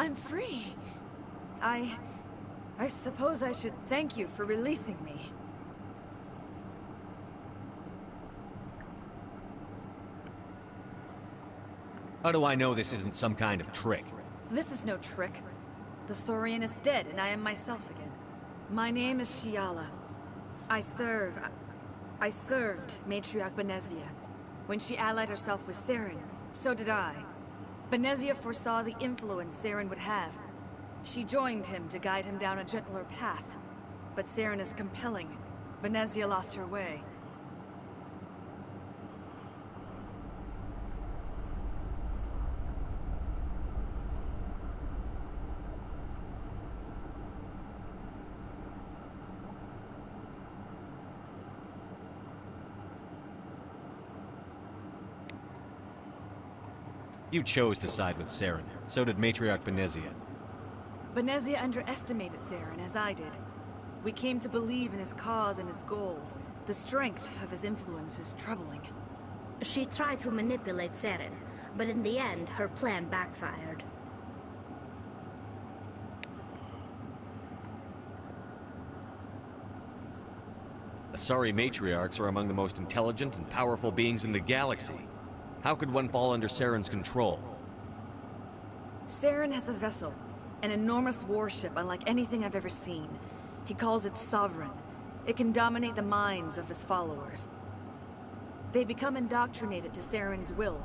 I'm free. I suppose I should thank you for releasing me. How do I know this isn't some kind of trick? This is no trick. The Thorian is dead, and I am myself again. My name is Shiala. I served Matriarch Benezia. When she allied herself with Saren, so did I. Benezia foresaw the influence Saren would have. She joined him to guide him down a gentler path. But Saren is compelling. Benezia lost her way. You chose to side with Saren. So did Matriarch Benezia. Benezia underestimated Saren, as I did. We came to believe in his cause and his goals. The strength of his influence is troubling. She tried to manipulate Saren, but in the end, her plan backfired. Asari matriarchs are among the most intelligent and powerful beings in the galaxy. How could one fall under Saren's control? Saren has a vessel, an enormous warship unlike anything I've ever seen. He calls it Sovereign. It can dominate the minds of his followers. They become indoctrinated to Saren's will.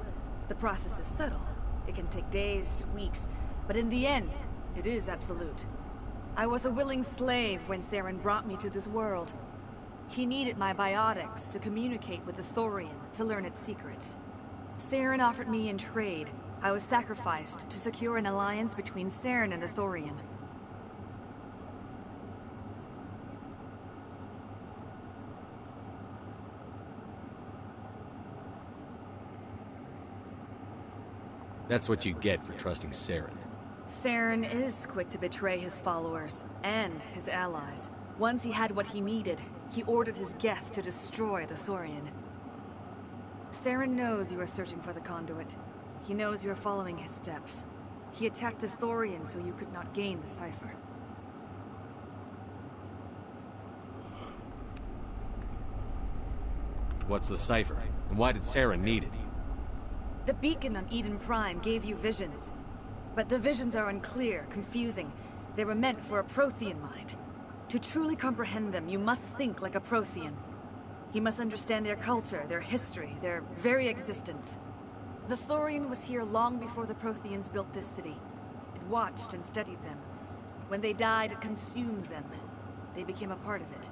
The process is subtle. It can take days, weeks, but in the end, it is absolute. I was a willing slave when Saren brought me to this world. He needed my biotics to communicate with the Thorian, to learn its secrets. Saren offered me in trade. I was sacrificed to secure an alliance between Saren and the Thorian. That's what you get for trusting Saren. Saren is quick to betray his followers, and his allies. Once he had what he needed, he ordered his Geth to destroy the Thorian. Saren knows you are searching for the Conduit. He knows you are following his steps. He attacked the Thorian so you could not gain the cipher. What's the cipher? And why did Saren need it? The beacon on Eden Prime gave you visions. But the visions are unclear, confusing. They were meant for a Prothean mind. To truly comprehend them, you must think like a Prothean. You must understand their culture, their history, their very existence. The Thorian was here long before the Protheans built this city. It watched and studied them. When they died, it consumed them. They became a part of it.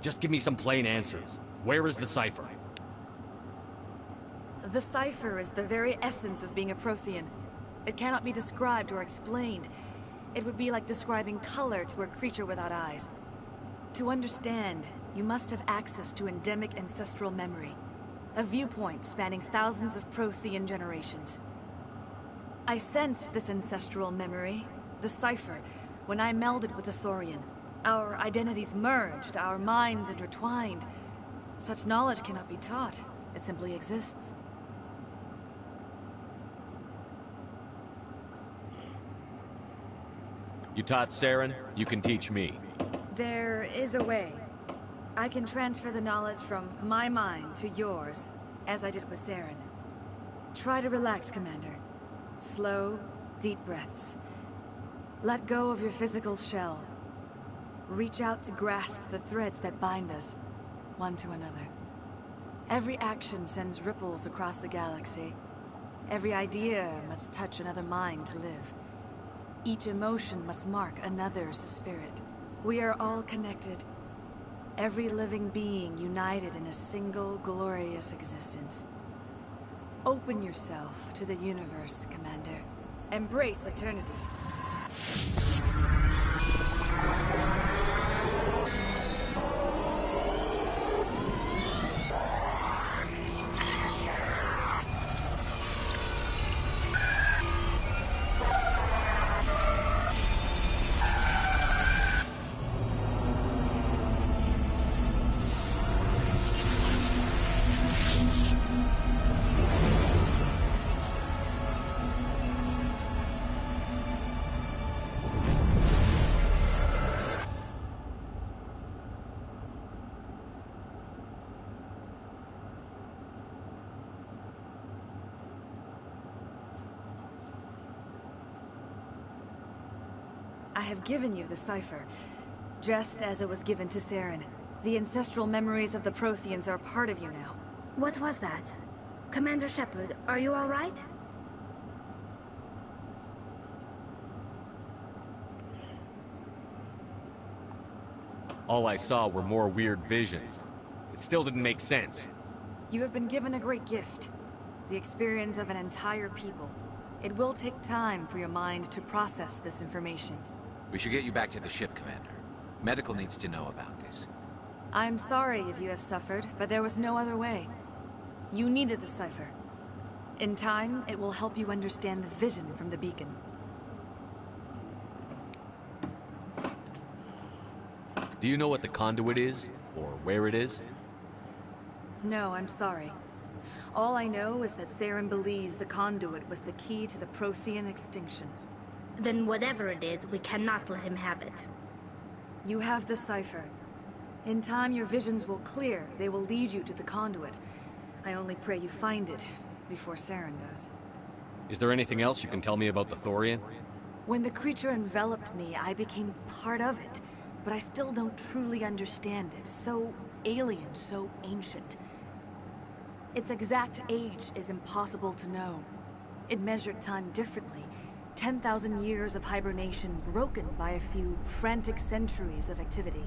Just give me some plain answers. Where is the cipher? The cipher is the very essence of being a Prothean. It cannot be described or explained. It would be like describing color to a creature without eyes. To understand, you must have access to endemic ancestral memory. A viewpoint spanning thousands of Prothean generations. I sensed this ancestral memory, the cipher, when I melded with the Thorian. Our identities merged, our minds intertwined. Such knowledge cannot be taught. It simply exists. You taught Saren, you can teach me. There is a way. I can transfer the knowledge from my mind to yours, as I did with Saren. Try to relax, Commander. Slow, deep breaths. Let go of your physical shell. Reach out to grasp the threads that bind us, one to another. Every action sends ripples across the galaxy. Every idea must touch another mind to live. Each emotion must mark another's spirit. We are all connected. Every living being united in a single glorious existence. Open yourself to the universe, Commander. Embrace eternity. I have given you the cipher, just as it was given to Saren. The ancestral memories of the Protheans are part of you now. What was that? Commander Shepard, are you all right? All I saw were more weird visions. It still didn't make sense. You have been given a great gift. The experience of an entire people. It will take time for your mind to process this information. We should get you back to the ship, Commander. Medical needs to know about this. I'm sorry if you have suffered, but there was no other way. You needed the cipher. In time, it will help you understand the vision from the beacon. Do you know what the conduit is, or where it is? No, I'm sorry. All I know is that Saren believes the conduit was the key to the Prothean extinction. Then whatever it is, we cannot let him have it. You have the cipher. In time, your visions will clear. They will lead you to the conduit. I only pray you find it before Saren does. Is there anything else you can tell me about the Thorian? When the creature enveloped me, I became part of it. But I still don't truly understand it. So alien, so ancient. Its exact age is impossible to know. It measured time differently. 10,000 years of hibernation broken by a few frantic centuries of activity.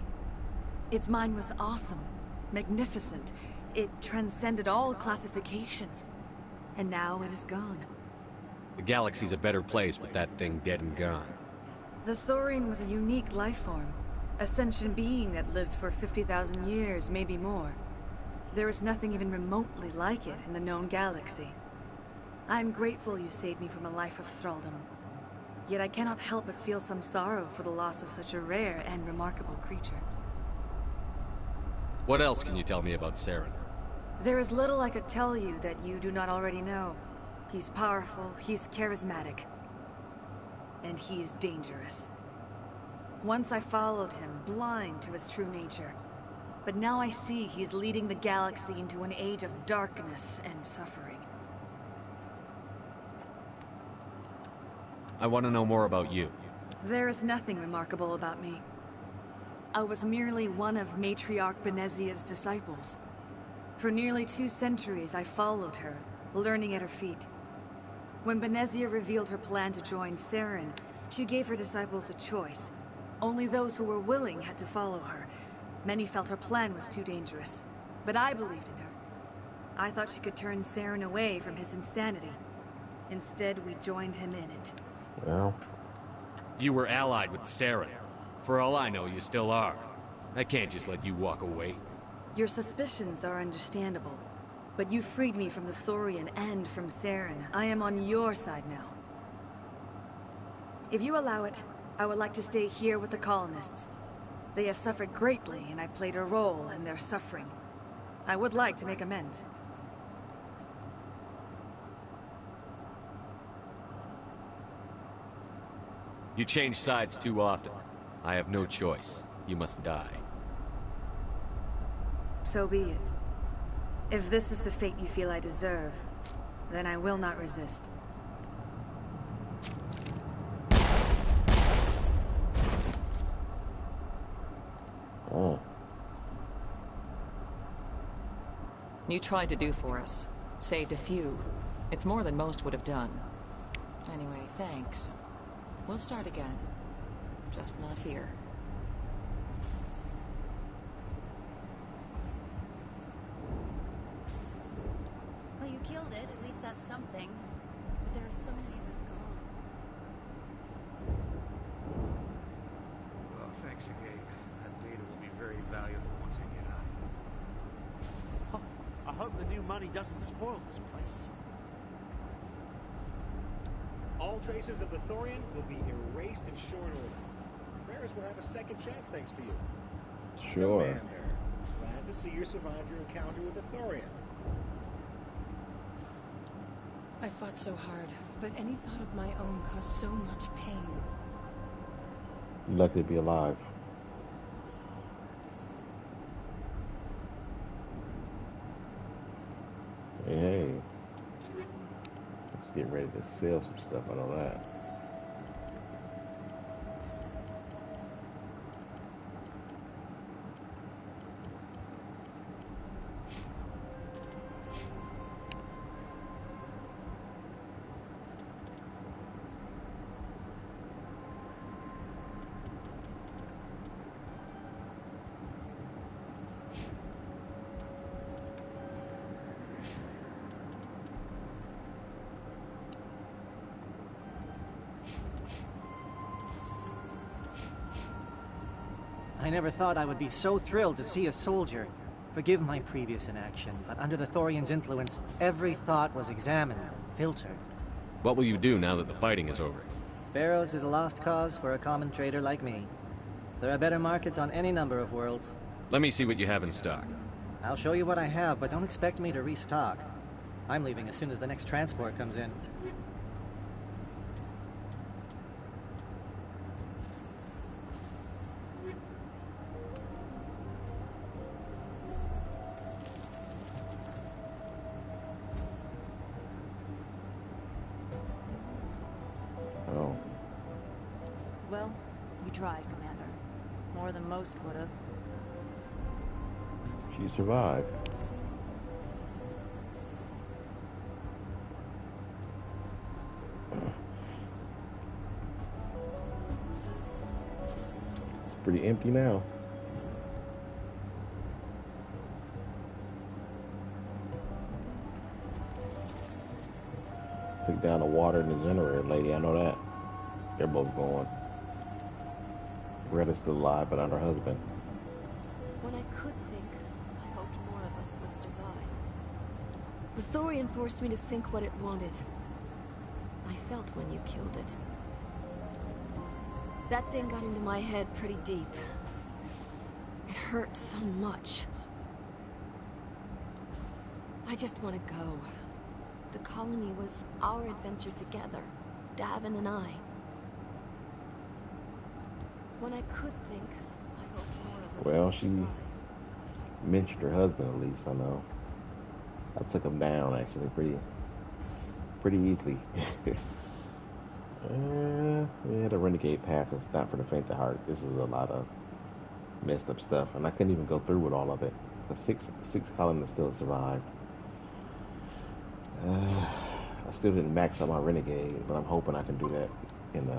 Its mind was awesome, magnificent. It transcended all classification. And now it is gone. The galaxy's a better place with that thing dead and gone. The Thorian was a unique life form. A sentient being that lived for 50,000 years, maybe more. There is nothing even remotely like it in the known galaxy. I am grateful you saved me from a life of thraldom. Yet I cannot help but feel some sorrow for the loss of such a rare and remarkable creature. What else can you tell me about Saren? There is little I could tell you that you do not already know. He's powerful, he's charismatic, and he is dangerous. Once I followed him, blind to his true nature. But now I see he's leading the galaxy into an age of darkness and suffering. I want to know more about you. There is nothing remarkable about me. I was merely one of Matriarch Benezia's disciples. For nearly 2 centuries I followed her, learning at her feet. When Benezia revealed her plan to join Saren, she gave her disciples a choice. Only those who were willing had to follow her. Many felt her plan was too dangerous. But I believed in her. I thought she could turn Saren away from his insanity. Instead, we joined him in it. Well... You were allied with Saren. For all I know, you still are. I can't just let you walk away. Your suspicions are understandable. But you freed me from the Thorian and from Saren. I am on your side now. If you allow it, I would like to stay here with the colonists. They have suffered greatly, and I played a role in their suffering. I would like to make amends. You change sides too often. I have no choice. You must die. So be it. If this is the fate you feel I deserve, then I will not resist. Oh. You tried to do for us. Saved a few. It's more than most would have done. Anyway, thanks. We'll start again. Just not here. Well, you killed it. At least that's something. But there are so many of us gone. Well, thanks again. That data will be very valuable once I get out of here. I hope the new money doesn't spoil this place. All traces of the Thorian will be erased in short order. Ferris will have a second chance thanks to you. Sure. Commander, glad to see you survived your encounter with the Thorian. I fought so hard, but any thought of my own caused so much pain. You're lucky to be alive. Hey. Let's get ready to sell some stuff out of that. I never thought I would be so thrilled to see a soldier. Forgive my previous inaction, but under the Thorian's influence, every thought was examined and filtered. What will you do now that the fighting is over? Barrows is a lost cause for a common trader like me. There are better markets on any number of worlds. Let me see what you have in stock. I'll show you what I have, but don't expect me to restock. I'm leaving as soon as the next transport comes in. Oh. Well, you tried, Commander. More than most would have. She survived. It's pretty empty now. Took down the water in the generator, lady. I know that. They're both gone. Greta's still alive, but not her husband. When I could think, I hoped more of us would survive. The Thorian forced me to think what it wanted. I felt when you killed it. That thing got into my head pretty deep. It hurt so much. I just want to go. The colony was our adventure together, Davin and I. When I could think, I hoped more of us Well, would she survive. mentioned her husband, at least I know. I took him down actually pretty easily. Yeah, the renegade path is not for the faint of heart. This is a lot of messed up stuff, and I couldn't even go through with all of it. The six colonists still survived. I still didn't max out my renegade, but I'm hoping I can do that and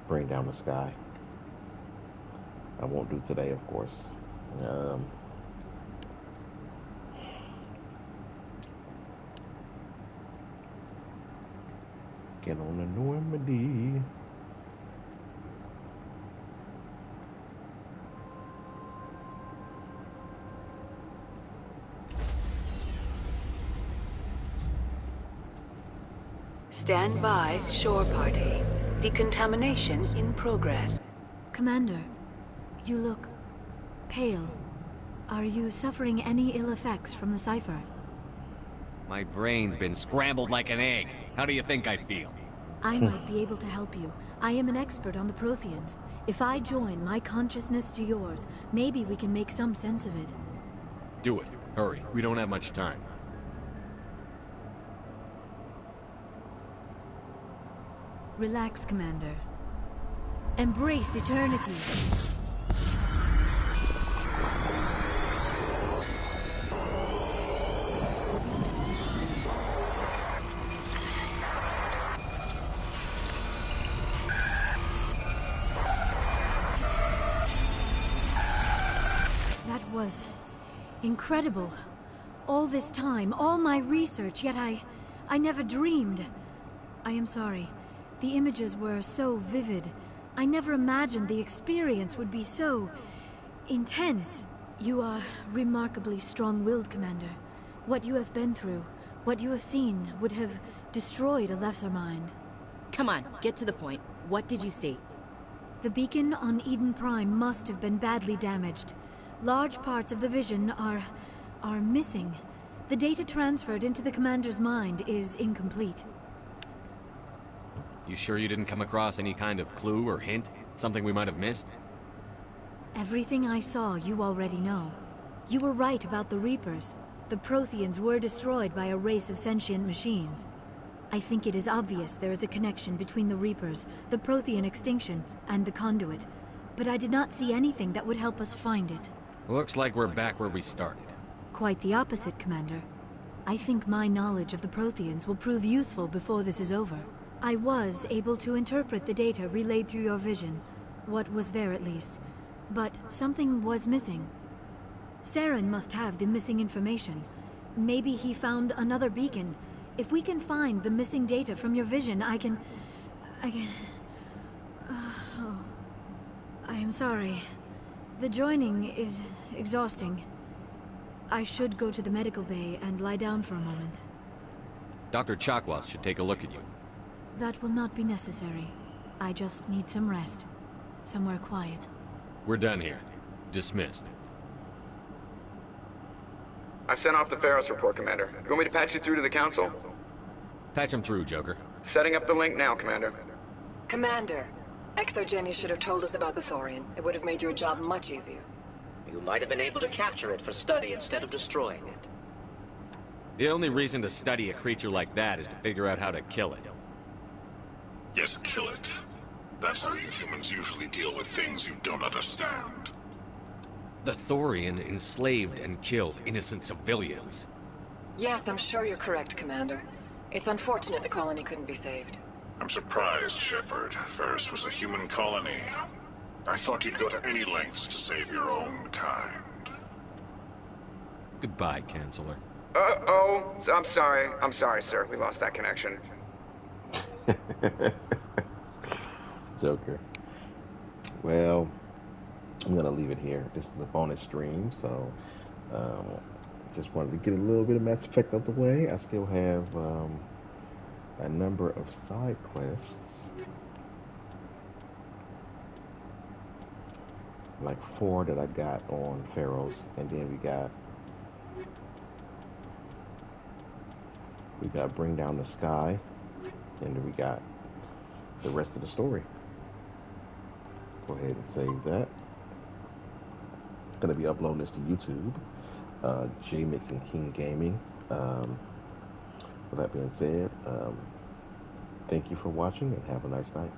bring down the sky. I won't do today, of course. Get on the Normandy. Stand by, shore party. Decontamination in progress. Commander, you look pale. Are you suffering any ill effects from the cipher? My brain's been scrambled like an egg. How do you think I feel? I might be able to help you. I am an expert on the Protheans. If I join my consciousness to yours, maybe we can make some sense of it. Do it. Hurry. We don't have much time. Relax, Commander. Embrace eternity. That was incredible. All this time, all my research, yet I never dreamed. I am sorry. The images were so vivid. I never imagined the experience would be so intense. You are remarkably strong-willed, Commander. What you have been through, what you have seen, would have destroyed a lesser mind. Come on, get to the point. What did you see? The beacon on Eden Prime must have been badly damaged. Large parts of the vision are missing. The data transferred into the Commander's mind is incomplete. You sure you didn't come across any kind of clue or hint? Something we might have missed? Everything I saw, you already know. You were right about the Reapers. The Protheans were destroyed by a race of sentient machines. I think it is obvious there is a connection between the Reapers, the Prothean extinction, and the Conduit. But I did not see anything that would help us find it. Looks like we're back where we started. Quite the opposite, Commander. I think my knowledge of the Protheans will prove useful before this is over. I was able to interpret the data relayed through your vision. What was there, at least. But something was missing. Saren must have the missing information. Maybe he found another beacon. If we can find the missing data from your vision, I can... I am sorry. The joining is exhausting. I should go to the medical bay and lie down for a moment. Dr. Chakwas should take a look at you. That will not be necessary. I just need some rest. Somewhere quiet. We're done here. Dismissed. I've sent off the Pharos report, Commander. You want me to patch you through to the Council? Patch him through, Joker. Setting up the link now, Commander. Commander, ExoGeni should have told us about the Thorian. It would have made your job much easier. You might have been able to capture it for study instead of destroying it. The only reason to study a creature like that is to figure out how to kill it. Yes, kill it. That's how you humans usually deal with things you don't understand. The Thorian enslaved and killed innocent civilians. Yes, I'm sure you're correct, Commander. It's unfortunate the colony couldn't be saved. I'm surprised, Shepard. Pharos was a human colony. I thought you'd go to any lengths to save your own kind. Goodbye, Chancellor. Uh-oh. I'm sorry, sir. We lost that connection. Joker. Well, I'm gonna leave it here. This is a bonus stream, so just wanted to get a little bit of Mass Effect out the way. I still have a number of side quests, like 4 that I got on Pharos, and then we got Bring Down the Sky, and then we got the rest of the story. Go ahead and save that. Gonna be uploading this to YouTube, J-Mix and King Gaming. With that being said, thank you for watching and have a nice night.